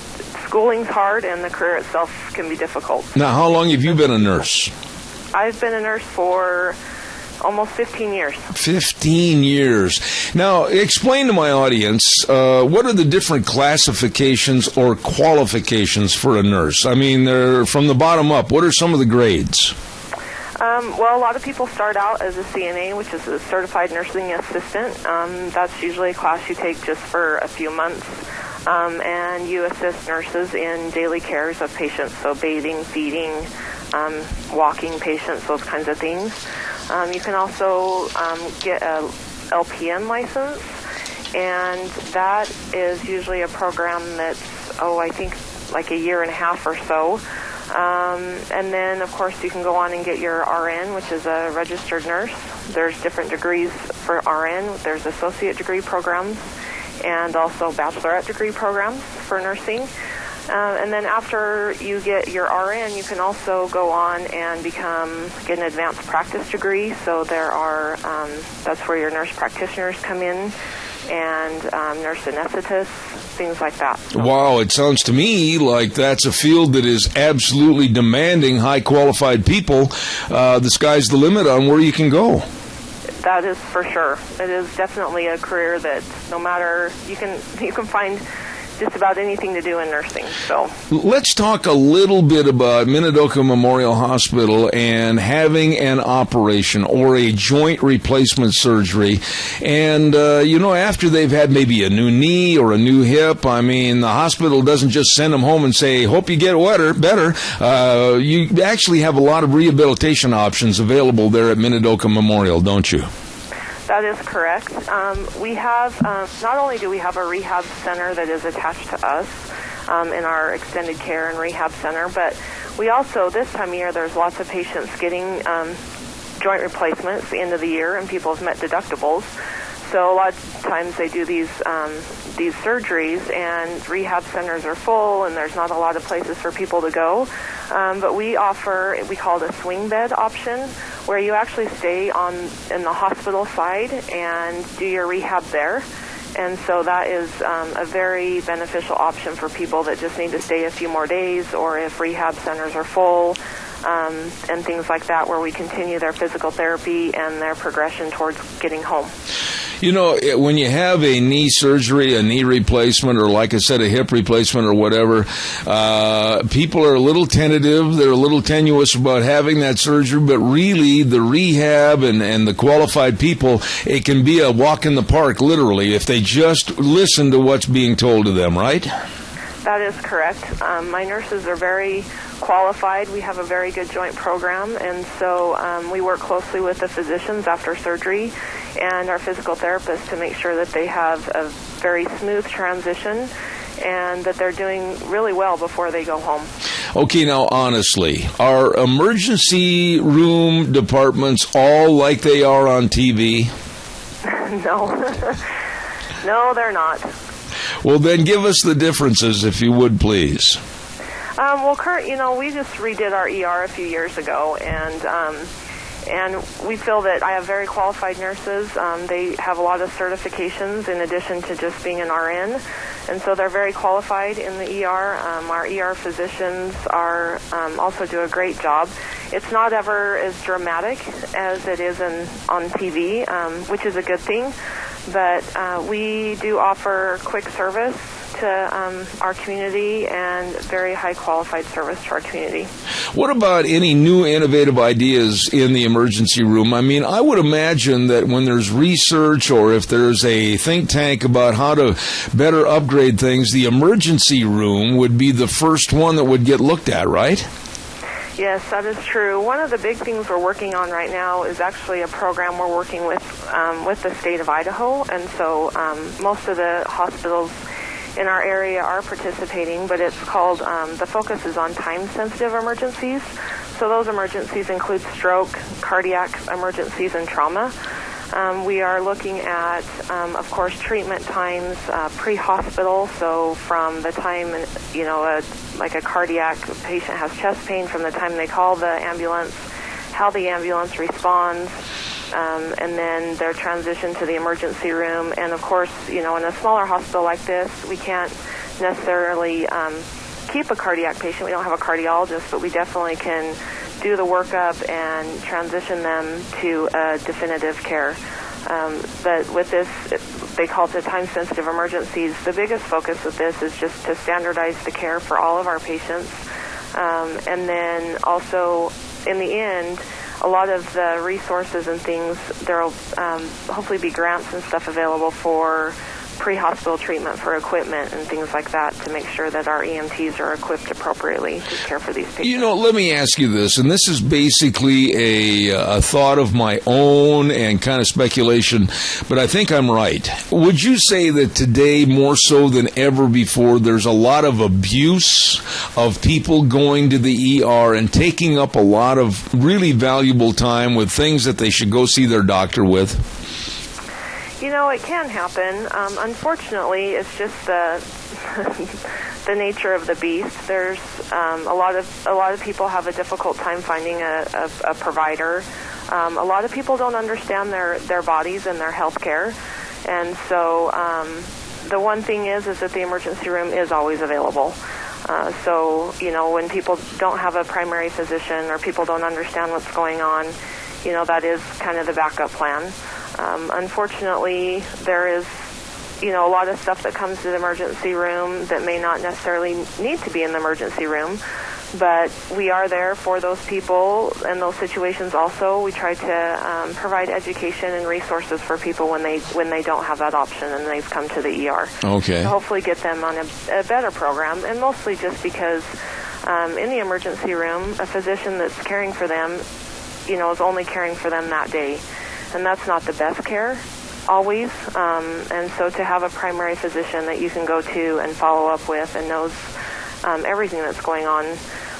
schooling's hard and the career itself can be difficult. Now, how long have you been a nurse? I've been a nurse for almost 15 years. 15 years. Now, explain to my audience, what are the different classifications or qualifications for a nurse? I mean, they're from the bottom up. What are some of the grades? Well, a lot of people start out as a CNA, which is a Certified Nursing Assistant. That's usually a class you take just for a few months. And you assist nurses in daily cares of patients, so bathing, feeding, walking patients, those kinds of things. You can also get a LPN license, and that is usually a program that's, I think like a year and a half or so. And then, of course, you can go on and get your RN, which is a registered nurse. There's different degrees for RN. There's associate degree programs and also bachelorette degree programs for nursing. And then after you get your RN, you can also go on and get an advanced practice degree. So there are, that's where your nurse practitioners come in, and nurse anesthetists, things like that. Wow, it sounds to me like that's a field that is absolutely demanding high qualified people. The sky's the limit on where you can go. That is for sure. It is definitely a career that no matter, you can find just about anything to do in nursing. So let's talk a little bit about Minidoka Memorial Hospital and having an operation or a joint replacement surgery. And, after they've had maybe a new knee or a new hip, I mean, the hospital doesn't just send them home and say, hope you get better. You actually have a lot of rehabilitation options available there at Minidoka Memorial, don't you? That is correct. We have, not only do we have a rehab center that is attached to us in our extended care and rehab center, but we also, this time of year, there's lots of patients getting joint replacements at the end of the year, and people have met deductibles. So a lot of times they do these surgeries, and rehab centers are full, and there's not a lot of places for people to go. But we offer, we call it a swing bed option, where you actually stay in the hospital side and do your rehab there. And so that is a very beneficial option for people that just need to stay a few more days, or if rehab centers are full, and things like that, where we continue their physical therapy and their progression towards getting home. You know, when you have a knee surgery, a knee replacement, or like I said, a hip replacement or whatever, people are a little tentative. They're a little tenuous about having that surgery, but really the rehab and the qualified people, it can be a walk in the park, literally, if they just listen to what's being told to them, right? That is correct. My nurses are very qualified. We have a very good joint program, and so we work closely with the physicians after surgery and our physical therapists to make sure that they have a very smooth transition and that they're doing really well before they go home. Okay, now honestly, are emergency room departments all like they are on TV? No. No, they're not. Well, then give us the differences, if you would, please. We just redid our ER a few years ago, and we feel that I have very qualified nurses. They have a lot of certifications in addition to just being an RN, and so they're very qualified in the ER. Our ER physicians also do a great job. It's not ever as dramatic as it is on TV, which is a good thing, but we do offer quick service to our community and very high qualified service to our community. What about any new innovative ideas in the emergency room? I mean, I would imagine that when there's research or if there's a think tank about how to better upgrade things, the emergency room would be the first one that would get looked at, right? Yes, that is true. One of the big things we're working on right now is actually a program we're working with the state of Idaho, and so most of the hospitals in our area are participating, but it's called, the focus is on time-sensitive emergencies. So those emergencies include stroke, cardiac emergencies, and trauma. We are looking at, of course, treatment times pre-hospital, so from the time, like a cardiac patient has chest pain, from the time they call the ambulance, how the ambulance responds, and then their transition to the emergency room. And, of course, in a smaller hospital like this, we can't necessarily keep a cardiac patient. We don't have a cardiologist, but we definitely can do the workup and transition them to definitive care. But with this, they call it the time-sensitive emergencies. The biggest focus with this is just to standardize the care for all of our patients. And then also, in the end, a lot of the resources and things, there will hopefully be grants and stuff available for pre-hospital treatment for equipment and things like that to make sure that our EMTs are equipped appropriately to care for these patients. Let me ask you this, and this is basically a thought of my own and kind of speculation, but I think I'm right. Would you say that today, more so than ever before, there's a lot of abuse of people going to the ER and taking up a lot of really valuable time with things that they should go see their doctor with? It can happen. Unfortunately, it's just the nature of the beast. There's a lot of people have a difficult time finding a provider. A lot of people don't understand their bodies and their health care, and so the one thing is that the emergency room is always available. So when people don't have a primary physician or people don't understand what's going on, that is kind of the backup plan. Unfortunately, there is, a lot of stuff that comes to the emergency room that may not necessarily need to be in the emergency room, but we are there for those people and those situations also. We try to provide education and resources for people when they don't have that option and they've come to the ER. Okay. To hopefully get them on a better program, and mostly just because in the emergency room, a physician that's caring for them, is only caring for them that day. And that's not the best care, always. And so to have a primary physician that you can go to and follow up with and knows everything that's going on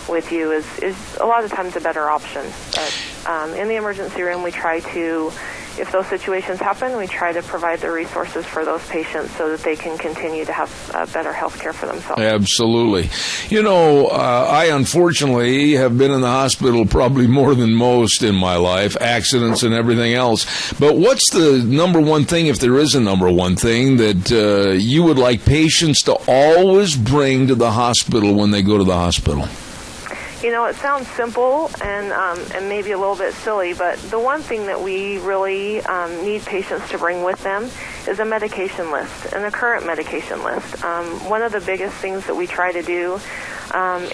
with you is a lot of times a better option. But in the emergency room, we try to, if those situations happen, we try to provide the resources for those patients so that they can continue to have better health care for themselves. Absolutely. I unfortunately have been in the hospital probably more than most in my life, accidents and everything else. But what's the number one thing, if there is a number one thing, that you would like patients to always bring to the hospital when they go to the hospital? It sounds simple and maybe a little bit silly, but the one thing that we really need patients to bring with them is a medication list, and a current medication list. One of the biggest things that we try to do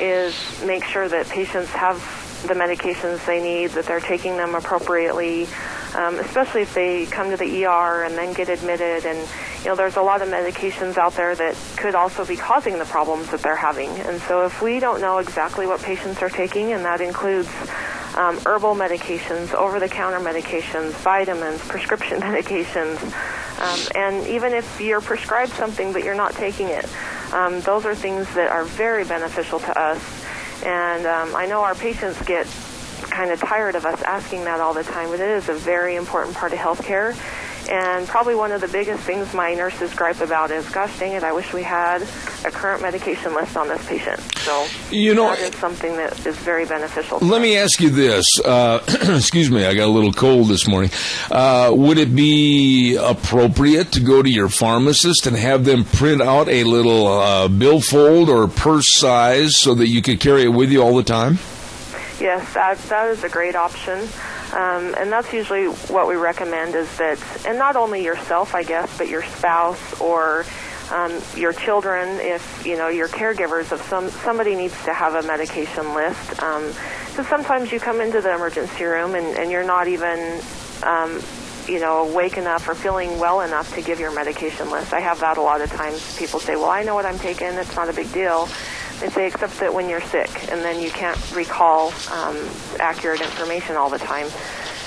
is make sure that patients have the medications they need, that they're taking them appropriately, especially if they come to the ER and then get admitted. And, there's a lot of medications out there that could also be causing the problems that they're having. And so if we don't know exactly what patients are taking, and that includes herbal medications, over-the-counter medications, vitamins, prescription medications, and even if you're prescribed something but you're not taking it, those are things that are very beneficial to us. And I know our patients get kind of tired of us asking that all the time, but it is a very important part of healthcare. And probably one of the biggest things my nurses gripe about is, gosh dang it, I wish we had a current medication list on this patient. So that is something that is very beneficial. Let me ask you this. Excuse me, I got a little cold this morning. Would it be appropriate to go to your pharmacist and have them print out a little billfold or purse size so that you could carry it with you all the time? Yes, that is a great option. And that's usually what we recommend, is that, and not only yourself, I guess, but your spouse or your children, if your caregivers, if somebody needs to have a medication list. Because sometimes you come into the emergency room and you're not even awake enough or feeling well enough to give your medication list. I have that a lot of times. People say, well, I know what I'm taking. It's not a big deal. They say, except that when you're sick, and then you can't recall accurate information all the time.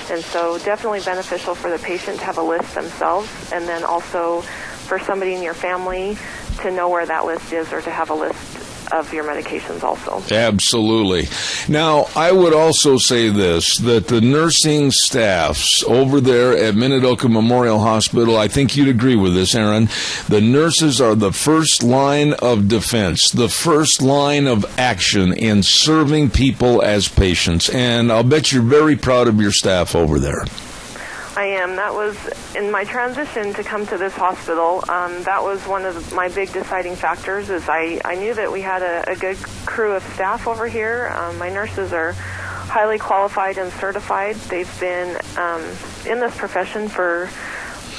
And so definitely beneficial for the patient to have a list themselves, and then also for somebody in your family to know where that list is or to have a list of your medications also. Absolutely. Now, I would also say this, that the nursing staffs over there at Minidoka Memorial Hospital, I think you'd agree with this, Aaron, the nurses are the first line of defense, the first line of action in serving people as patients. And I'll bet you're very proud of your staff over there. I am. That was in my transition to come to this hospital. That was one of my big deciding factors. Is I knew that we had a good crew of staff over here. My nurses are highly qualified and certified. They've been in this profession for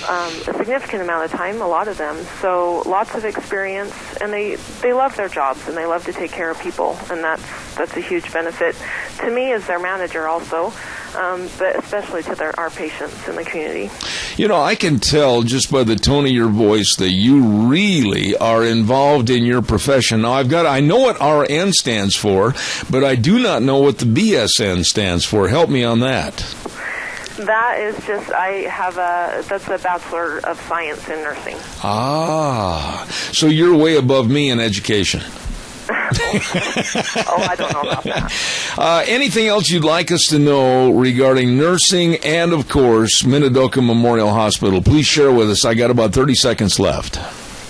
a significant amount of time, a lot of them. So lots of experience, and they love their jobs and they love to take care of people, and that's a huge benefit to me as their manager also. But especially to our patients in the community. I can tell just by the tone of your voice that you really are involved in your profession. Now, I know what RN stands for, but I do not know what the BSN stands for. Help me on that. That is just, that's a Bachelor of Science in Nursing. So you're way above me in education. I don't know about that. Anything else you'd like us to know regarding nursing and, of course, Minidoka Memorial Hospital? Please share with us. I got about 30 seconds left.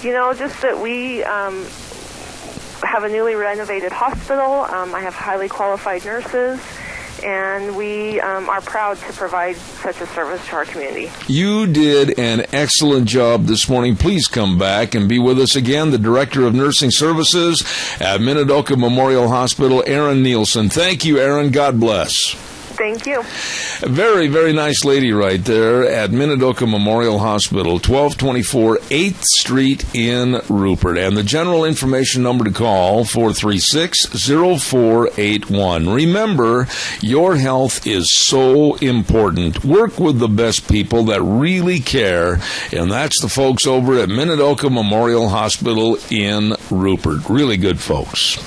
Just that we have a newly renovated hospital. I have highly qualified nurses, and we are proud to provide such a service to our community. You did an excellent job this morning. Please come back and be with us again. The Director of Nursing Services at Minidoka Memorial Hospital, Aaron Nielsen. Thank you, Aaron. God bless. Thank you. A very, very nice lady right there at Minidoka Memorial Hospital, 1224 8th Street in Rupert. And the general information number to call, 436-0481. Remember, your health is so important. Work with the best people that really care, and that's the folks over at Minidoka Memorial Hospital in Rupert. Really good folks.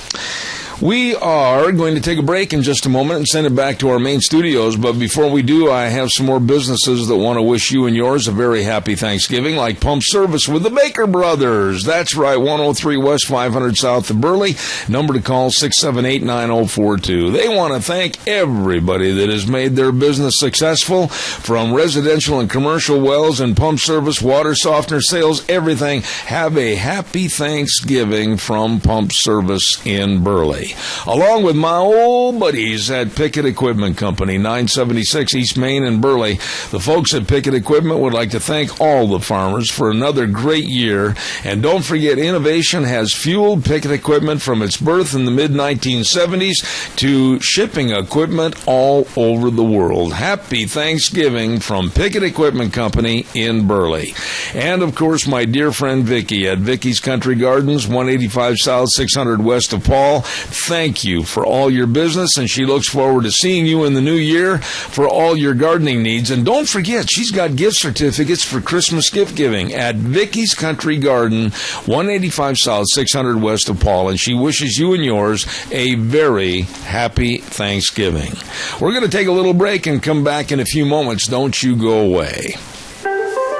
We are going to take a break in just a moment and send it back to our main studios. But before we do, I have some more businesses that want to wish you and yours a very happy Thanksgiving, like Pump Service with the Baker Brothers. That's right, 103 West 500 South of Burley. Number to call, 678-9042. They want to thank everybody that has made their business successful, from residential and commercial wells and pump service, water softener sales, everything. Have a happy Thanksgiving from Pump Service in Burley. Along with my old buddies at Pickett Equipment Company, 976 East Main in Burley. The folks at Pickett Equipment would like to thank all the farmers for another great year. And don't forget, innovation has fueled Pickett Equipment from its birth in the mid-1970s to shipping equipment all over the world. Happy Thanksgiving from Pickett Equipment Company in Burley. And, of course, my dear friend Vicki at Vicky's Country Gardens, 185 South, 600 West of Paul. Thank you for all your business, and she looks forward to seeing you in the new year for all your gardening needs. And don't forget, she's got gift certificates for Christmas gift giving at Vicky's Country Garden, 185 South, 600 West of Paul, and she wishes you and yours a very happy Thanksgiving. We're going to take a little break and come back in a few moments. Don't you go away.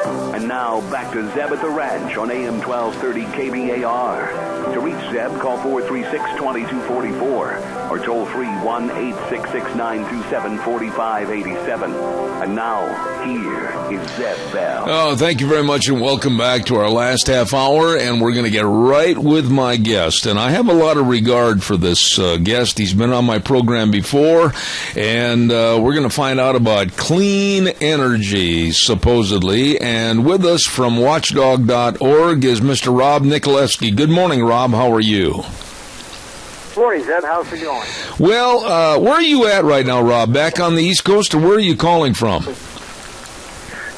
And now, back to Zeb at the Ranch on AM 1230 KBAR. To reach Zeb, call 436-2244 or toll free 1-866-927-4587. And now, here is Zeb Bell. Oh, thank you very much, and welcome back to our last half hour, and we're going to get right with my guest. And I have a lot of regard for this guest. He's been on my program before, and we're going to find out about clean energy, supposedly. And with us from watchdog.org is Mr. Rob Nikolewski. Good morning, Rob. How are you? Morning, Zeb. How's it going? Well, where are you at right now, Rob? Back on the East Coast, or where are you calling from?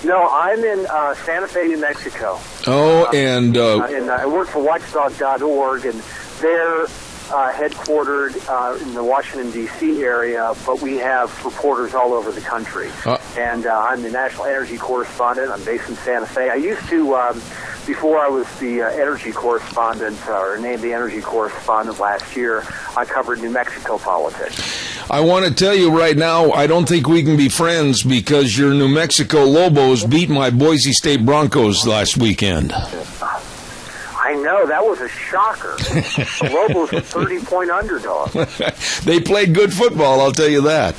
No, I'm in Santa Fe, New Mexico. Oh, and I work for Watchdog.org, and they're headquartered in the Washington, D.C. area, but we have reporters all over the country. And I'm the national energy correspondent. I'm based in Santa Fe. I used to, before I was the energy correspondent, or named the energy correspondent last year, I covered New Mexico politics. I want to tell you right now, I don't think we can be friends because your New Mexico Lobos beat my Boise State Broncos last weekend. I know, that was a shocker. The Lobos were 30-point underdog. They played good football, I'll tell you that.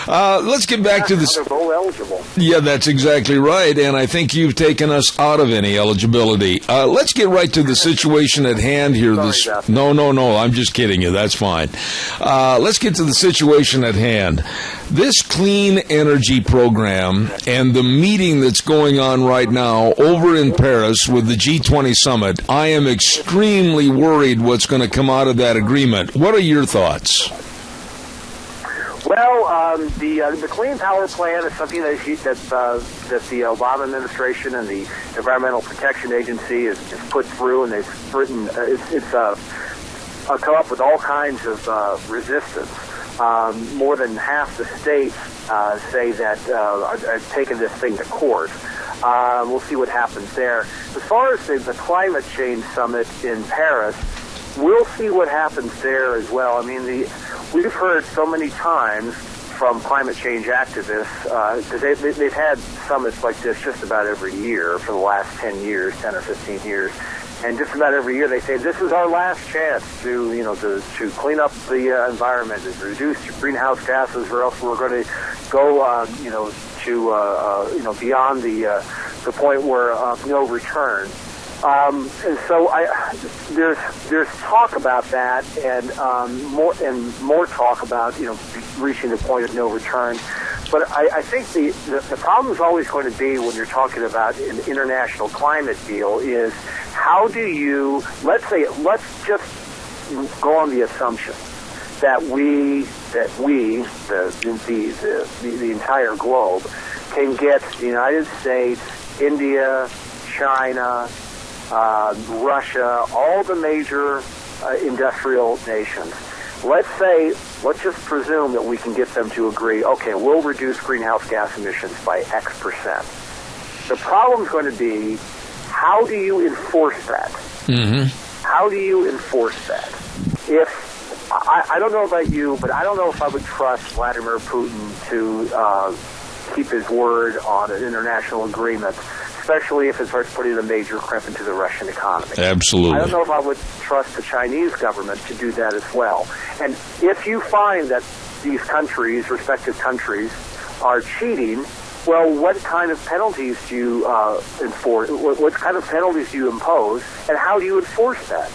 Let's get back to this. They're bowl eligible. Yeah, that's exactly right, and I think you've taken us out of any eligibility. Let's get right to the situation at hand here. No, I'm just kidding you. That's fine. Let's get to the situation at hand. This clean energy program and the meeting that's going on right now over in Paris with the G20 summit, I am extremely worried what's going to come out of that agreement. What are your thoughts? Well, the Clean Power Plan is something that the Obama administration and the Environmental Protection Agency has put through, and they've written. It's come up with all kinds of resistance. More than half the states say that are taking this thing to court. We'll see what happens there. As far as the climate change summit in Paris, we'll see what happens there as well. I mean, we've heard so many times from climate change activists, because they've had summits like this just about every year for the last 10 or 15 years. And just about every year they say, this is our last chance to clean up the environment, and reduce greenhouse gases, or else we're going to go, beyond the point where no return. And so there's talk about that, and more talk about reaching the point of no return. But I think the problem is always going to be when you're talking about an international climate deal is how do you let's just go on the assumption that the entire globe can get the United States, India, China, Russia, all the major industrial nations. Let's just presume that we can get them to agree, okay, we'll reduce greenhouse gas emissions by X percent. The problem's going to be, how do you enforce that? Mm-hmm. How do you enforce that? If I don't know about you, but I don't know if I would trust Vladimir Putin to keep his word on an international agreement, especially if it starts putting a major crimp into the Russian economy. Absolutely. I don't know if I would trust the Chinese government to do that as well. And if you find that these countries, respective countries, are cheating, well, what kind of penalties do you enforce? What kind of penalties do you impose, and how do you enforce that?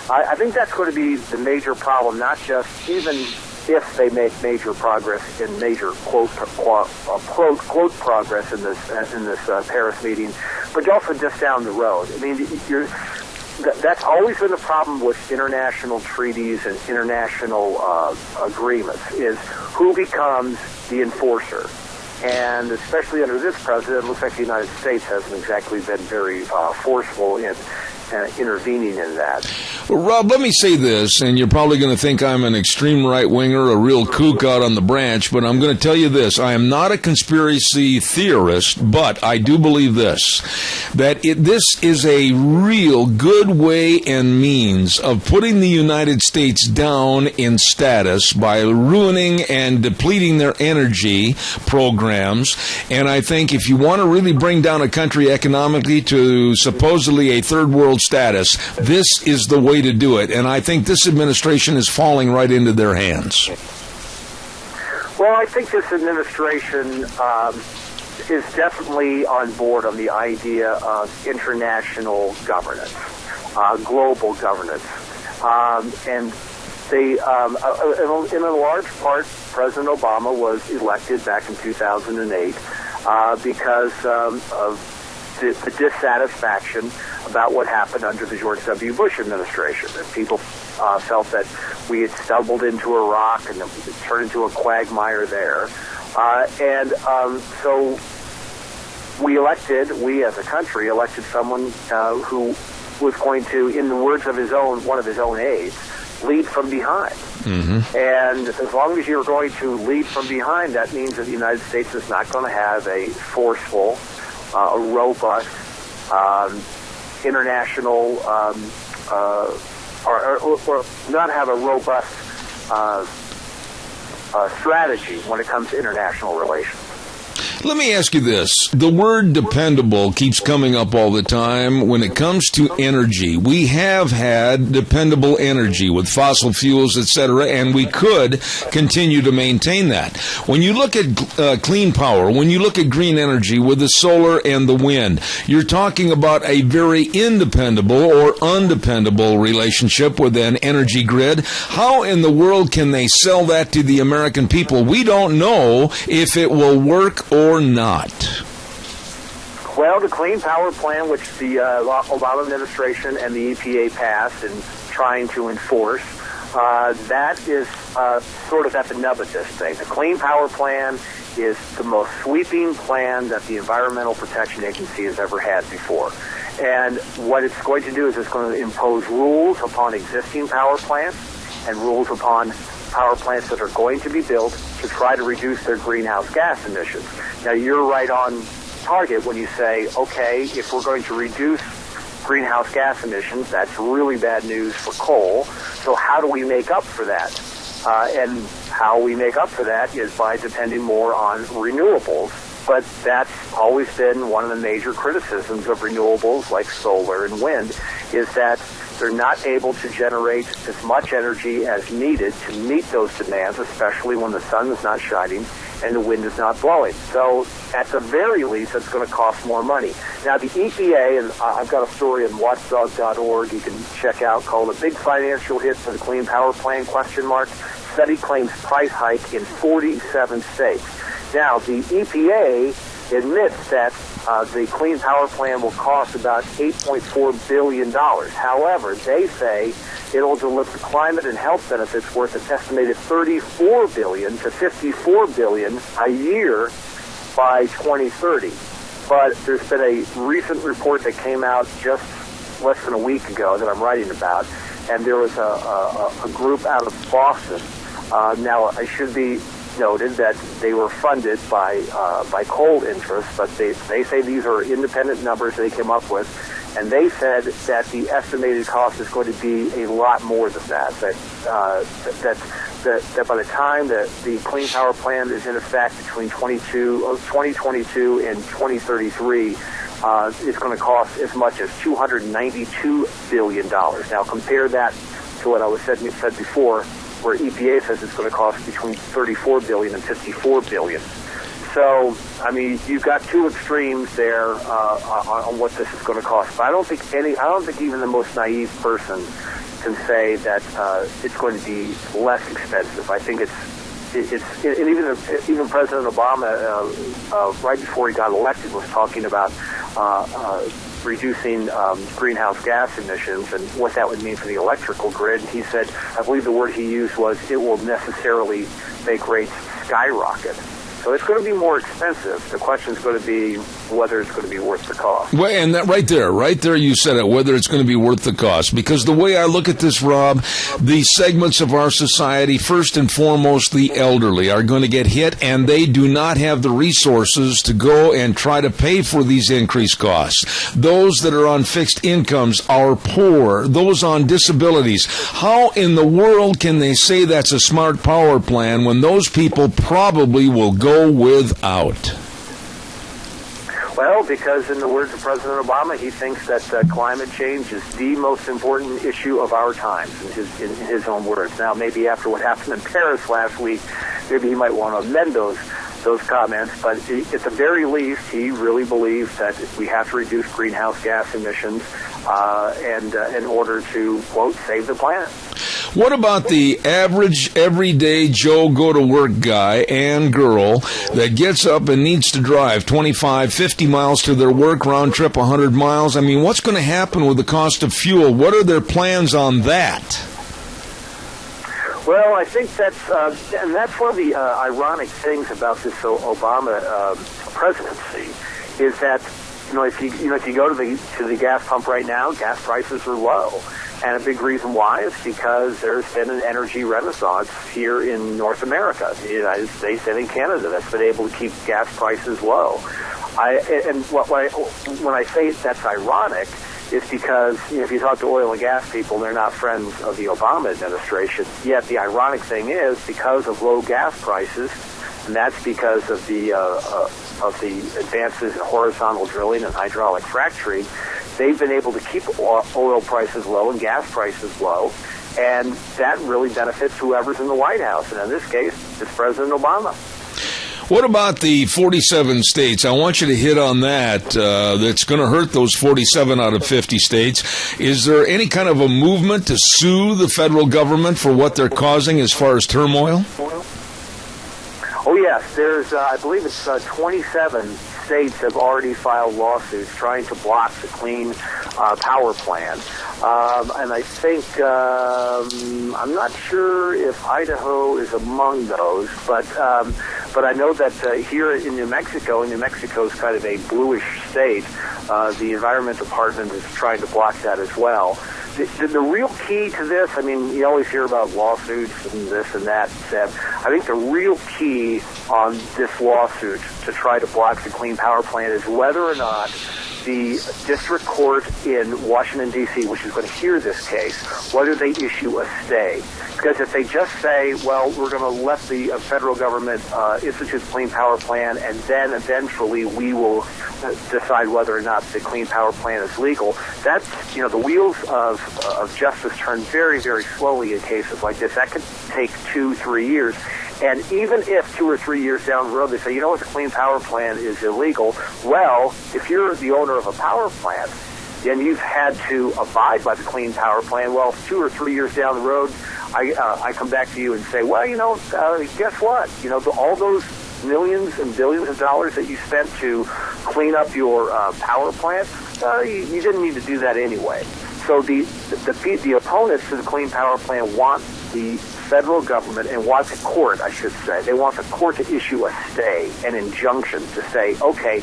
I think that's going to be the major problem, not just even if they make major progress in major quote progress in this Paris meeting, but also just down the road. I mean, that's always been the problem with international treaties and international agreements, is who becomes the enforcer. And especially under this president, it looks like the United States hasn't exactly been very forceful in intervening in that. Well, Rob, let me say this, and you're probably going to think I'm an extreme right-winger, a real kook out on the branch, but I'm going to tell you this. I am not a conspiracy theorist, but I do believe this, that this is a real good way and means of putting the United States down in status by ruining and depleting their energy programs. And I think if you want to really bring down a country economically to supposedly a third world status, this is the way to do it, and I think this administration is falling right into their hands. Well, I think this administration is definitely on board on the idea of international governance, global governance, and they, in a large part, President Obama was elected back in 2008 because of the dissatisfaction about what happened under the George W. Bush administration. And people felt that we had stumbled into Iraq and it turned into a quagmire there. So we as a country elected someone who was going to, in the words of one of his own aides, lead from behind. Mm-hmm. And as long as you're going to lead from behind, that means that the United States is not going to have a forceful, a robust, international, or not have a robust strategy when it comes to international relations. Let me ask you this. The word dependable keeps coming up all the time when it comes to energy. We have had dependable energy with fossil fuels, etc., and we could continue to maintain that. When you look at clean power, when you look at green energy with the solar and the wind, you're talking about a very independable or undependable relationship with an energy grid. How in the world can they sell that to the American people? We don't know if it will work or not. Well, the Clean Power Plan, which the Obama administration and the EPA passed and trying to enforce, that is sort of at the nub of this thing. The Clean Power Plan is the most sweeping plan that the Environmental Protection Agency has ever had before. And what it's going to do is it's going to impose rules upon existing power plants and rules upon power plants that are going to be built to try to reduce their greenhouse gas emissions. Now, you're right on target when you say, okay, if we're going to reduce greenhouse gas emissions, that's really bad news for coal. So how do we make up for that? And how we make up for that is by depending more on renewables. But that's always been one of the major criticisms of renewables like solar and wind, is that they're not able to generate as much energy as needed to meet those demands, especially when the sun is not shining and the wind is not blowing. So at the very least, it's going to cost more money. Now, the EPA, and I've got a story on watchdog.org you can check out called "A Big Financial Hit for the Clean Power Plan?" Study claims price hike in 47 states. Now, the EPA admits that the Clean Power Plan will cost about $8.4 billion. However, they say it'll deliver climate and health benefits worth an estimated $34 billion to $54 billion a year by 2030. But there's been a recent report that came out just less than a week ago that I'm writing about, and there was a group out of Boston. Now, I should be noted that they were funded by coal interests, but they say these are independent numbers they came up with, and they said that the estimated cost is going to be a lot more than that. That by the time that the Clean Power Plan is in effect between 2022 and 2033, it's going to cost as much as $292 billion. Now compare that to what I was said before, where EPA says it's going to cost between $34 billion and $54 billion. So, I mean, you've got two extremes there on what this is going to cost. But I don't think even the most naive person can say that it's going to be less expensive. I think and even President Obama, right before he got elected, was talking about reducing greenhouse gas emissions and what that would mean for the electrical grid. He said, I believe the word he used was, it will necessarily make rates skyrocket. So it's going to be more expensive. The question is going to be whether it's going to be worth the cost. Well, and that right there you said it, whether it's going to be worth the cost. Because the way I look at this, Rob, the segments of our society, first and foremost the elderly, are going to get hit, and they do not have the resources to go and try to pay for these increased costs. Those that are on fixed incomes are poor. Those on disabilities. How in the world can they say that's a smart power plan when those people probably will go without? Well, because in the words of President Obama, he thinks that climate change is the most important issue of our times, in his own words. Now, maybe after what happened in Paris last week, maybe he might want to amend those comments, but at the very least, he really believes that we have to reduce greenhouse gas emissions and in order to, quote, save the planet. What about the average, everyday Joe go-to-work guy and girl that gets up and needs to drive 25, 50 miles to their work, round trip 100 miles? I mean, what's going to happen with the cost of fuel? What are their plans on that? Well, I think that's one of the ironic things about this Obama presidency is that if you go to the gas pump right now, gas prices are low. And a big reason why is because there's been an energy renaissance here in North America, the United States and in Canada, that's been able to keep gas prices low. When I say that's ironic, it's because if you talk to oil and gas people, they're not friends of the Obama administration. Yet the ironic thing is, because of low gas prices, and that's because of the advances in horizontal drilling and hydraulic fracturing, they've been able to keep oil prices low and gas prices low, and that really benefits whoever's in the White House. And in this case, it's President Obama. What about the 47 states? I want you to hit on that. That's going to hurt those 47 out of 50 states. Is there any kind of a movement to sue the federal government for what they're causing as far as turmoil? Oh, yes. There's, I believe it's 27 states have already filed lawsuits trying to block the Clean Power Plan. And I think, I'm not sure if Idaho is among those, but I know that here in New Mexico is kind of a bluish state, the Environment Department is trying to block that as well. The real key to this, I mean, you always hear about lawsuits and this and that, Seb. I think the real key on this lawsuit to try to block the Clean Power Plan is whether or not the district court in Washington, D.C., which is going to hear this case, whether they issue a stay. Because if they just say, well, we're going to let the federal government institute the Clean Power Plan, and then eventually we will decide whether or not the Clean Power Plan is legal, that's, the wheels of justice turn very, very slowly in cases like this. That could take 2-3 years. And even if 2 or 3 years down the road they say, you know what, the Clean Power Plan is illegal, well, if you're the owner of a power plant and you've had to abide by the Clean Power Plan, well, 2 or 3 years down the road, I come back to you and say, well, guess what? All those millions and billions of dollars that you spent to clean up your power plant, you didn't need to do that anyway. So the opponents to the Clean Power Plan want the federal government and want the court, I should say, they want the court to issue a stay, an injunction to say, okay,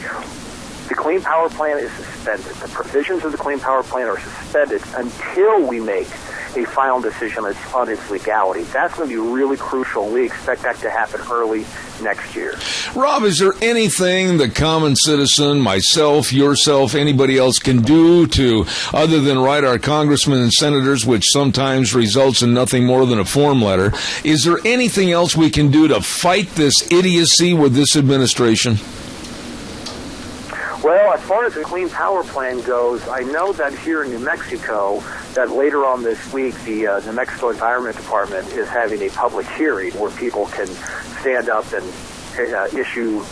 the Clean Power Plan is suspended. The provisions of the Clean Power Plan are suspended until we make a final decision on its legality. That's going to be really crucial. We expect that to happen early next year. Rob, is there anything the common citizen, myself, yourself, anybody else can do to, other than write our congressmen and senators, which sometimes results in nothing more than a form letter, is there anything else we can do to fight this idiocy with this administration? Well, as far as the Clean Power Plan goes, I know that here in New Mexico, that later on this week, the New Mexico Environment Department is having a public hearing where people can stand up and issue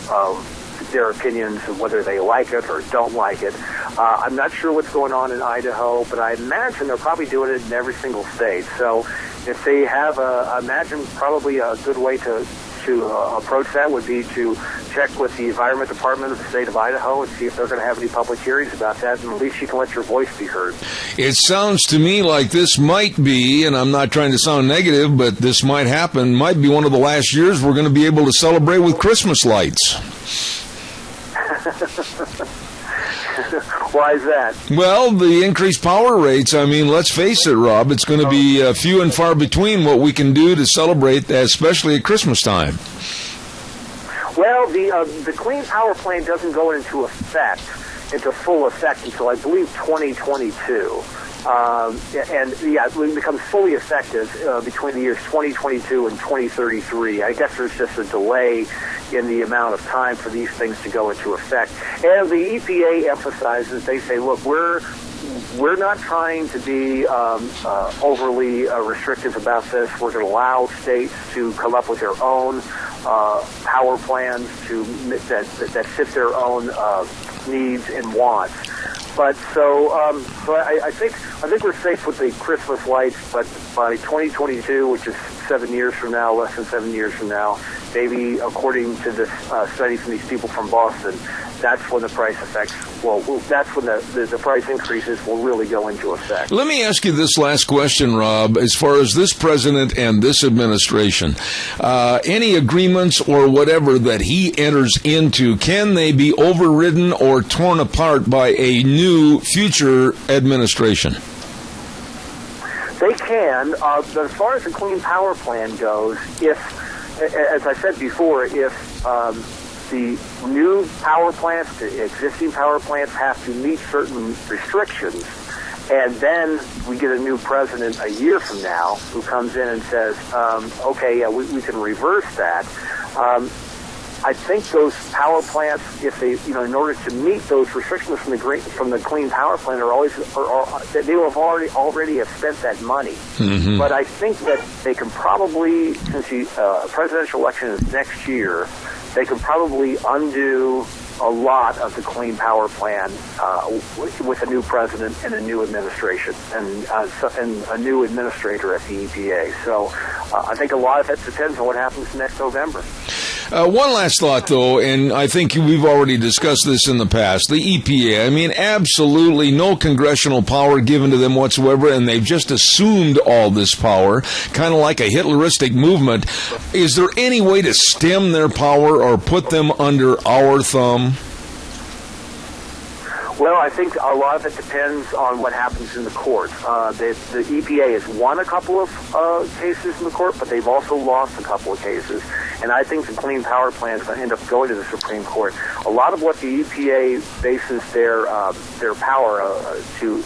their opinions of whether they like it or don't like it. I'm not sure what's going on in Idaho, but I imagine they're probably doing it in every single state. So if they have, I imagine probably a good way to approach that would be to check with the Environment Department of the state of Idaho and see if they're going to have any public hearings about that, and at least you can let your voice be heard. It sounds to me like this might be, and I'm not trying to sound negative, but this might happen, might be one of the last years we're going to be able to celebrate with Christmas lights. Why is that? Well, the increased power rates, I mean, let's face it, Rob, it's going to be few and far between what we can do to celebrate, especially at Christmas time. Well, the Clean Power Plan doesn't go into full effect until, I believe, 2022. It becomes fully effective between the years 2022 and 2033. I guess there's just a delay in the amount of time for these things to go into effect. And the EPA emphasizes, they say, look, we're not trying to be overly restrictive about this. We're going to allow states to come up with their own power plans that fit their own needs and wants. But I think we're safe with the Christmas lights. But by 2022, which is 7 years from now, less than 7 years from now, maybe according to this study from these people from Boston, that's when the price effects that's when the price increases will really go into effect. Let me ask you this last question, Rob. As far as this president and this administration, any agreements or whatever that he enters into, can they be overridden or torn apart by a new future administration? They can. But as far as the Clean Power Plan goes, as I said before, if the new power plants, the existing power plants have to meet certain restrictions, and then we get a new president a year from now who comes in and says, we can reverse that. I think those power plants, if they, in order to meet those restrictions from the Clean Power Plan, they will have already have spent that money. Mm-hmm. But I think that they can probably, since the presidential election is next year, they can probably undo a lot of the Clean Power Plan with a new president and a new administration and a new administrator at the EPA. So I think a lot of it depends on what happens next November. One last thought, though, and I think we've already discussed this in the past. The EPA, I mean, absolutely no congressional power given to them whatsoever, and they've just assumed all this power, kind of like a Hitleristic movement. Is there any way to stem their power or put them under our thumb? Well, I think a lot of it depends on what happens in the courts. The EPA has won a couple of cases in the court, but they've also lost a couple of cases. And I think the Clean Power Plan is going to end up going to the Supreme Court. A lot of what the EPA bases their power to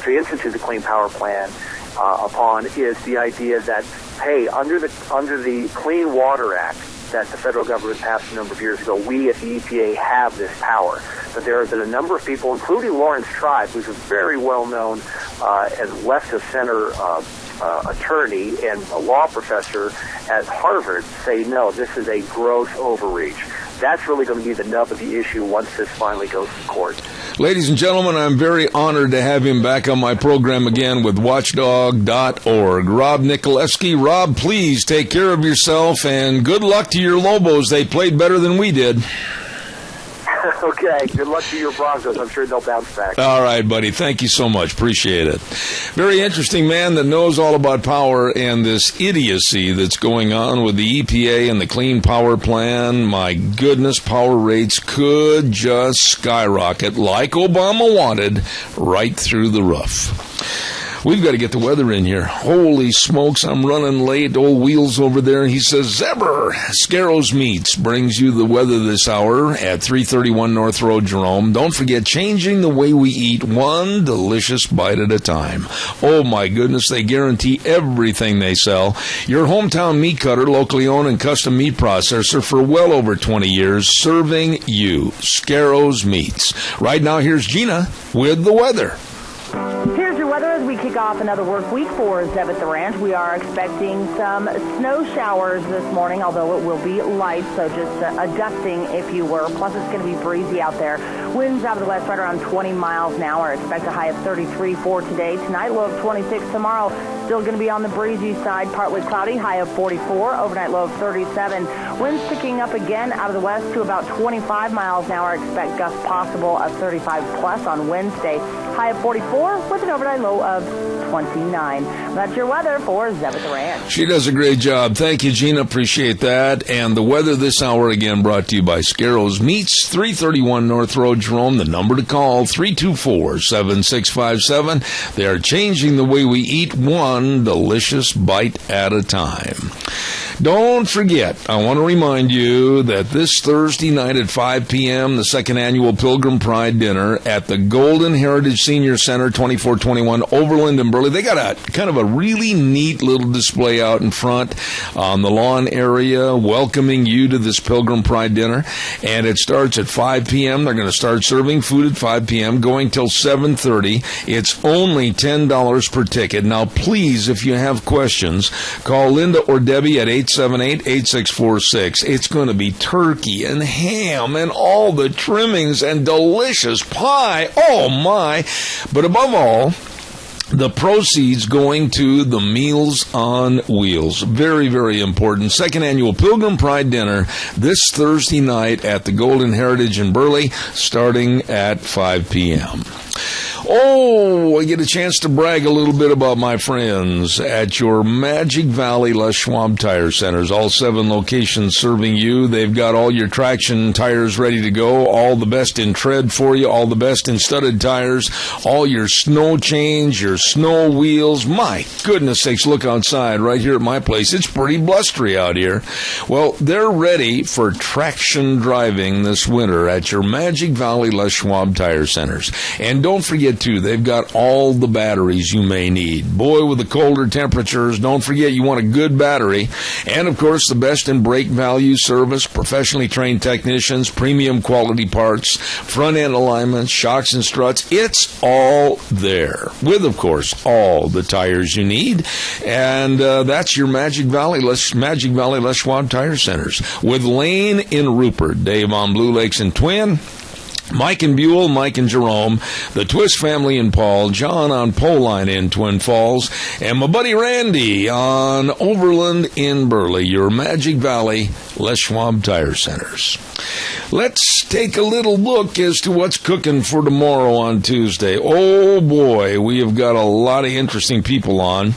institute the Clean Power Plan upon is the idea that, hey, under the Clean Water Act that the federal government passed a number of years ago, we at the EPA have this power. But there have been a number of people, including Lawrence Tribe, who's a very well-known and left-of-center attorney and a law professor at Harvard, say, no, this is a gross overreach. That's really going to be the nub of the issue once this finally goes to court. Ladies and gentlemen, I'm very honored to have him back on my program again with Watchdog.org. Rob Nikolewski. Rob, please take care of yourself, and good luck to your Lobos. They played better than we did. Okay, good luck to your Broncos. I'm sure they'll bounce back. All right, buddy. Thank you so much. Appreciate it. Very interesting man that knows all about power and this idiocy that's going on with the EPA and the Clean Power Plan. My goodness, power rates could just skyrocket like Obama wanted right through the roof. We've got to get the weather in here. Holy smokes, I'm running late. Old Wheels over there. He says, Zebber, Scarro's Meats brings you the weather this hour at 331 North Road, Jerome. Don't forget, changing the way we eat one delicious bite at a time. Oh, my goodness, they guarantee everything they sell. Your hometown meat cutter, locally owned and custom meat processor for well over 20 years, serving you. Scarro's Meats. Right now, here's Gina with the weather. Here's your weather as we kick off another work week for Zeb at the Ranch. We are expecting some snow showers this morning, although it will be light, so just a dusting, if you were. Plus, it's going to be breezy out there. Winds out of the west right around 20 miles an hour. Expect a high of 33 for today. Tonight, low of 26. Tomorrow, still going to be on the breezy side, partly cloudy, high of 44. Overnight, low of 37. Winds picking up again out of the west to about 25 miles an hour. Expect gusts possible of 35 plus on Wednesday. High of 44 with an overnight low of 29. That's your weather for Zeb at the Ranch. She does a great job. Thank you, Gina. Appreciate that. And the weather this hour, again, brought to you by Scarro's Meats, 331 North Road, Jerome. The number to call, 324-7657. They are changing the way we eat one delicious bite at a time. Don't forget, I want to remind you that this Thursday night at 5 p.m., the second annual Pilgrim Pride Dinner at the Golden Heritage Senior Center, 2421 Overland in Burley. They got a kind of a really neat little display out in front on the lawn area welcoming you to this Pilgrim Pride Dinner. And it starts at 5 p.m. They're going to start serving food at 5 p.m., going till 7:30. It's only $10 per ticket. Now, please, if you have questions, call Linda or Debbie at 878-8646. It's going to be turkey and ham and all the trimmings and delicious pie. Oh, my. But above all, the proceeds going to the Meals on Wheels. Very, very important. Second annual Pilgrim Pride Dinner this Thursday night at the Golden Heritage in Burley, starting at 5 p.m. Oh, I get a chance to brag a little bit about my friends at your Magic Valley Les Schwab Tire Centers. All 7 locations serving you. They've got all your traction tires ready to go, all the best in tread for you, all the best in studded tires, all your snow change, your snow wheels. My goodness sakes, look outside right here at my place. It's pretty blustery out here. Well, they're ready for traction driving this winter at your Magic Valley Les Schwab Tire Centers. And don't forget, too, they've got all the batteries you may need. Boy, with the colder temperatures, don't forget you want a good battery. And, of course, the best in brake value service, professionally trained technicians, premium quality parts, front-end alignments, shocks and struts. It's all there with, of course, all the tires you need. And that's your Magic Valley Les Schwab Tire Centers. With Lane in Rupert, Dave on Blue Lakes and Twin, Mike and Buell, Mike and Jerome, the Twist family in Paul, John on Poline in Twin Falls, and my buddy Randy on Overland in Burley, your Magic Valley Les Schwab Tire Centers. Let's take a little look as to what's cooking for tomorrow on Tuesday. Oh, boy, we have got a lot of interesting people on.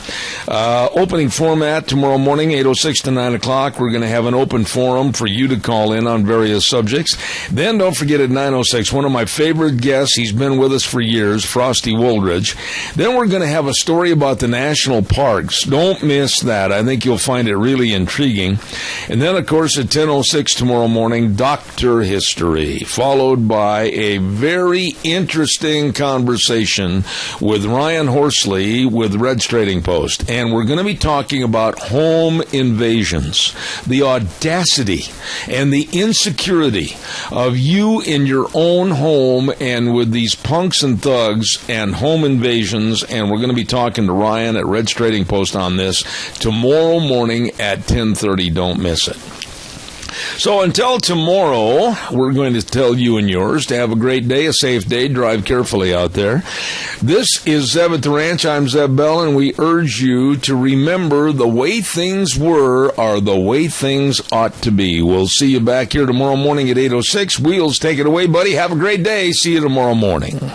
Opening format tomorrow morning, 8:06 to 9 o'clock. We're going to have an open forum for you to call in on various subjects. Then don't forget at 9:06, one of my favorite guests, he's been with us for years, Frosty Woldridge. Then we're going to have a story about the national parks. Don't miss that. I think you'll find it really intriguing. And then, of course, at 10:06 tomorrow morning, Dr. History, followed by a very interesting conversation with Ryan Horsley with Red's Trading Post. And we're going to be talking about home invasions, the audacity and the insecurity of you in your own home and with these punks and thugs and home invasions. And we're going to be talking to Ryan at Red's Trading Post on this tomorrow morning at 10:30. Don't miss it. So until tomorrow, we're going to tell you and yours to have a great day, a safe day. Drive carefully out there. This is Zeb at the Ranch. I'm Zeb Bell, and we urge you to remember the way things were are the way things ought to be. We'll see you back here tomorrow morning at 8:06. Wheels, take it away, buddy. Have a great day. See you tomorrow morning.